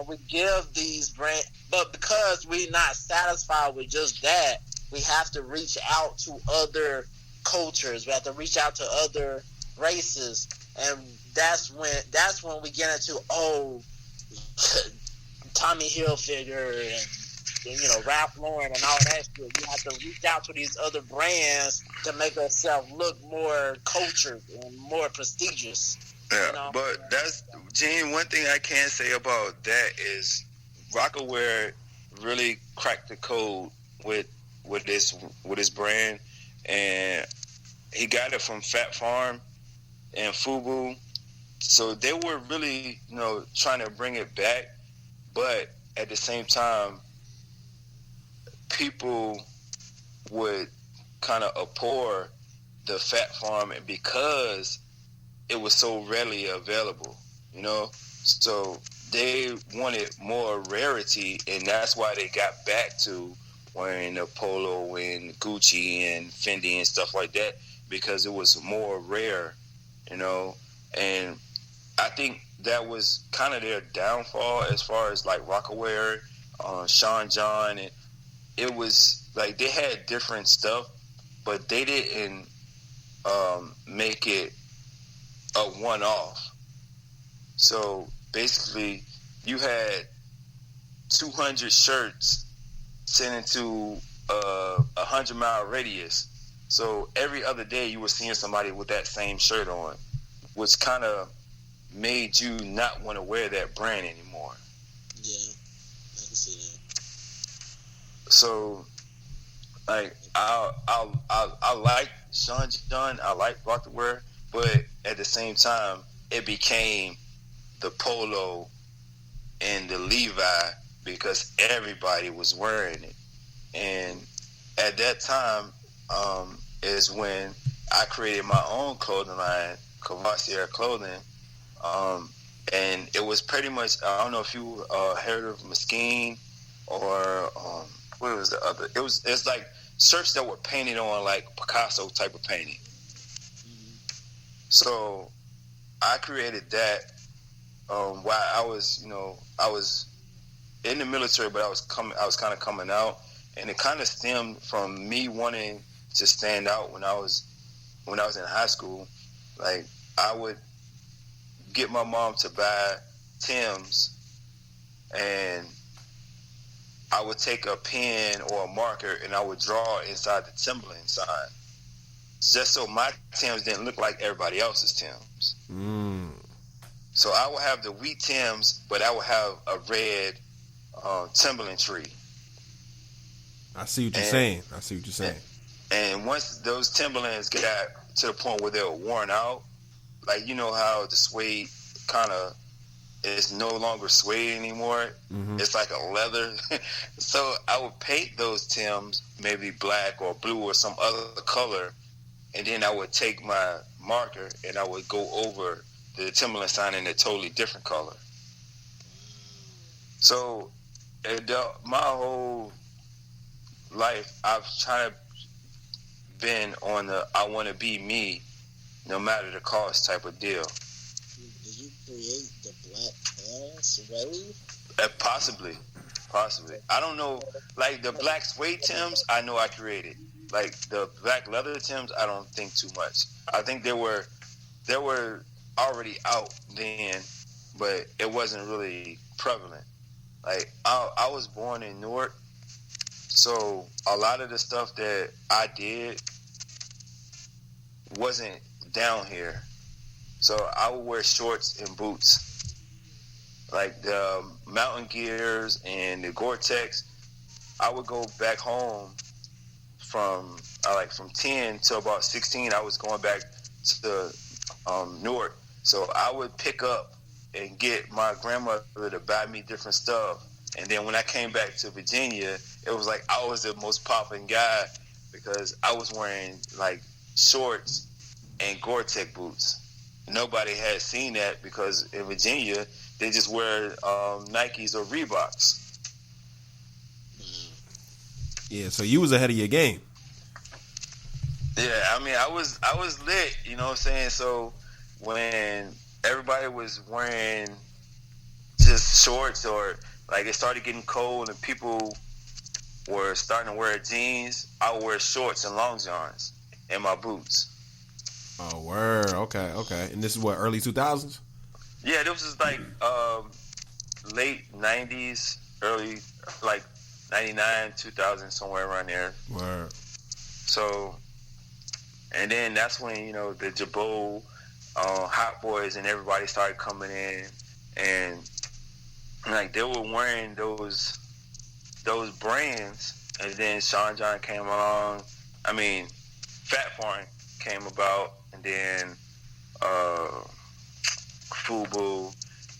We give these brands, but because we're not satisfied with just that, we have to reach out to other cultures. We have to reach out to other races, and that's when we get into Tommy Hilfiger and Ralph Lauren and all that shit. We have to reach out to these other brands to make ourselves look more cultured and more prestigious. Yeah, but that's Gene. One thing I can say about that is Rockaware really cracked the code with his brand, and he got it from Fat Farm and Fubu. So they were really trying to bring it back, but at the same time, people would kind of abhor the Fat Farm because it was so readily available, so they wanted more rarity, and that's why they got back to wearing the Polo and Gucci and Fendi and stuff like that, because it was more rare, and I think that was kind of their downfall as far as like Rockaware, Sean John, and it was like they had different stuff, but they didn't make it a one-off. So basically, you had 200 shirts sent into a 100-mile radius. So every other day, you were seeing somebody with that same shirt on, which kind of made you not want to wear that brand anymore. Yeah, I can see that. So, like, I like Sean John, I like Rockaware, but at the same time, it became the Polo and the Levi because everybody was wearing it. And at that time is when I created my own clothing line, Crovotus Clothing. And it was pretty much, I don't know if you heard of Mesquite or what was the other? It's like shirts that were painted on like Picasso type of painting. So I created that while I was in the military, but I was kind of coming out, and it kind of stemmed from me wanting to stand out when I was in high school. Like, I would get my mom to buy Tim's, and I would take a pen or a marker and I would draw inside the Timberland sign, just so my Tim's didn't look like everybody else's Tim's. So I would have the wheat Tim's, but I would have a red Timberland tree. I see what you're saying. And once those Timberlands got to the point where they were worn out, like, you know how the suede kind of is no longer suede anymore. Mm-hmm. It's like a leather. So I would paint those Timbs maybe black or blue or some other color, and then I would take my marker and I would go over the Timberland sign in a totally different color. So my whole life, I've tried to been on the I want to be me, no matter the cost type of deal. Did you create the black pants wave? Possibly. I don't know. Like the black suede Timbs, I know I created. Like the black leather Timbs, I don't think too much. I think they were already out then, but it wasn't really prevalent. Like I was born in Newark, so a lot of the stuff that I did wasn't down here. So I would wear shorts and boots. Like the mountain gears and the Gore-Tex, I would go back home from 10 to about 16. I was going back to Newark. So I would pick up and get my grandmother to buy me different stuff. And then when I came back to Virginia, it was like I was the most popping guy because I was wearing like shorts and Gore-Tex boots. Nobody had seen that because in Virginia, they just wear Nikes or Reeboks. Yeah, so you was ahead of your game. Yeah, I mean, I was lit. You know what I'm saying? So when everybody was wearing just shorts, or like it started getting cold and people were starting to wear jeans, I would wear shorts and long johns and my boots. Oh, word. Okay. And this is what, early 2000s? Yeah, this was like late 90s, early like 99, 2000, somewhere around there. Word. So, and then that's when, you know, the Jabot, Hot Boys and everybody started coming in, and like they were wearing those brands, and then Sean John came along. I mean, Fat Foreign came about, and then FUBU,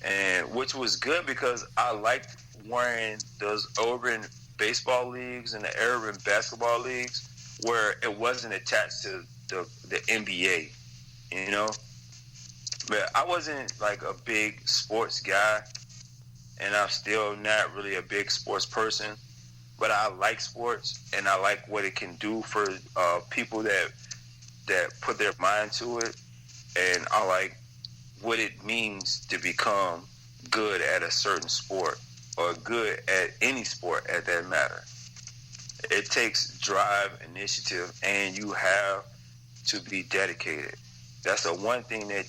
and which was good because I liked wearing those urban baseball leagues and the urban basketball leagues where it wasn't attached to the NBA, you know. But I wasn't like a big sports guy, and I'm still not really a big sports person. But I like sports, and I like what it can do for people that put their mind to it, and I like what it means to become good at a certain sport or good at any sport at that matter. It takes drive, initiative, and you have to be dedicated. That's the one thing that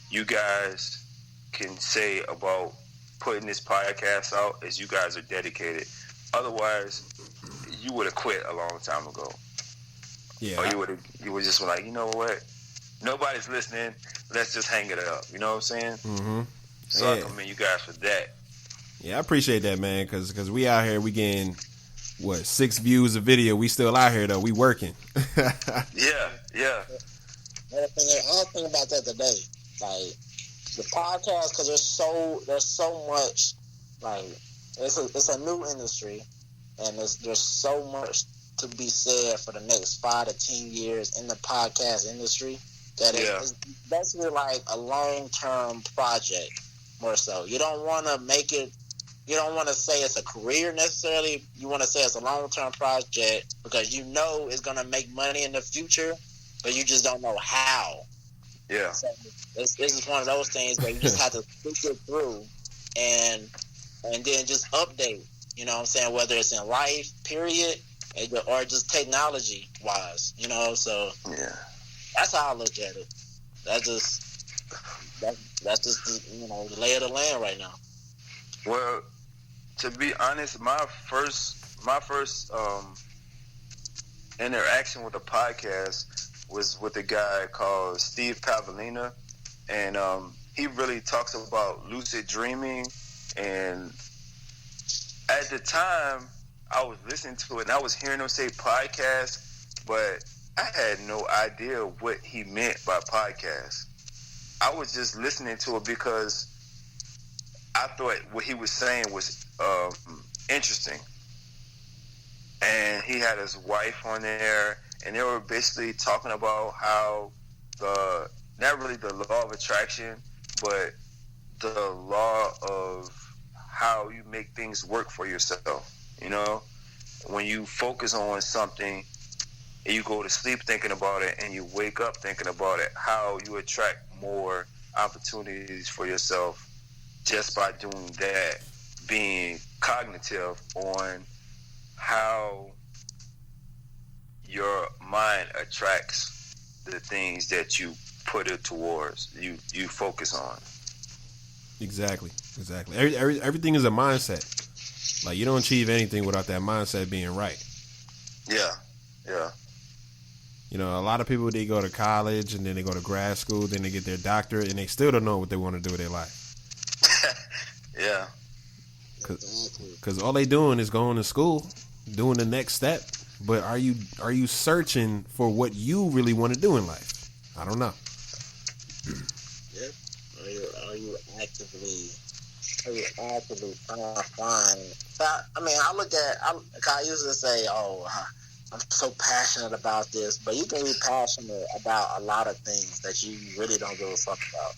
you guys can say about putting this podcast out is you guys are dedicated. Otherwise, you would have quit a long time ago. Yeah. Or you would just be like, you know what? Nobody's listening. Let's just hang it up. You know what I'm saying? Mm-hmm. So I commend you guys for that. Yeah, I appreciate that, man, because we out here, we getting, 6 views a video. We still out here, though. We working. Yeah. I was thinking about that today. Like, the podcast, because there's so much, like, it's a new industry, and there's so much to be said for the next 5 to 10 years in the podcast industry that it's basically like a long-term project more so. You don't want to make it, you don't want to say it's a career necessarily. You want to say it's a long-term project because you know it's going to make money in the future, but you just don't know how. Yeah. So it's just one of those things where you just have to think it through and then just update, you know what I'm saying, whether it's in life, period, or just technology wise, you know. So yeah, that's how I look at it. That's just you know, the lay of the land right now. Well, to be honest, my first interaction with a podcast was with a guy called Steve Pavlina, and he really talks about lucid dreaming. And at the time, I was listening to it, and I was hearing him say podcast, but I had no idea what he meant by podcast. I was just listening to it because I thought what he was saying was interesting. And he had his wife on there, and they were basically talking about how not really the law of attraction, but the law of how you make things work for yourself. You know, when you focus on something and you go to sleep thinking about it and you wake up thinking about it, how you attract more opportunities for yourself just by doing that, being cognitive on how your mind attracts the things that you put it towards, you focus on. Exactly. Everything is a mindset. Like, you don't achieve anything without that mindset being right. Yeah. You know, a lot of people, they go to college and then they go to grad school, then they get their doctorate, and they still don't know what they want to do with their life. Yeah. Because all they doing is going to school, doing the next step. But are you searching for what you really want to do in life? I don't know. Yep. Are you actively trying to find? I mean, I used to say, I'm so passionate about this, but you can be passionate about a lot of things that you really don't give a fuck about.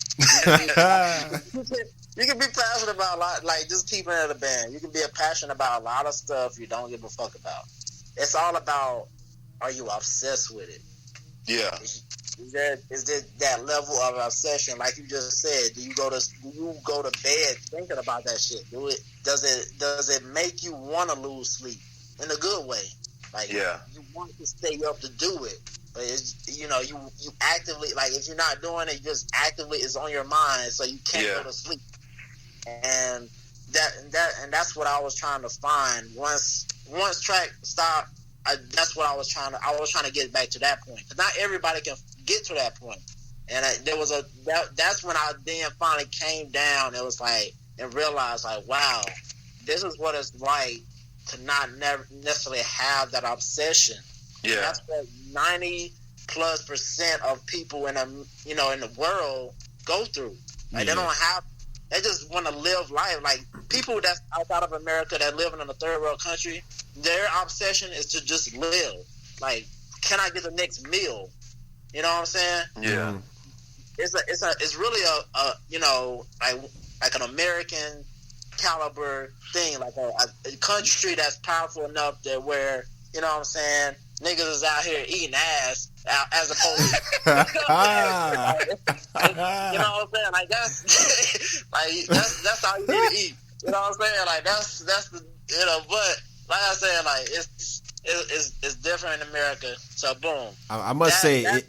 You can be passionate about a lot, like just keeping it a band. You can be passionate about a lot of stuff you don't give a fuck about. It's all about, are you obsessed with it? Yeah. Is there that level of obsession, like you just said? Do you go to bed thinking about that shit? Does it make you want to lose sleep in a good way? Like, you want to stay up to do it, but it's, you actively, like, if you're not doing it, you just actively is on your mind, so you can't go to sleep. And that's what I was trying to find. Once track stopped, that's what I was trying to get back to that point. Because not everybody can get to that point. And that's when I then finally came down. It was like, and realized, like, wow, this is what it's like to not necessarily have that obsession. Yeah, that's what 90+% of people in the world go through. Like, they don't have. They just want to live life. Like, people that's outside of America that live in a third world country, their obsession is to just live. Like, can I get the next meal? You know what I'm saying? Yeah. It's really a like an American caliber thing, like a country that's powerful enough that where, you know what I'm saying, niggas is out here eating ass as opposed to, you know what I'm saying? Like, that's how you need to eat. You know what I'm saying? Like, that's the, but like I said, like, it's different in America. So boom. I must say,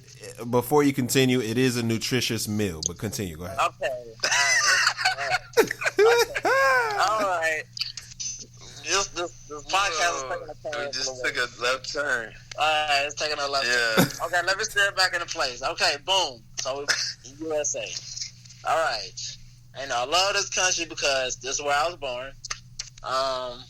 before you continue, it is a nutritious meal, but continue. Go ahead. Okay. All right. This podcast is taking a turn. We just took a left turn. All right, it's taking a left turn. Okay, let me steer it back into place. Okay, boom. So, USA. All right. And I love this country because this is where I was born.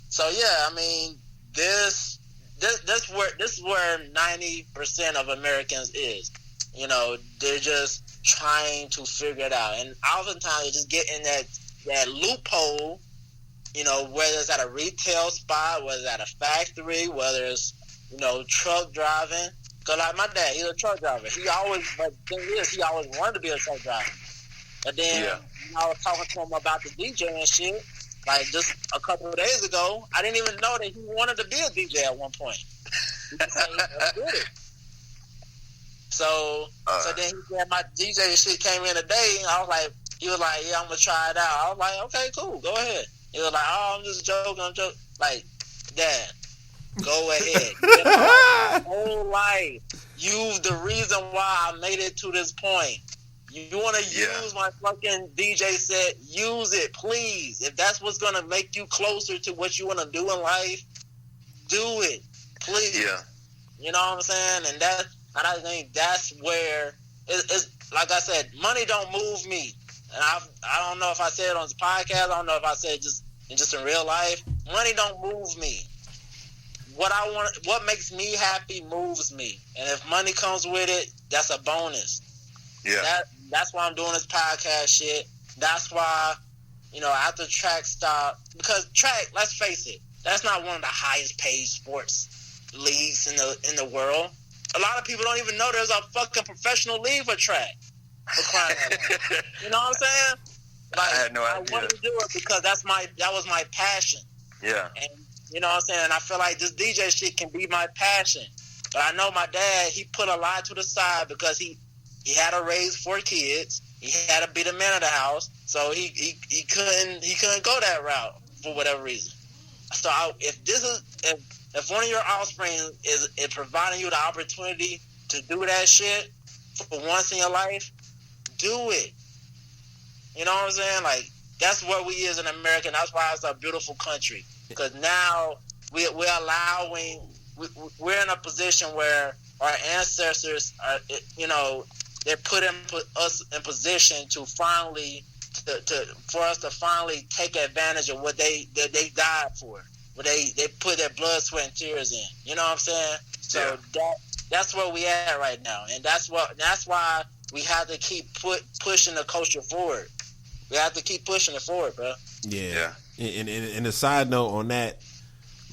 So yeah, I mean, this is where 90% of Americans is. You know, they're just trying to figure it out, and oftentimes they just get in that loophole. You know, whether it's at a retail spot, whether it's at a factory, whether it's, truck driving. Because, like, my dad, he's a truck driver. He always wanted to be a truck driver. But then I was talking to him about the DJ and shit, like, just a couple of days ago. I didn't even know that he wanted to be a DJ at one point. He just said he never did it. So then he said my DJ shit came in today, and he was like, yeah, I'm going to try it out. I was like, okay, cool, go ahead. He was like, oh, I'm just joking. Like, Dad, go ahead. My whole life, you the reason why I made it to this point. You want to use my fucking DJ set, use it, please. If that's what's going to make you closer to what you want to do in life, do it, please. Yeah. You know what I'm saying? And I think that's where, it's like I said, money don't move me. And I don't know if I said it on the podcast. I don't know if I said it just in real life. Money don't move me. What makes me happy moves me. And if money comes with it, that's a bonus. Yeah. That's why I'm doing this podcast shit. That's why, after track stopped, because track, let's face it, that's not one of the highest paid sports leagues in the world. A lot of people don't even know there's a fucking professional league for track. You know what I'm saying? Like, I had no idea. I wanted to do it because that was my passion. Yeah. And you know what I'm saying? And I feel like this DJ shit can be my passion. But I know my dad, he put a lot to the side because he had to raise 4 kids. He had to be the man of the house. So he couldn't go that route for whatever reason. So if one of your offspring is providing you the opportunity to do that shit for once in your life, do it. You know what I'm saying? Like, that's what we is in America, and that's why it's a beautiful country. Because now we're in a position where our ancestors are, they put us in position to finally, for us to finally take advantage of what they died for. What they put their blood, sweat, and tears in. You know what I'm saying? So that's where we at right now, and that's why we have to keep pushing the culture forward. We have to keep pushing it forward, bro. Yeah. And a side note on that,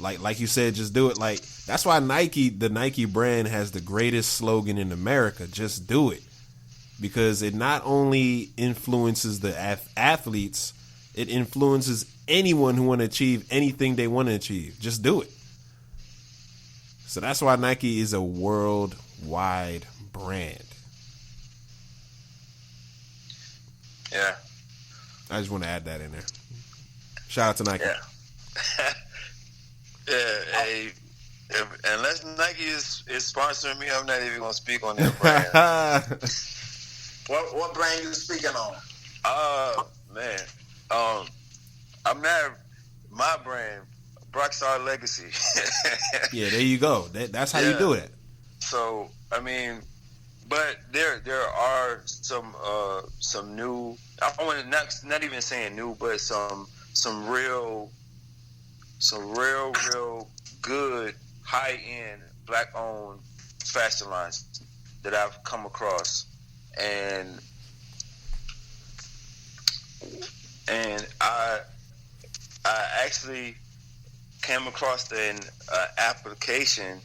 Like you said, just do it. Like that's why the Nike brand has the greatest slogan in America. Just do it, because it not only influences the athletes, it influences anyone who want to achieve anything they want to achieve. Just do it. So that's why Nike is a worldwide brand. Yeah. I just want to add that in there. Shout out to Nike. Yeah. Yeah, hey, unless Nike is sponsoring me, I'm not even gonna speak on that brand. What brand you speaking on? Man, I'm not my brand, Brockstar Legacy. Yeah, there you go. That's how you do it. So I mean, but there are some new. I want to not even saying new, but some real good high-end black-owned fashion lines that I've come across, and I actually came across an application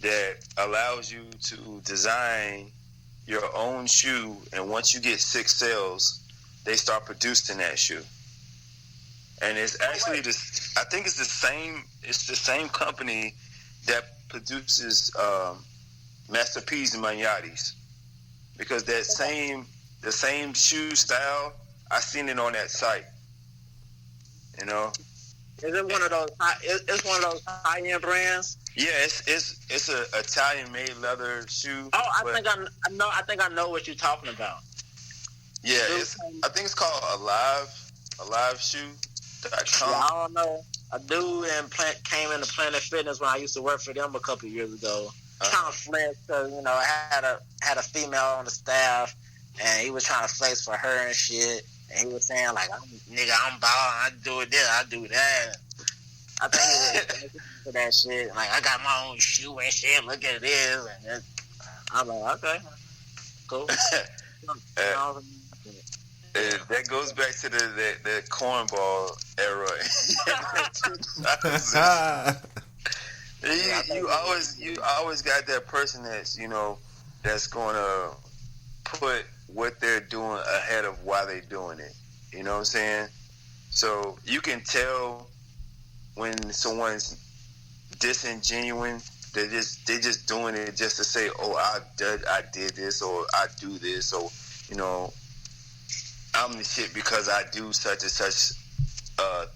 that allows you to design your own shoe, and once you get 6 sales, they start producing that shoe. And it's actually I think it's the same company that produces Master P's and Manyatis, because the same shoe style, I seen it on that site. You know, is it one of those? It's one of those high-end brands. Yeah, it's a Italian-made leather shoe. Oh, I think I know what you're talking about. Yeah, I think it's called Alive Shoe. Yeah, I don't know. A dude came into Planet Fitness when I used to work for them a couple of years ago. Trying to flex because I had a female on the staff, and he was trying to flex for her and shit. And he was saying like, I'm balling, I do this, I do that. I think he was for that shit. Like, I got my own shoe and shit. Look at this, and I'm like, okay, cool. That goes back to the cornball era. you always got that person that's going to put what they're doing ahead of why they're doing it. You know what I'm saying? So you can tell when someone's disingenuine. They're just doing it just to say, oh, I did this, or I do this, or I'm the shit because I do such and such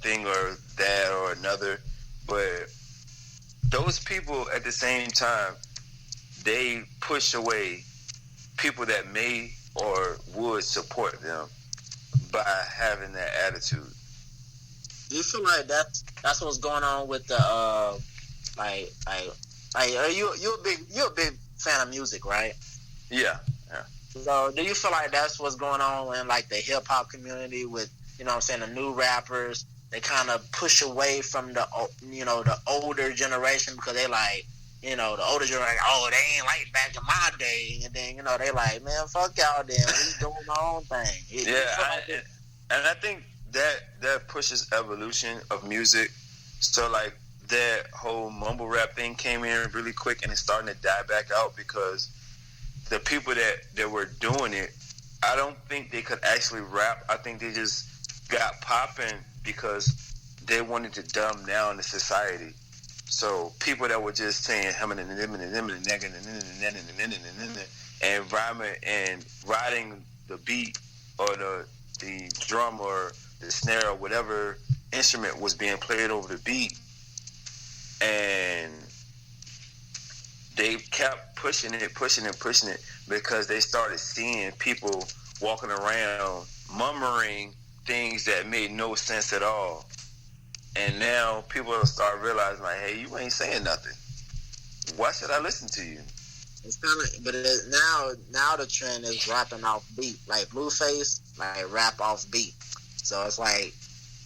thing or that or another. But those people at the same time, they push away people that may or would support them by having that attitude. Do you feel like that's what's going on with the like are you a big fan of music, right? Yeah. So do you feel like that's what's going on in like the hip hop community with, the new rappers? They kind of push away from the older generation because they like, the older generation, oh, they ain't like back in my day. And then, they like, man, fuck y'all then. We doing our own thing. And I think that pushes evolution of music. So like that whole mumble rap thing came in really quick, and it's starting to die back out because the people that were doing it, I don't think they could actually rap. I think they just got popping because they wanted to dumb down the society. So people that were just saying and rhyming and riding the beat or the drum or the snare or whatever instrument was being played over the beat, and they kept pushing it because they started seeing people walking around murmuring things that made no sense at all. And now people will start realizing, like, hey, you ain't saying nothing. Why should I listen to you? It's kind of, but now the trend is rapping off beat, like Blueface, like rap off beat. So it's like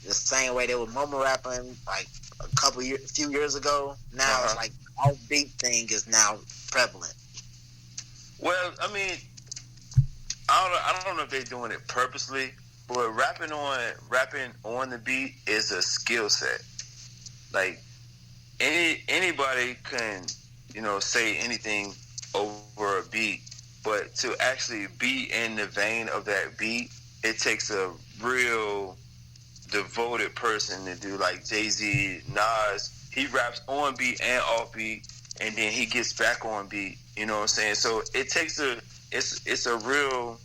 the same way they were mumble rapping like a few years ago. Now it's like off beat thing is now prevalent. Well, I mean, I don't know if they're doing it purposely, but rapping on the beat is a skill set. Like, anybody can, say anything over a beat, but to actually be in the vein of that beat, it takes a real devoted person to do. Like Jay-Z, Nas, he raps on beat and off beat, and then he gets back on beat. You know what I'm saying? So it takes it's a real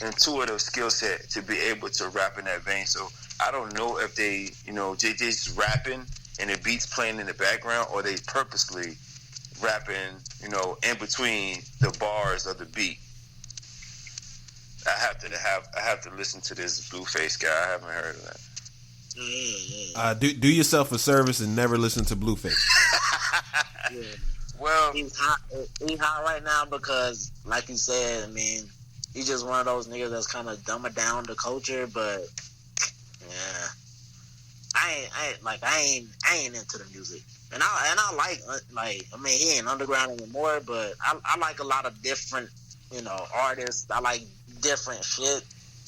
intuitive skill set to be able to rap in that vein. So I don't know if they, JJ's rapping and the beat's playing in the background, or they purposely rapping, in between the bars of the beat. I have to listen to this Blueface guy. I haven't heard of that. Do yourself a service and never listen to Blueface. Yeah. Well, He's hot right now because, like you said, I mean, he's just one of those niggas that's kind of dumbing down the culture. But yeah, I ain't into the music, and I like I mean, he ain't underground anymore, but I like a lot of different artists. I like different shit,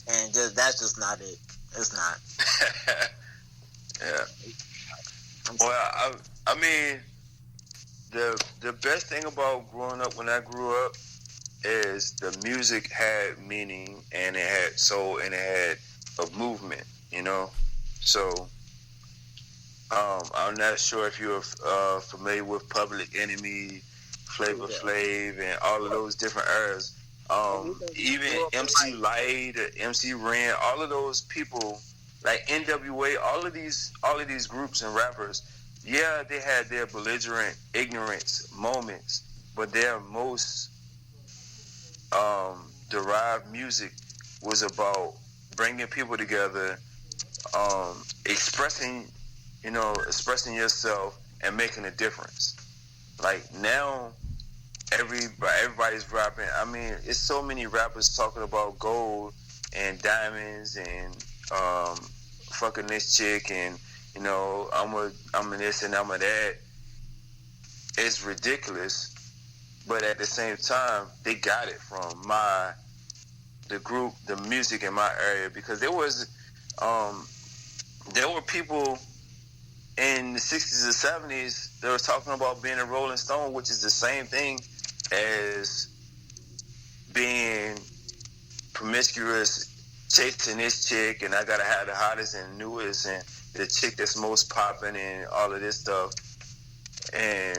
and that's just not it. It's not. Yeah. Well, I mean, the best thing about growing up when I grew up is the music had meaning, and it had soul, and it had a movement, So I'm not sure if you're familiar with Public Enemy, Flavor Flav, and all of those different eras. Even MC Light, MC Ren, all of those people, like NWA, all of these groups and rappers, yeah, they had their belligerent ignorance moments, but their most derived music was about bringing people together, expressing yourself and making a difference. Like now, everybody's rapping. I mean, it's so many rappers talking about gold and diamonds and fucking this chick, and I'm a this and I'm a that. It's ridiculous, but at the same time, they got it from the music in my area, because there were people in the 60s and 70s that was talking about being a Rolling Stone, which is the same thing as being promiscuous, chasing this chick, and I gotta have the hottest and newest, and the chick that's most popping, and all of this stuff. And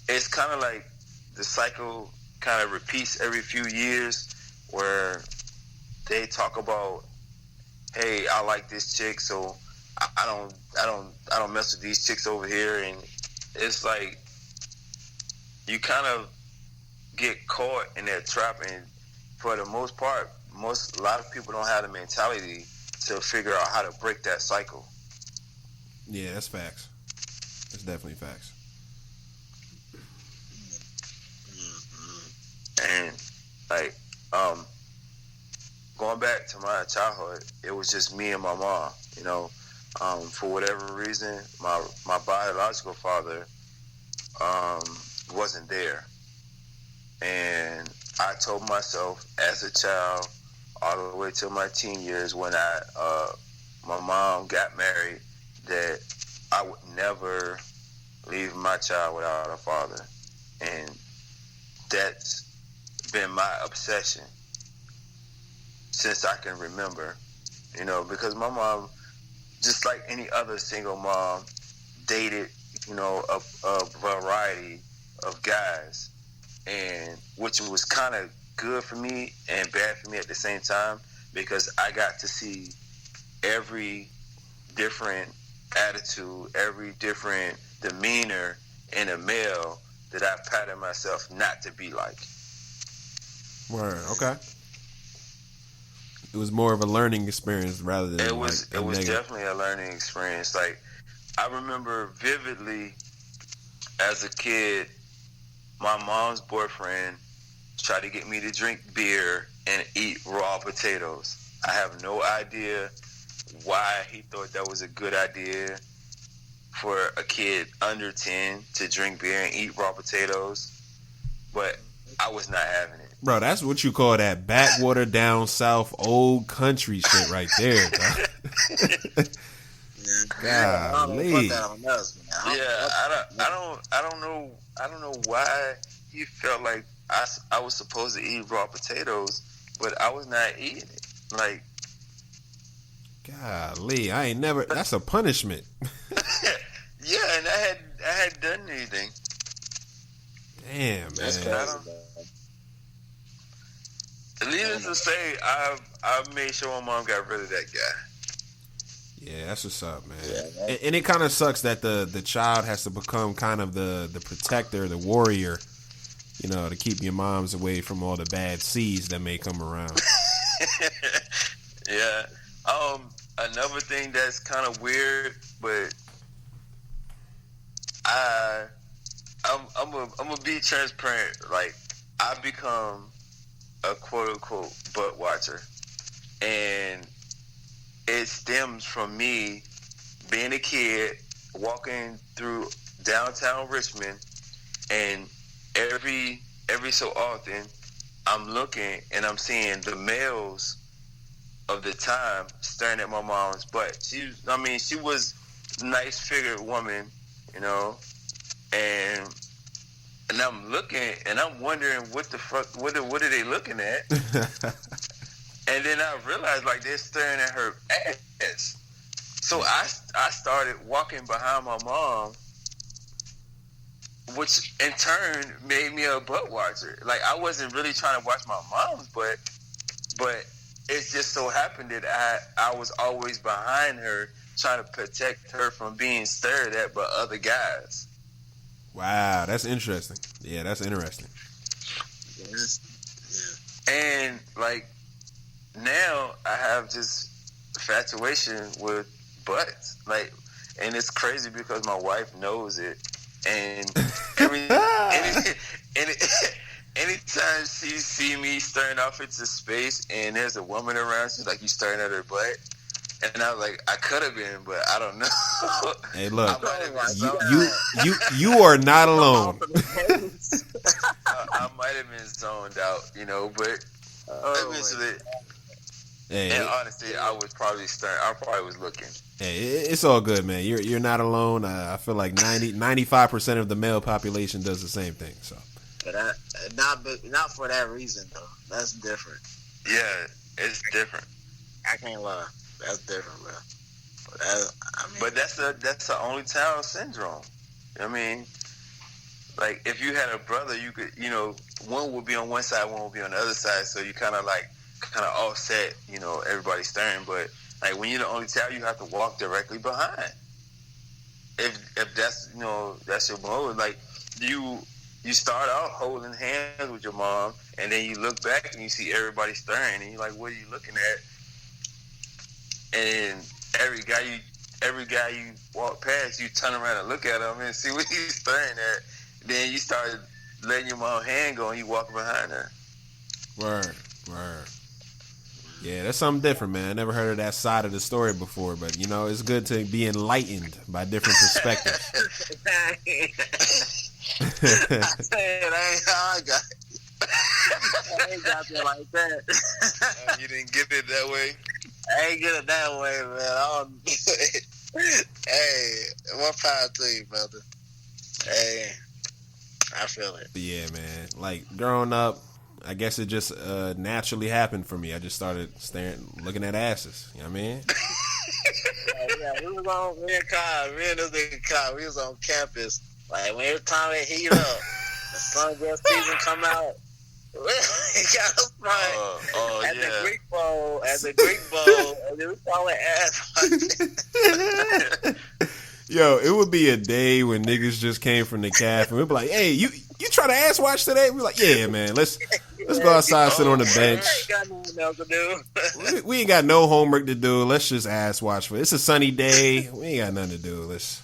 it's kind of like the cycle kind of repeats every few years, where they talk about, hey, I like this chick, so I don't mess with these chicks over here. And it's like you kind of get caught in that trap, and for the most part, a lot of people don't have the mentality to figure out how to break that cycle. Yeah, that's facts. That's definitely facts. And like, going back to my childhood, it was just me and my mom. For whatever reason, my biological father wasn't there, and I told myself as a child, all the way till my teen years, when my mom got married, that I would never leave my child without a father. And that's been my obsession since I can remember, because my mom, just like any other single mom, dated, a variety of guys, and which was kind of good for me and bad for me at the same time, because I got to see every different attitude, every different demeanor in a male that I patted myself not to be like. Word, okay. It was more of a learning experience rather than it was negative. Definitely a learning experience. Like, I remember vividly as a kid, my mom's boyfriend tried to get me to drink beer and eat raw potatoes. I have no idea why he thought that was a good idea for a kid under 10 to drink beer and eat raw potatoes, but I was not having it. Bro, that's what you call that backwater down south old country shit right there, bro. Golly. Put that on us, man. I don't know why he felt like I was supposed to eat raw potatoes, but I was not eating it. Like, golly, I ain't never. That's a punishment. yeah, and I had done anything. Damn, man. That's crazy. Needless to say, I made sure my mom got rid of that guy. Yeah, that's what's up, man. Yeah, and it kind of sucks that the child has to become kind of the protector, the warrior, to keep your moms away from all the bad seeds that may come around. Yeah. Another thing that's kind of weird, but I'm gonna be transparent. Like, I've become a quote unquote butt watcher, and it stems from me being a kid walking through downtown Richmond, and every so often I'm looking and I'm seeing the males of the time staring at my mom's butt. She was a nice figured woman, and I'm looking and I'm wondering what the fuck, what are they looking at? And then I realized, like, they're staring at her ass. So I started walking behind my mom, which in turn made me a butt watcher. Like, I wasn't really trying to watch my mom's butt, but it just so happened that I was always behind her, trying to protect her from being stared at by other guys. Wow, that's interesting. Yeah, that's interesting. And, like, now I have this infatuation with butts. Like, and it's crazy because my wife knows it. And anytime she see me staring off into space and there's a woman around, she's like, "You staring at her butt?" And I was like, I could have been, but I don't know. Hey, look, you are not alone. I might have been zoned out, but eventually. Hey, and honestly, I was probably staring. I probably was looking. Hey, it's all good, man. You're not alone. I feel like 95% of the male population does the same thing. So, but not for that reason though. That's different. Yeah, it's different. I can't lie. That's different, man. But that's the only child syndrome. I mean, like, if you had a brother, you could, one would be on one side, one would be on the other side, so you kind of offset, everybody staring. But like, when you're the only child, you have to walk directly behind. If that's that's your mode, like, you start out holding hands with your mom, and then you look back and you see everybody staring, and you're like, what are you looking at? And every guy you walk past, you turn around and look at him and see what he's staring at. Then you start letting your mom hand go and you walk behind her. Word. Yeah, that's something different, man. I never heard of that side of the story before, but it's good to be enlightened by different perspectives. I ain't got it like that. You didn't get it that way? I ain't get it that way, man. Hey, more power to you, brother. Hey, I feel it. Yeah, man. Like, growing up, I guess it just naturally happened for me. I just started looking at asses. You know what I mean? Yeah, we was we was on campus. Like, when every time it heat up, the sunglass season come out, we got a spot at the Greek Bowl, and then we call it ass. Yo, it would be a day when niggas just came from the calf and we'd be like, "Hey, you try to ass watch today?" We're like, "Yeah, man, let's go outside, sit on the bench. We ain't got no homework to do. Let's just ass watch. It's a sunny day. We ain't got nothing to do. Let's."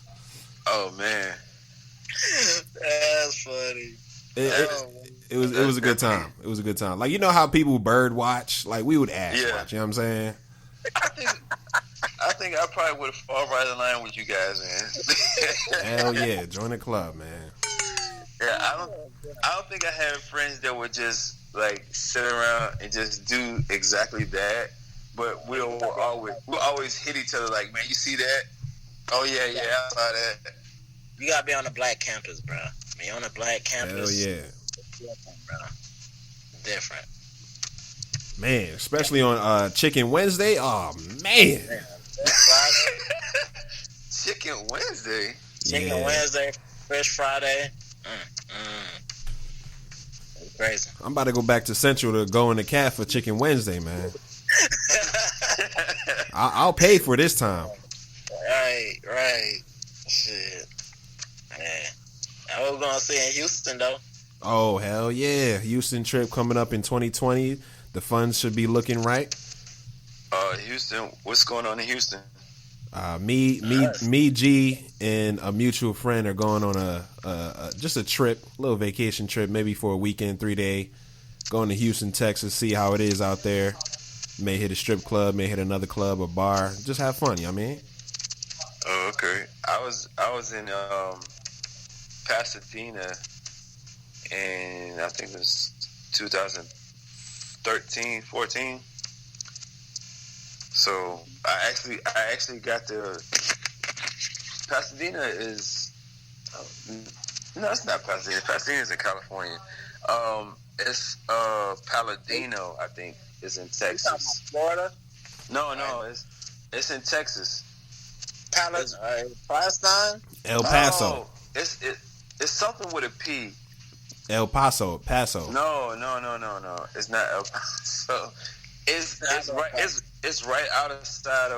Oh man, that's funny. It was a good time. It was a good time. Like, how people bird watch? Like, we would ass watch. You know what I'm saying? I think I probably would have fallen right in line with you guys, man. Hell yeah, join the club, man. Yeah, I don't think I had friends that would just like sit around and just do exactly that. But we'll always hit each other like, "Man, you see that?" Oh yeah, I saw that. You gotta be on the black campus, bro. Be on the black campus. Hell yeah. It's different, bro. Different. Man, especially on Chicken Wednesday. Oh man. Chicken Wednesday. Chicken Wednesday, Fresh Friday. It's crazy. I'm about to go back to Central to go in the cat for Chicken Wednesday, man. I'll pay for this time. Right. Shit. Man. I was gonna say in Houston though. Oh hell yeah. Houston trip coming up in 2020. The funds should be looking right. Houston, what's going on in Houston? Me, G, and a mutual friend are going on a just a trip, a little vacation trip, maybe for a weekend, 3-day. Going to Houston, Texas, see how it is out there. May hit a strip club, may hit another club or bar. Just have fun, you know what I mean? Oh, okay. I was in Pasadena, and I think it was 2013, 14. So I actually got to Pasadena is no, it's not Pasadena. Pasadena is in California. It's Paladino, I think, is in Texas. Florida? No, it's in Texas. Palestine? El Paso. Oh, it's something with a P. El Paso. No. It's not El Paso. It's right outside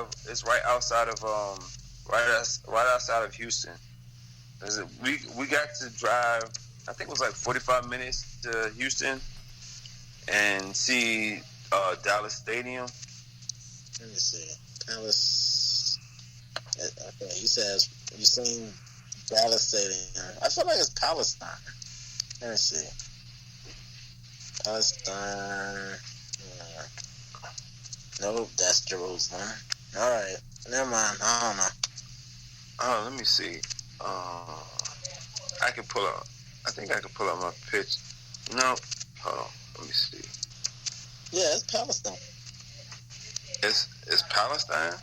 of Houston. We got to drive. I think it was like 45 minutes to Houston and see Dallas Stadium. Let me see. Dallas. Okay, you seen Dallas Stadium. I feel like it's Palestine. Let me see. Palestine. Nope, that's Jerusalem. All right, never mind. I don't know. Oh, let me see. I think I can pull up my pitch. No, hold on. Let me see. Yeah, it's Palestine. It's Palestine.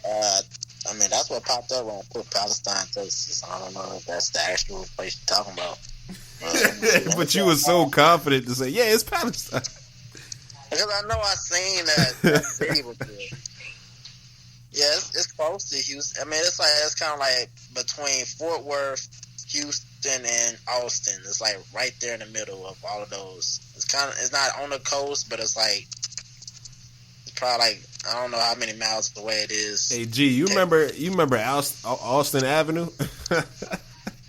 I mean, that's what popped up when I put Palestine, Texas. I don't know if that's the actual place you're talking about. But you were so confident to say, yeah, it's Palestine. Because I know I seen that city before. Yeah, it's close to Houston. I mean, it's kind of like between Fort Worth, Houston, and Austin. It's like right there in the middle of all of those. It's not on the coast, but it's probably like, I don't know how many miles away it is. Hey G, you remember Austin Avenue?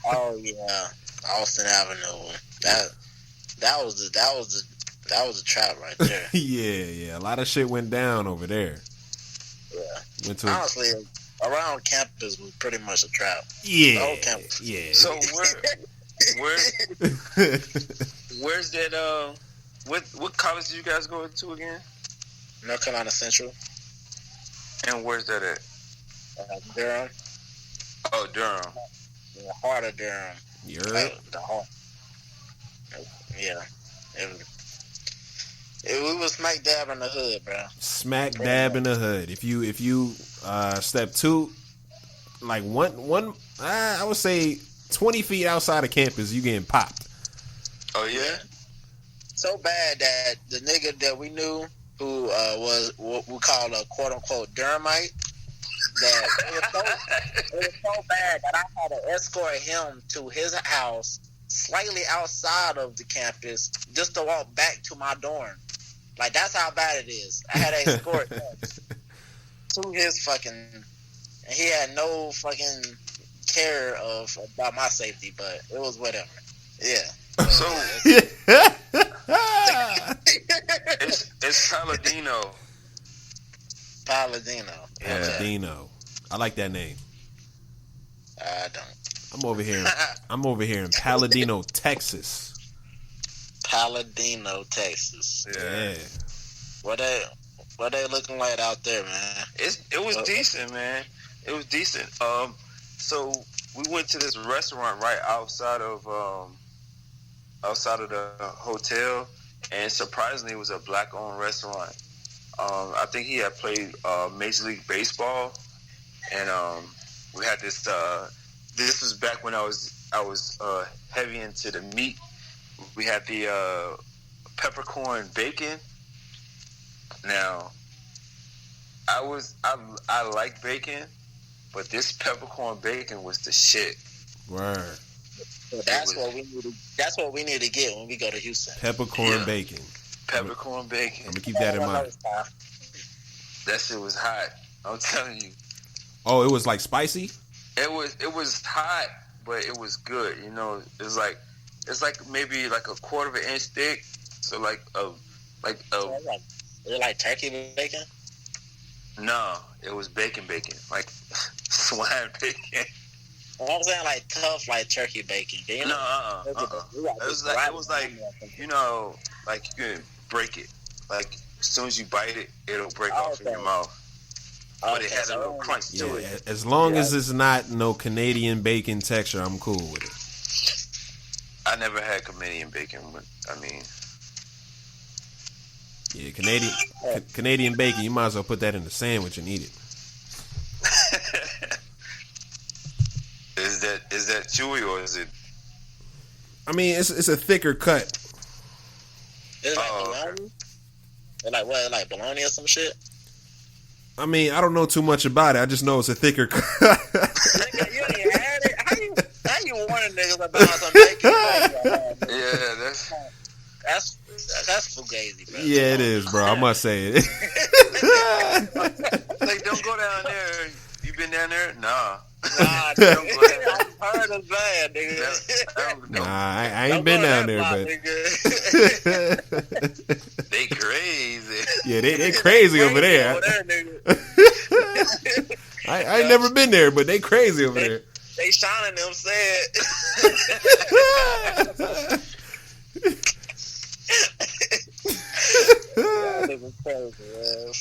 Oh yeah, Austin Avenue. That was a trap right there. Yeah. A lot of shit went down over there. Yeah. Honestly, around campus was pretty much a trap. Yeah. The whole campus. Yeah. So where's that? What college did you guys go to again? North Carolina Central. And where's that at? Durham. Oh, Durham. The heart of Durham. The heart. Yeah. We was smack dab in the hood, bro. Smack dab in the hood. If you step two, like one, I would say 20 feet outside of campus, you getting popped. Oh yeah. So bad that the nigga that we knew, who was what we call a quote unquote Durhamite, that it was so bad that I had to escort him to his house slightly outside of the campus just to walk back to my dorm. Like, that's how bad it is. I had to escort him to his fucking, and he had no fucking care about my safety, but it was whatever. Yeah. So it's Paladino. Paladino. Paladino. I like that name. I don't. I'm over here in Paladino, Texas. Paladino, Texas. Yeah. What they looking like out there, man? It was decent, man. It was decent. So we went to this restaurant right outside of the hotel, and surprisingly, it was a black-owned restaurant. I think he had played Major League Baseball, and We had this. This was back when I was heavy into the meat. We had the peppercorn bacon. Now, I like bacon, but this peppercorn bacon was the shit. Word. So that's what we need. That's what we need to get when we go to Houston. Peppercorn bacon. Peppercorn bacon. I'm gonna keep that in mind. That shit was hot. I'm telling you. Oh, it was like spicy? It was hot, but it was good. You know, it's like maybe like a quarter of an inch thick. So like Is it like turkey bacon? No, it was bacon, like swine bacon. Well, I'm saying like tough, like turkey bacon. You know? It was like you know, like you can break it. Like as soon as you bite it, it'll break off in your mouth. But it has a little crunch to it. As long as it's not no Canadian bacon texture, I'm cool with it. I never had Canadian bacon, but I mean, yeah, Canadian bacon. You might as well put that in the sandwich and eat it. Is that chewy or is it? I mean, it's a thicker cut. It's like bologna. It's like what? Like bologna or some shit. I mean, I don't know too much about it. I just know it's a thicker cut. Nigga, you ain't had it. How you warning niggas about some bacon? Yeah, that's fugazi, bro. Yeah, it is, bro. I must say it. Like, don't go down there. You been down there? Nah. Nah, don't go there. I heard it's bad, nigga. Nah, I ain't been down there, but they crazy. Yeah, they crazy over there. I ain't never been there, but they crazy over there. They shining them said.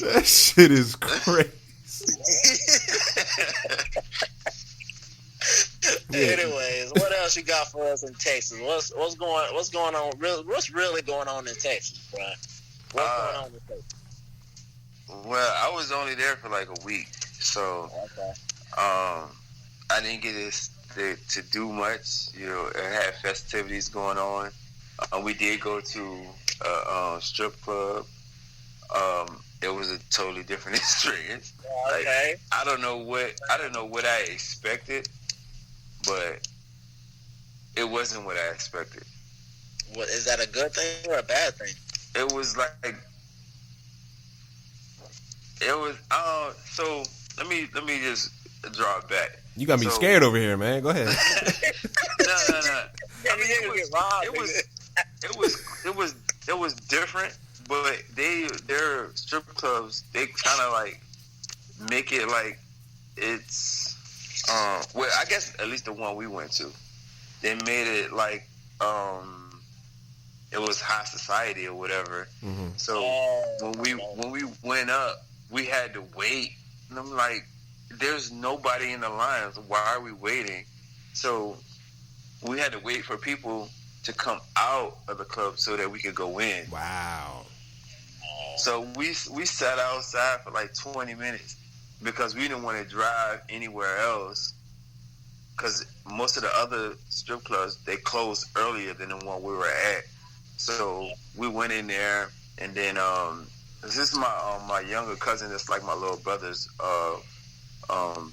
That shit is crazy. Anyways, what else you got for us in Texas? What's going on? What's really going on in Texas, bro? What's going on in Texas? Well, I was only there for like a week, so I didn't get to do much. You know, it had festivities going on. We did go to a strip club. It was a totally different experience. Okay. Like, I don't know what I expected, but it wasn't what I expected. What is that, a good thing or a bad thing? It was like so let me just draw it back. You got me scared over here, man. Go ahead. No. I mean, it was different, but their strip clubs, they kind of like make it like it's well, I guess at least the one we went to, they made it like it was high society or whatever. Mm-hmm. So when we went up, we had to wait, and I'm like, there's nobody in the lines. Why are we waiting? So we had to wait for people to come out of the club so that we could go in. Wow. So we sat outside for like 20 minutes because we didn't want to drive anywhere else, because most of the other strip clubs, they closed earlier than the one we were at. So we went in there, and then this is my younger cousin. That's like my little brother's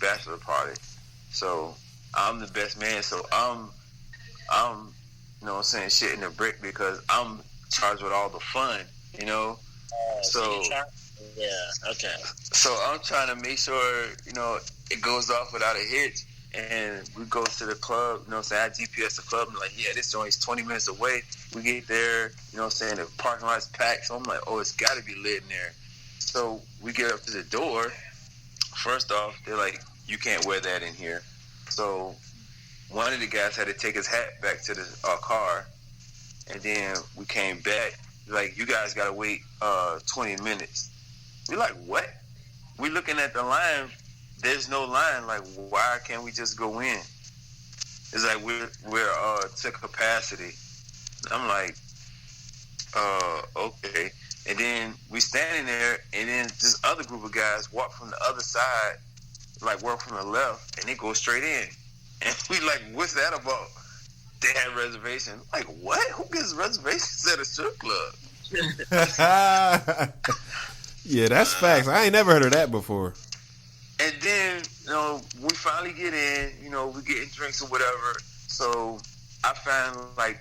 bachelor party. So I'm the best man. So I'm you know what I'm saying, shit in the brick because I'm charged with all the fun, you know. So I'm trying to make sure, you know, it goes off without a hitch. And we go to the club, you know what I'm saying, I GPS the club, and like, yeah, this joint's 20 minutes away. We get there, you know what I'm saying, the parking lot's packed. So I'm like, oh, it's got to be lit in there. So we get up to the door. First off, they're like, you can't wear that in here. So one of the guys had to take his hat back to the car. And then we came back. Like, you guys got to wait 20 minutes. We're like, what? We looking at the line. There's no line. Like, why can't we just go in? It's like we're to capacity. I'm like, okay. And then we standing there, and then this other group of guys walk from the other side like work from the left, and they go straight in. And we like, what's that about? They had reservations. Like, what? Who gets reservations at a strip club? Yeah, that's facts. I ain't never heard of that before. And then, we finally get in, we getting drinks or whatever. So I found like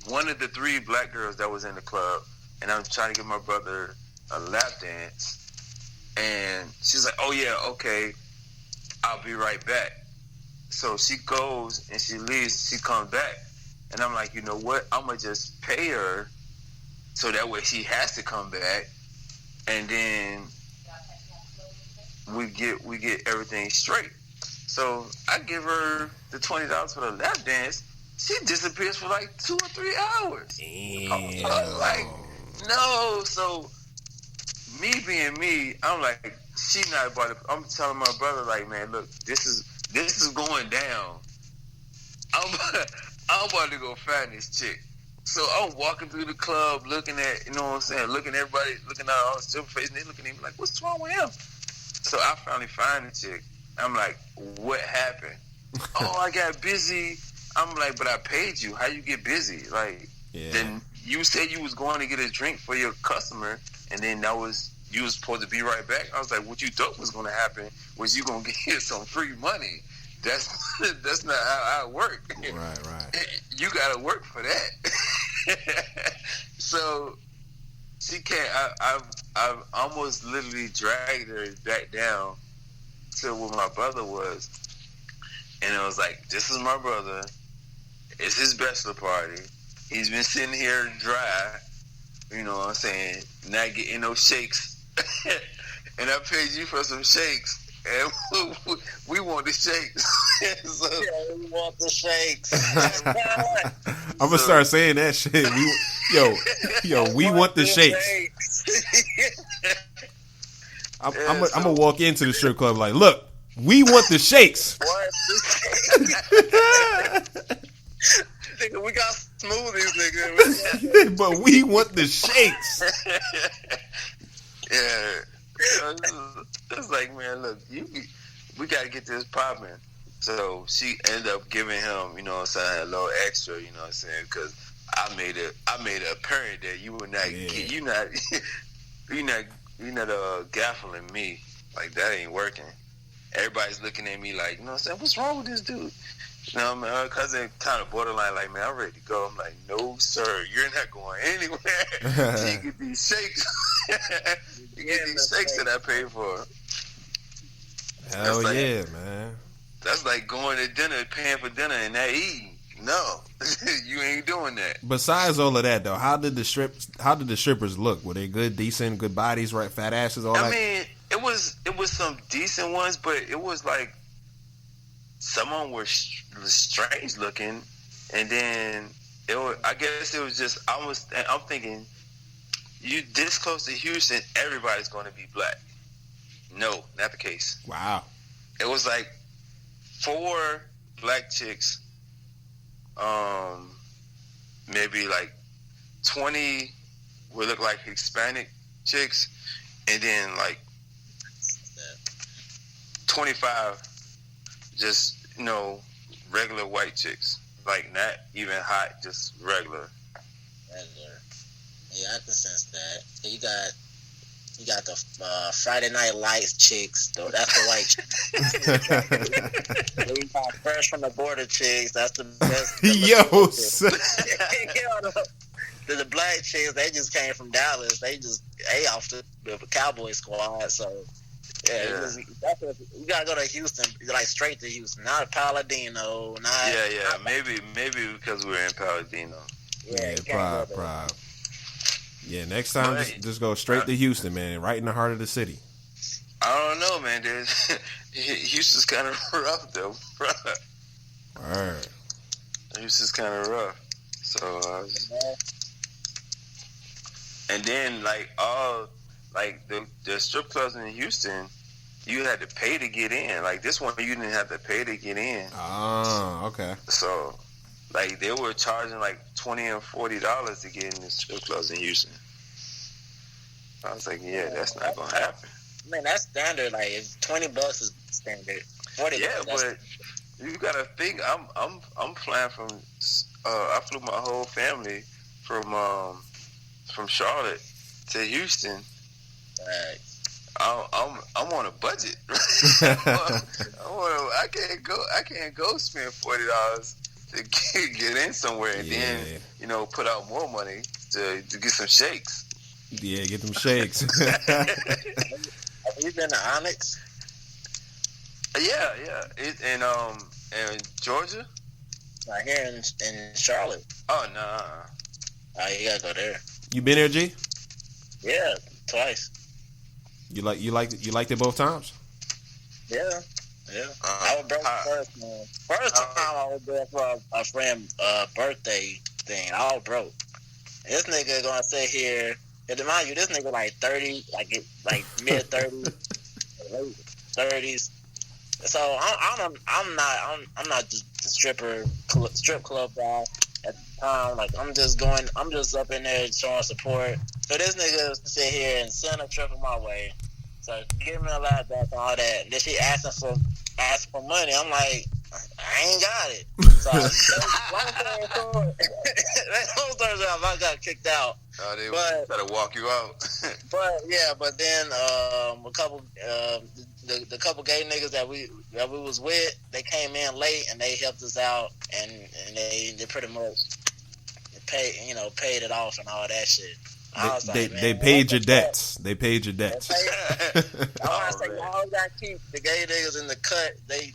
one of the 3 black girls that was in the club, and I'm trying to give my brother a lap dance. And she's like, oh yeah, okay, I'll be right back. So she goes and she leaves, she comes back. And I'm like, you know what? I'm going to just pay her so that way she has to come back. And then we get everything straight. So I give her the $20 for the lap dance. She disappears for like 2 or 3 hours. Damn. I was like, no. So me being me, I'm like, she not about to. I'm telling my brother, like, man, look, this is going down. I'm about to go find this chick. So I'm walking through the club, looking at, looking at everybody, looking at all the stripper face, and they looking at me like, what's wrong with him? So I finally find the chick. I'm like, what happened? Oh, I got busy. I'm like, but I paid you. How you get busy? Like, then you said you was going to get a drink for your customer, and then you was supposed to be right back. I was like, what you thought was going to happen was you going to get some free money. That's not how I work. Right. You got to work for that. So she can't. I've almost literally dragged her back down to where my brother was, and it was like, this is my brother. It's his bachelor party. He's been sitting here dry, you know what I'm saying, not getting no shakes. And I paid you for some shakes. And we want the shakes. So, yeah, we want the shakes. I'm gonna start saying that shit. We want the shakes. I'm gonna walk into the strip club like, look, we want the shakes. Nigga, we got smoothies, nigga. But we want the shakes. Yeah. It's like, man, look, we got to get this popping. So she ended up giving him, you know what I'm saying, a little extra, you know what I'm saying, because I made it apparent that you were not, you're not gaffling me. Like, that ain't working. Everybody's looking at me like, you know what I'm saying, what's wrong with this dude? You know, my cousin kind of borderline, like, man, I'm ready to go. I'm like, no, sir, you're not going anywhere. So you get these shakes. You get these shakes that I paid for. Hell like, yeah, man. That's like going to dinner, paying for dinner, and not eating. No, you ain't doing that. Besides all of that, though, how did the strippers look? Were they good, decent, good bodies, right? Fat asses, all that? I mean, it was some decent ones, but it was like some of them were strange looking, and then I guess it was just I'm thinking, you this close to Houston, everybody's going to be black. No, not the case. Wow. It was like 4 black chicks, maybe like 20 would look like Hispanic chicks, and then like 25 just, regular white chicks. Like not even hot, just regular. Yeah, I can sense that. So you got the Friday Night Lights chicks, though. That's the white chicks. Then you got Fresh from the Border chicks. That's the best. The black chicks, they just came from Dallas. They off the Cowboy squad. So yeah. You gotta go to Houston, like straight to Houston, not Palladino. Maybe because we're in Palladino. Yeah, proud. Yeah, next time just go straight to Houston, man, right in the heart of the city. I don't know, man. Houston's kind of rough, though, bro. All right. Houston's kind of rough. So, and then the strip clubs in Houston, you had to pay to get in. Like this one, you didn't have to pay to get in. Oh, okay. So, like they were charging like $20 and $40 to get in the strip clubs in Houston. I was like, yeah, that's not gonna happen. Man, that's standard. Like, if $20 is standard. 40. Yeah, but you gotta think. I'm flying from. I flew my whole family from Charlotte to Houston. Right. I'm on a budget. I can't go spend $40 to get in somewhere and then put out more money to get some shakes. Yeah, get them shakes. Have you been to Onyx? Yeah. In Georgia. Right here in Charlotte. Oh no. Oh, you gotta go there. You been there, G? Yeah, twice. You liked it both times? Yeah. I was broke first, man. First time I was there for a friend birthday thing. I was broke. This nigga gonna sit here. And mind you, this nigga like 30, like mid 30s, late 30s. So I'm not just the strip club guy at the time. Like I'm just up in there showing support. So this nigga sit here and send a trip my way. So give me a lap back and all that. Then she asking for money. I'm like, I ain't got it. So I got kicked out. Oh, they try to walk you out. but then a couple the couple gay niggas that we was with, they came in late and they helped us out and they pretty much paid it off and all that shit. They paid your debts. They paid your debts. I want to say y'all got to keep the gay niggas in the cut. They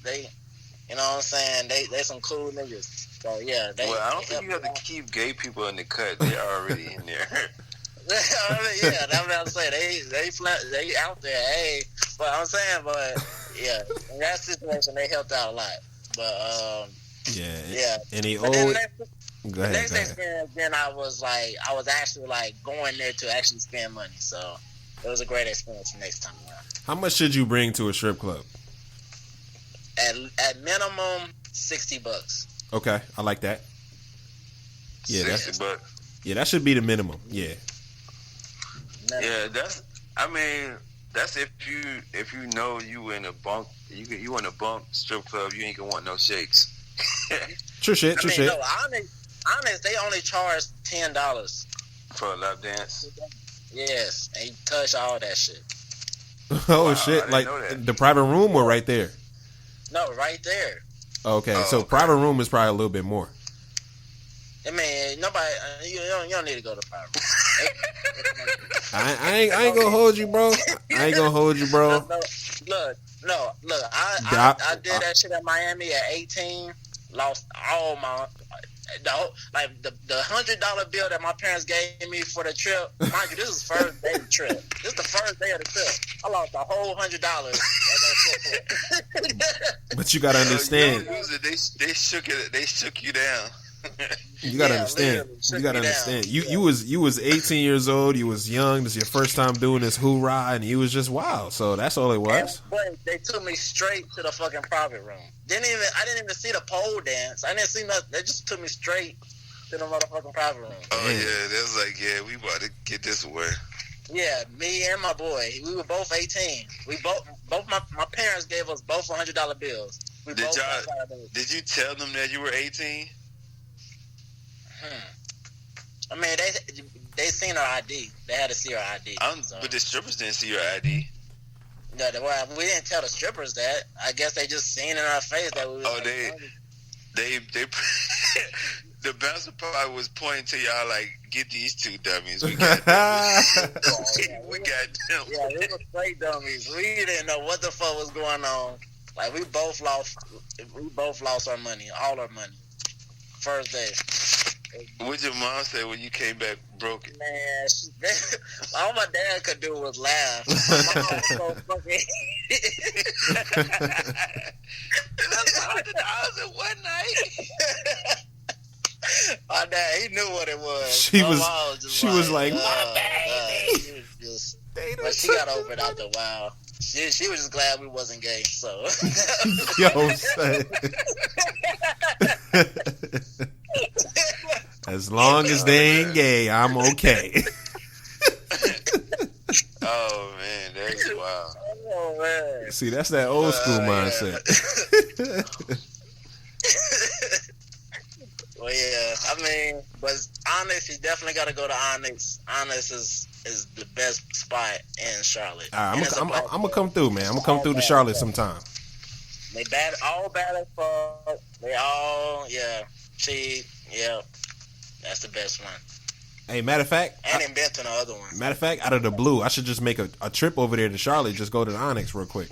you know what I'm saying? They some cool niggas. So yeah. I don't think you have to keep gay people in the cut. They're already in there. Yeah, that's what I'm saying. They out there. Hey, but I'm saying, yeah, in that situation they helped out a lot. But yeah. Any but old. Go ahead. Next experience, then I was actually going there to actually spend money. So it was a great experience next time around. How much should you bring to a strip club? At minimum $60. Okay, I like that. Yeah, $60. Yeah, that should be the minimum. Yeah. Yeah, that's if you know you in a bunk, you in a bunk strip club, you ain't gonna want no shakes. True shit. No, honest, they only charge $10 for a lap dance. Yes, and you touch all that shit. Oh wow, shit! Like the private room or right there? No, right there. Okay, so private room is probably a little bit more. I mean, nobody. You don't need to go to private room. I ain't gonna hold you, bro. I ain't gonna hold you, bro. Look. I did that shit at Miami at 18. Lost all my the $100 bill that my parents gave me for the trip. Mind you, this is first day of the trip. This is the first day of the trip. I lost the whole $100 at that trip. But you gotta understand. They shook you down. You gotta understand. You gotta understand. You was 18 years old. You was young. This is your first time doing this hoorah, and you was just wild. So that's all it was. But they took me straight to the fucking private room. I didn't even see the pole dance. I didn't see nothing. They just took me straight to the motherfucking private room. Oh yeah, they was like, yeah, we about to get this away. Yeah, me and my boy, we were both 18. We both my parents gave us both $100 bills. Did you tell them that you were 18? I mean, they seen our ID. They had to see our ID. But the strippers didn't see your ID. No, well, we didn't tell the strippers that. I guess they just seen in our face that we was. Oh, they the bouncer probably was pointing to y'all like, get these two dummies. We got them. We got them. Yeah, they were straight dummies. We didn't know what the fuck was going on. Like we both lost our money, all our money. First day. What'd your mom say when you came back broken? Man, all my dad could do was laugh. My mom was so fucking. That's $100 in one night. My dad, he knew what it was. She was like, my baby. But she got over it after a while. She was just glad we wasn't gay. So. Yo, son. As long as they ain't gay, I'm okay. Oh man, that's wild. See, that's that old school mindset. Well, yeah, I mean, but Onyx, you definitely got to go to Onyx. Onyx is the best spot in Charlotte. All right, I'm gonna come through, man. I'm gonna come through to Charlotte sometime. They all bad as fuck. They all, yeah, cheap, yeah. That's the best one. Hey, matter of fact, and inventing the other one. Matter of fact, out of the blue, I should just make a trip over there to Charlotte. Just go to the Onyx real quick.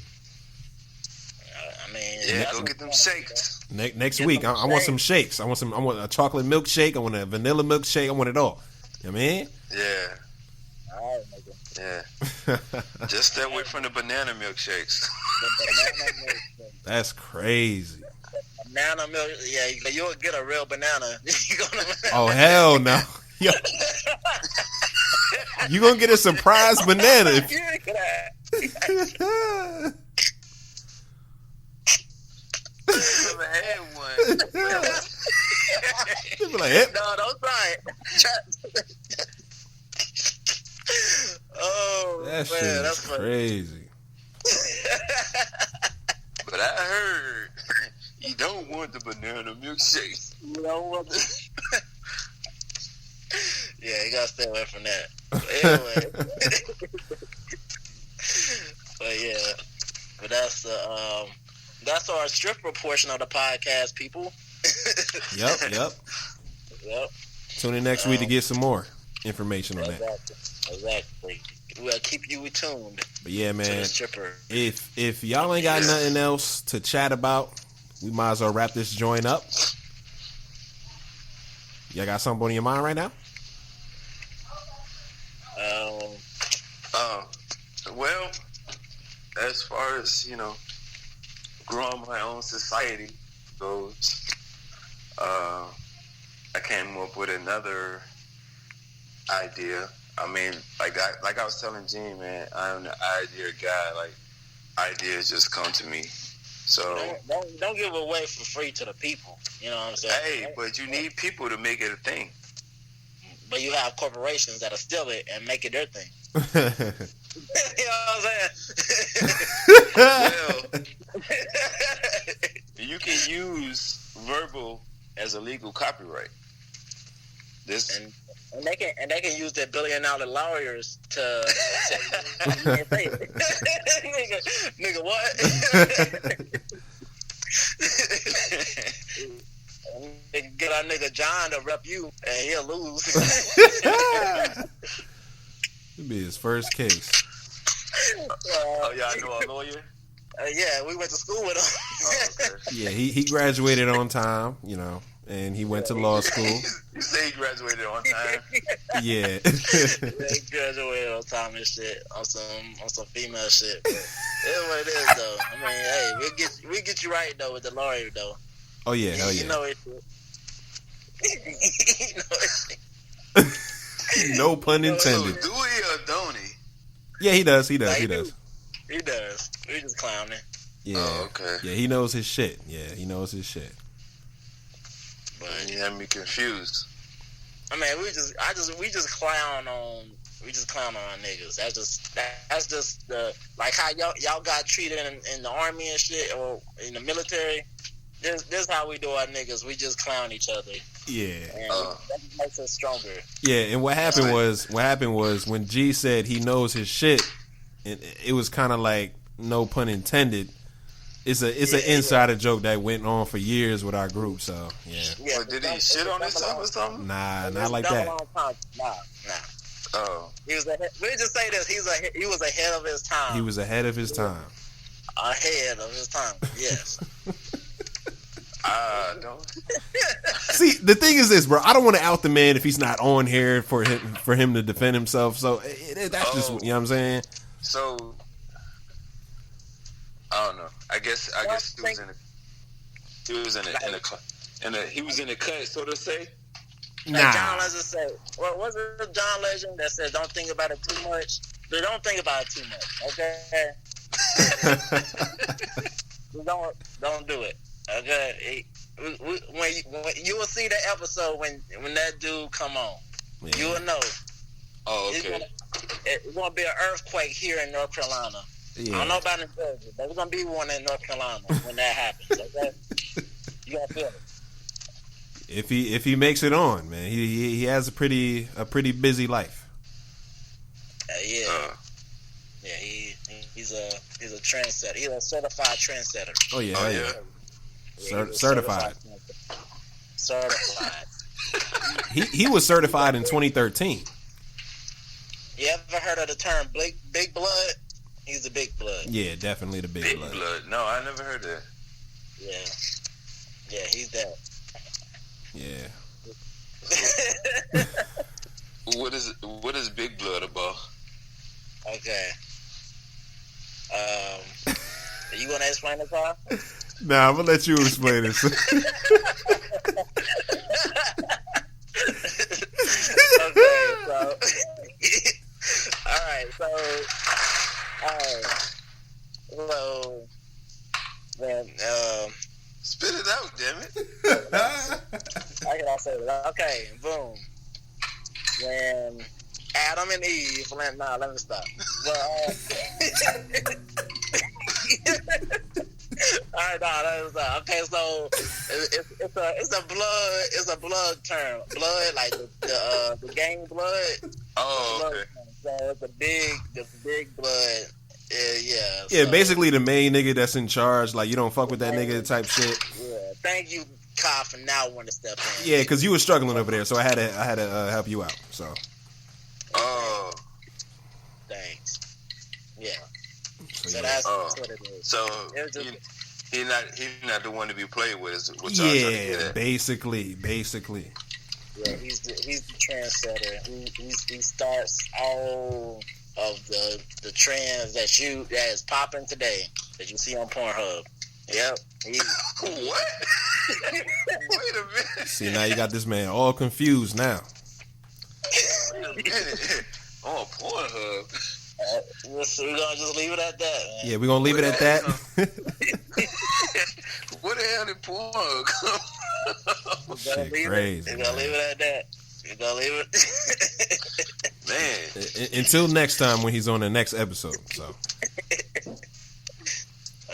I mean, Yeah, go get them shakes. Next week, I want some shakes. I want a chocolate milkshake. I want a vanilla milkshake. I want it all. You know what I mean? Yeah. All right, nigga. Yeah. Just stay away from the banana milkshakes. The banana milkshake. That's crazy. Banana milk, yeah, you'll get a real banana. Oh, hell no. Yo. You gonna get a surprise banana. Never had one. Like, hey. No, don't try it. Oh, That man, shit that's is funny. crazy. But I heard you don't want the banana milkshake. You don't want the... Yeah, you gotta stay away from that. But anyway. But yeah. But that's our stripper portion of the podcast, people. Yep. Tune in next week to get some more information on that. Exactly. We'll keep you tuned. But yeah, To man, the stripper. if y'all ain't got nothing else to chat about, we might as well wrap this joint up. Y'all got something on your mind right now? Well, as far as, growing my own society goes, I came up with another idea. I mean, like I was telling Gene, man, I'm the idea guy. Like, ideas just come to me. So Don't give away for free to the people. You know what I'm saying? hey, but you need people to make it a thing. But you have corporations that'll steal it and make it their thing. You know what I'm saying? Well, you can use verbal as a legal copyright. And they can use their $billion lawyers to say it. nigga, what? Get our nigga John to rep you, and he'll lose. It'll be his first case. Oh yeah, I know a lawyer. Yeah, we went to school with him. Okay. Yeah, he graduated on time, and he went to law school. You say he graduated on time. Yeah. He graduated on time and shit, on some female shit. But it's what it is, though. I mean, hey, we get you right though with the lawyer though. Oh yeah, hell yeah. You know it. No pun intended. So do he or don't he? Yeah, he does. He He does. We just clowning. Yeah. Oh, okay. Yeah, he knows his shit. But You have me confused. I mean, we just clown on our niggas. That's just the like how y'all got treated in the army and shit, or in the military. This how we do our niggas. We just clown each other. Yeah. And that just makes us stronger. Yeah, and what happened was when G said he knows his shit, and it was kind of like, no pun intended. It's an insider joke that went on for years with our group. So yeah. Well, did he shit on himself or something? Nah, not like that. Nah. Oh. We just say this. He was ahead of his time. He was ahead of his time. Ahead of his time. Yes. Don't. See, the thing is this, bro. I don't want to out the man if he's not on here for him to defend himself. So that's just, you know what I'm saying. So I don't know. I guess he was in the cut, so to say. Nah. Like John Legend said, what was it John Legend that said, don't think about it too much? But don't think about it too much, okay? Don't do it, okay? When you will see the episode when that dude come on, Yeah. you will know. Oh, okay. It's gonna be an earthquake here in North Carolina. I don't know about in Georgia, but there's gonna be one in North Carolina when that happens. Okay? You gotta feel it. If he makes it on, man, he has a pretty busy life. Yeah, he's a trendsetter. He's a certified trendsetter. Oh yeah. Certified. Certified. He was certified in 2013. You ever heard of the term big blood? He's the big blood. Yeah, definitely the big blood. No, I never heard that. Yeah, he's that. Yeah. What is big blood about? Okay. You gonna explain it, Carl? Nah, I'm gonna let you explain it. Okay, so well, when Spit it out, damn it. how can I say that? Okay, boom. When Adam and Eve, let me stop. Well, all right, let me stop. Okay, so it's a blood term. Blood, like the game blood. Oh, Blood okay. term. So it's the big blood. Yeah. Yeah, So, basically the main nigga that's in charge. Like, you don't fuck with that nigga type shit. yeah. Thank you, Kyle, for now wanting to step in. Yeah, because you were struggling over there, so I had to help you out. So. Oh. Thanks. Yeah. So, So yeah. that's what it is. So It was he not the one to be played with. Is what y'all trying to get Yeah, at. basically. Yeah, he's the trendsetter. He starts all of the trends that is popping today that you see on Pornhub. Yep. What? Wait a minute. See, now you got this man all confused now. Wait a minute. Oh, Pornhub. We're gonna just leave it at that, man. Yeah, we're gonna leave it at that. What the hell did Pornhub come? Shit, crazy. We're gonna leave it at that. We're gonna leave it. Man. Until next time when he's on the next episode. So.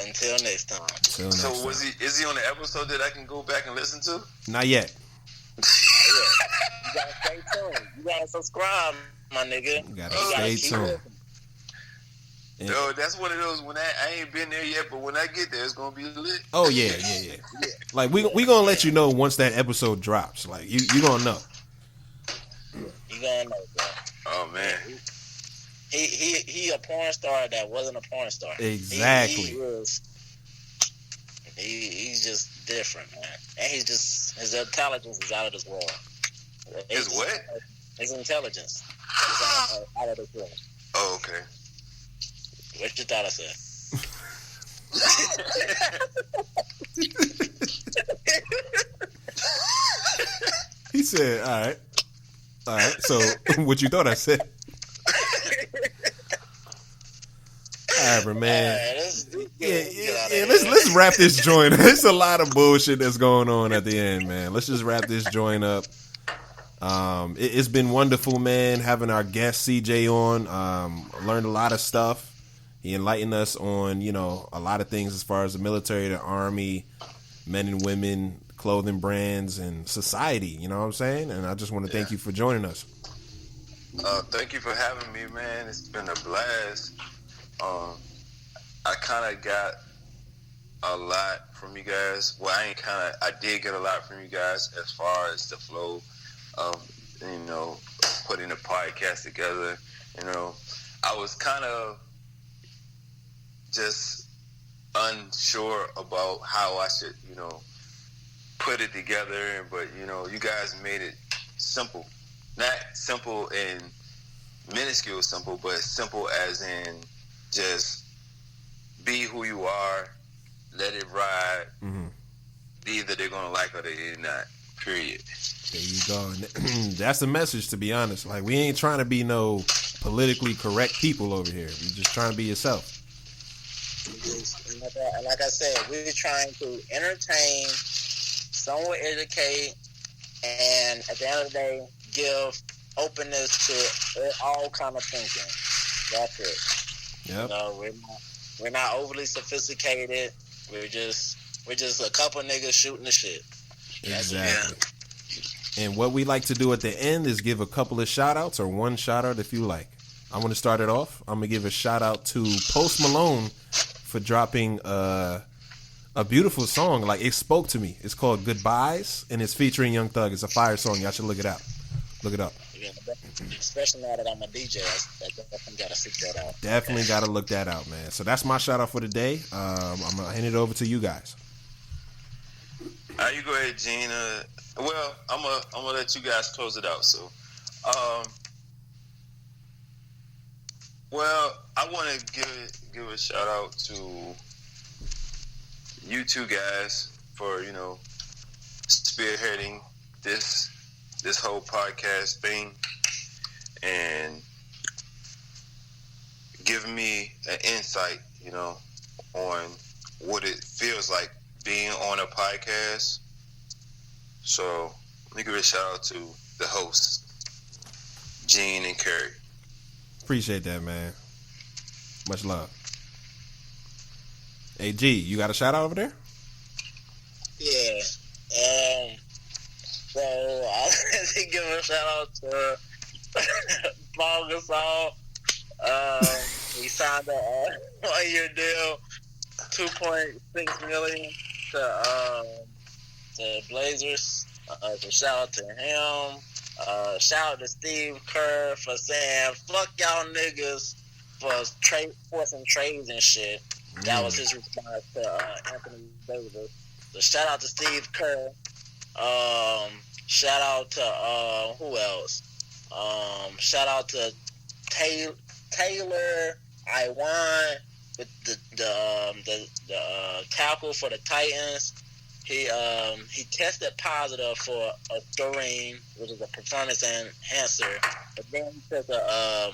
Until next time. So is he on the episode that I can go back and listen to? Not yet. Yeah. You gotta stay tuned. You gotta subscribe, my nigga. You gotta stay tuned. Yo, that's one of those when I ain't been there yet, but when I get there, it's gonna be lit. Oh yeah. Like we gonna let you know once that episode drops. Like you gonna know. You gonna know, bro. Oh man. He a porn star that wasn't a porn star. Exactly. He's just different, man. And his intelligence is out of this world. His what? His intelligence is out of this world. Oh, okay. What you thought I said? He said, all right. So what you thought I said? Whatever, man. Yeah. Let's wrap this joint. There's a lot of bullshit that's going on at the end, man. Let's just wrap this joint up. It's been wonderful, man, having our guest CJ on. Learned a lot of stuff. He enlightened us on, a lot of things as far as the military, the army, men and women, clothing brands, and society. You know what I'm saying? And I just want to thank you for joining us. Thank you for having me, man. It's been a blast. I kind of got a lot from you guys. Well, I did get a lot from you guys as far as the flow of, putting a podcast together. I was kind of just unsure about how I should, put it together. But, you guys made it simple. Not simple in minuscule simple, but simple as in just be who you are, let it ride. Mm-hmm. Either they're going to like it or they're not, period. There you go. That's the message, to be honest. Like, we ain't trying to be no politically correct people over here. We just trying to be yourself. And like I said, we're trying to entertain, somewhat educate, and at the end of the day, give openness to all kind of thinking. That's it. Yep. We're not overly sophisticated. We're just a couple niggas shooting the shit. Exactly. And what we like to do at the end is give a couple of shout outs, or one shout out if you like. I'm going to start it off. I'm going to give a shout out to Post Malone for dropping a beautiful song. Like, it spoke to me. It's called Goodbyes, and it's featuring Young Thug. It's a fire song. Y'all should look it out. Look it up. Yeah, especially now that I'm a DJ, I definitely got to seek that out. Definitely got to look that out, man. So that's my shout out for the day. I'm going to hand it over to you guys. You go ahead, Gene. Well, I'm gonna let you guys close it out. So, well, I want to give a shout out to you two guys for spearheading this whole podcast thing and giving me an insight, on what it feels like being on a podcast. So let me give a shout out to the hosts, Gene and Curry. Appreciate that, man. Much love. Hey, G, you got a shout out over there? Yeah. So I want to give a shout out to Paul Gasol. He signed a 1-year deal, $2.6 million to Blazers. So shout out to him. Shout out to Steve Kerr for saying "fuck y'all niggas" for forcing trades and shit. That was his response to Anthony Davis. So shout out to Steve Kerr. Shout out to who else? Shout out to Taylor Iwan with the tackle for the Titans. He tested positive for a Doreen, which is a performance enhancer, but then he took a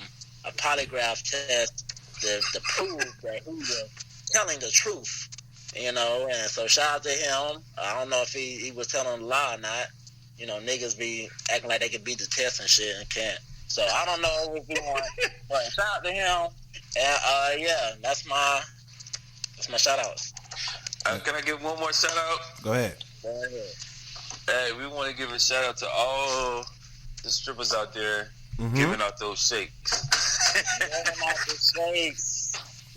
polygraph test to prove that he was telling the truth, and so shout out to him. I don't know if he was telling a lie or not. Niggas be acting like they can beat the test and shit and can't. So I don't know if he won, but shout out to him. And yeah, that's my shout outs. Can I give one more shout out? Go ahead. Hey, we want to give a shout out to all the strippers out there giving out those shakes. Giving out the shakes.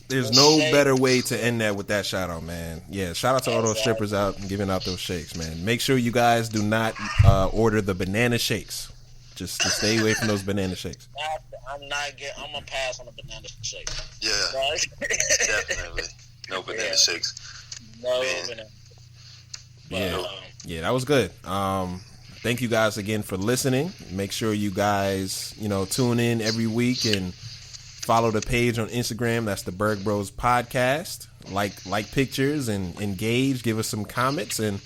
There's no better way to end that with that shout out, man. Yeah, shout out to all those strippers out and giving out those shakes, man. Make sure you guys do not order the banana shakes. Just to stay away from those banana shakes. I'm gonna pass on the banana shake. Yeah, definitely. No banana shakes. No banana. Yeah, that was good. Thank you guys again for listening. Make sure you guys, tune in every week and follow the page on Instagram. That's the Burg Bros Podcast. Like pictures and engage. Give us some comments and,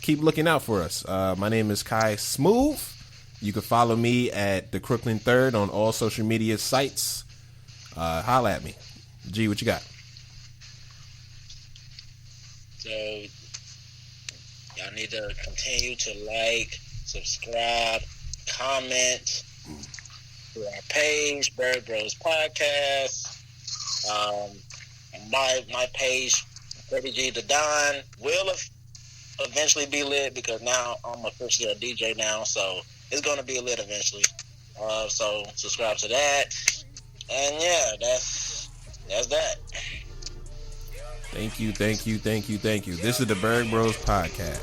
keep looking out for us. My name is Kai Smoove. You can follow me at the Crooklyn Third on all social media sites. Holla at me. G, what you got? So y'all need to continue to like, subscribe, comment to our page, Burg Bros Podcast. My page, Freddie G the Don, will eventually be lit because now I'm officially a DJ now, so it's gonna be lit eventually. So subscribe to that, and yeah, that's that. Thank you. This is the Burg Bros Podcast.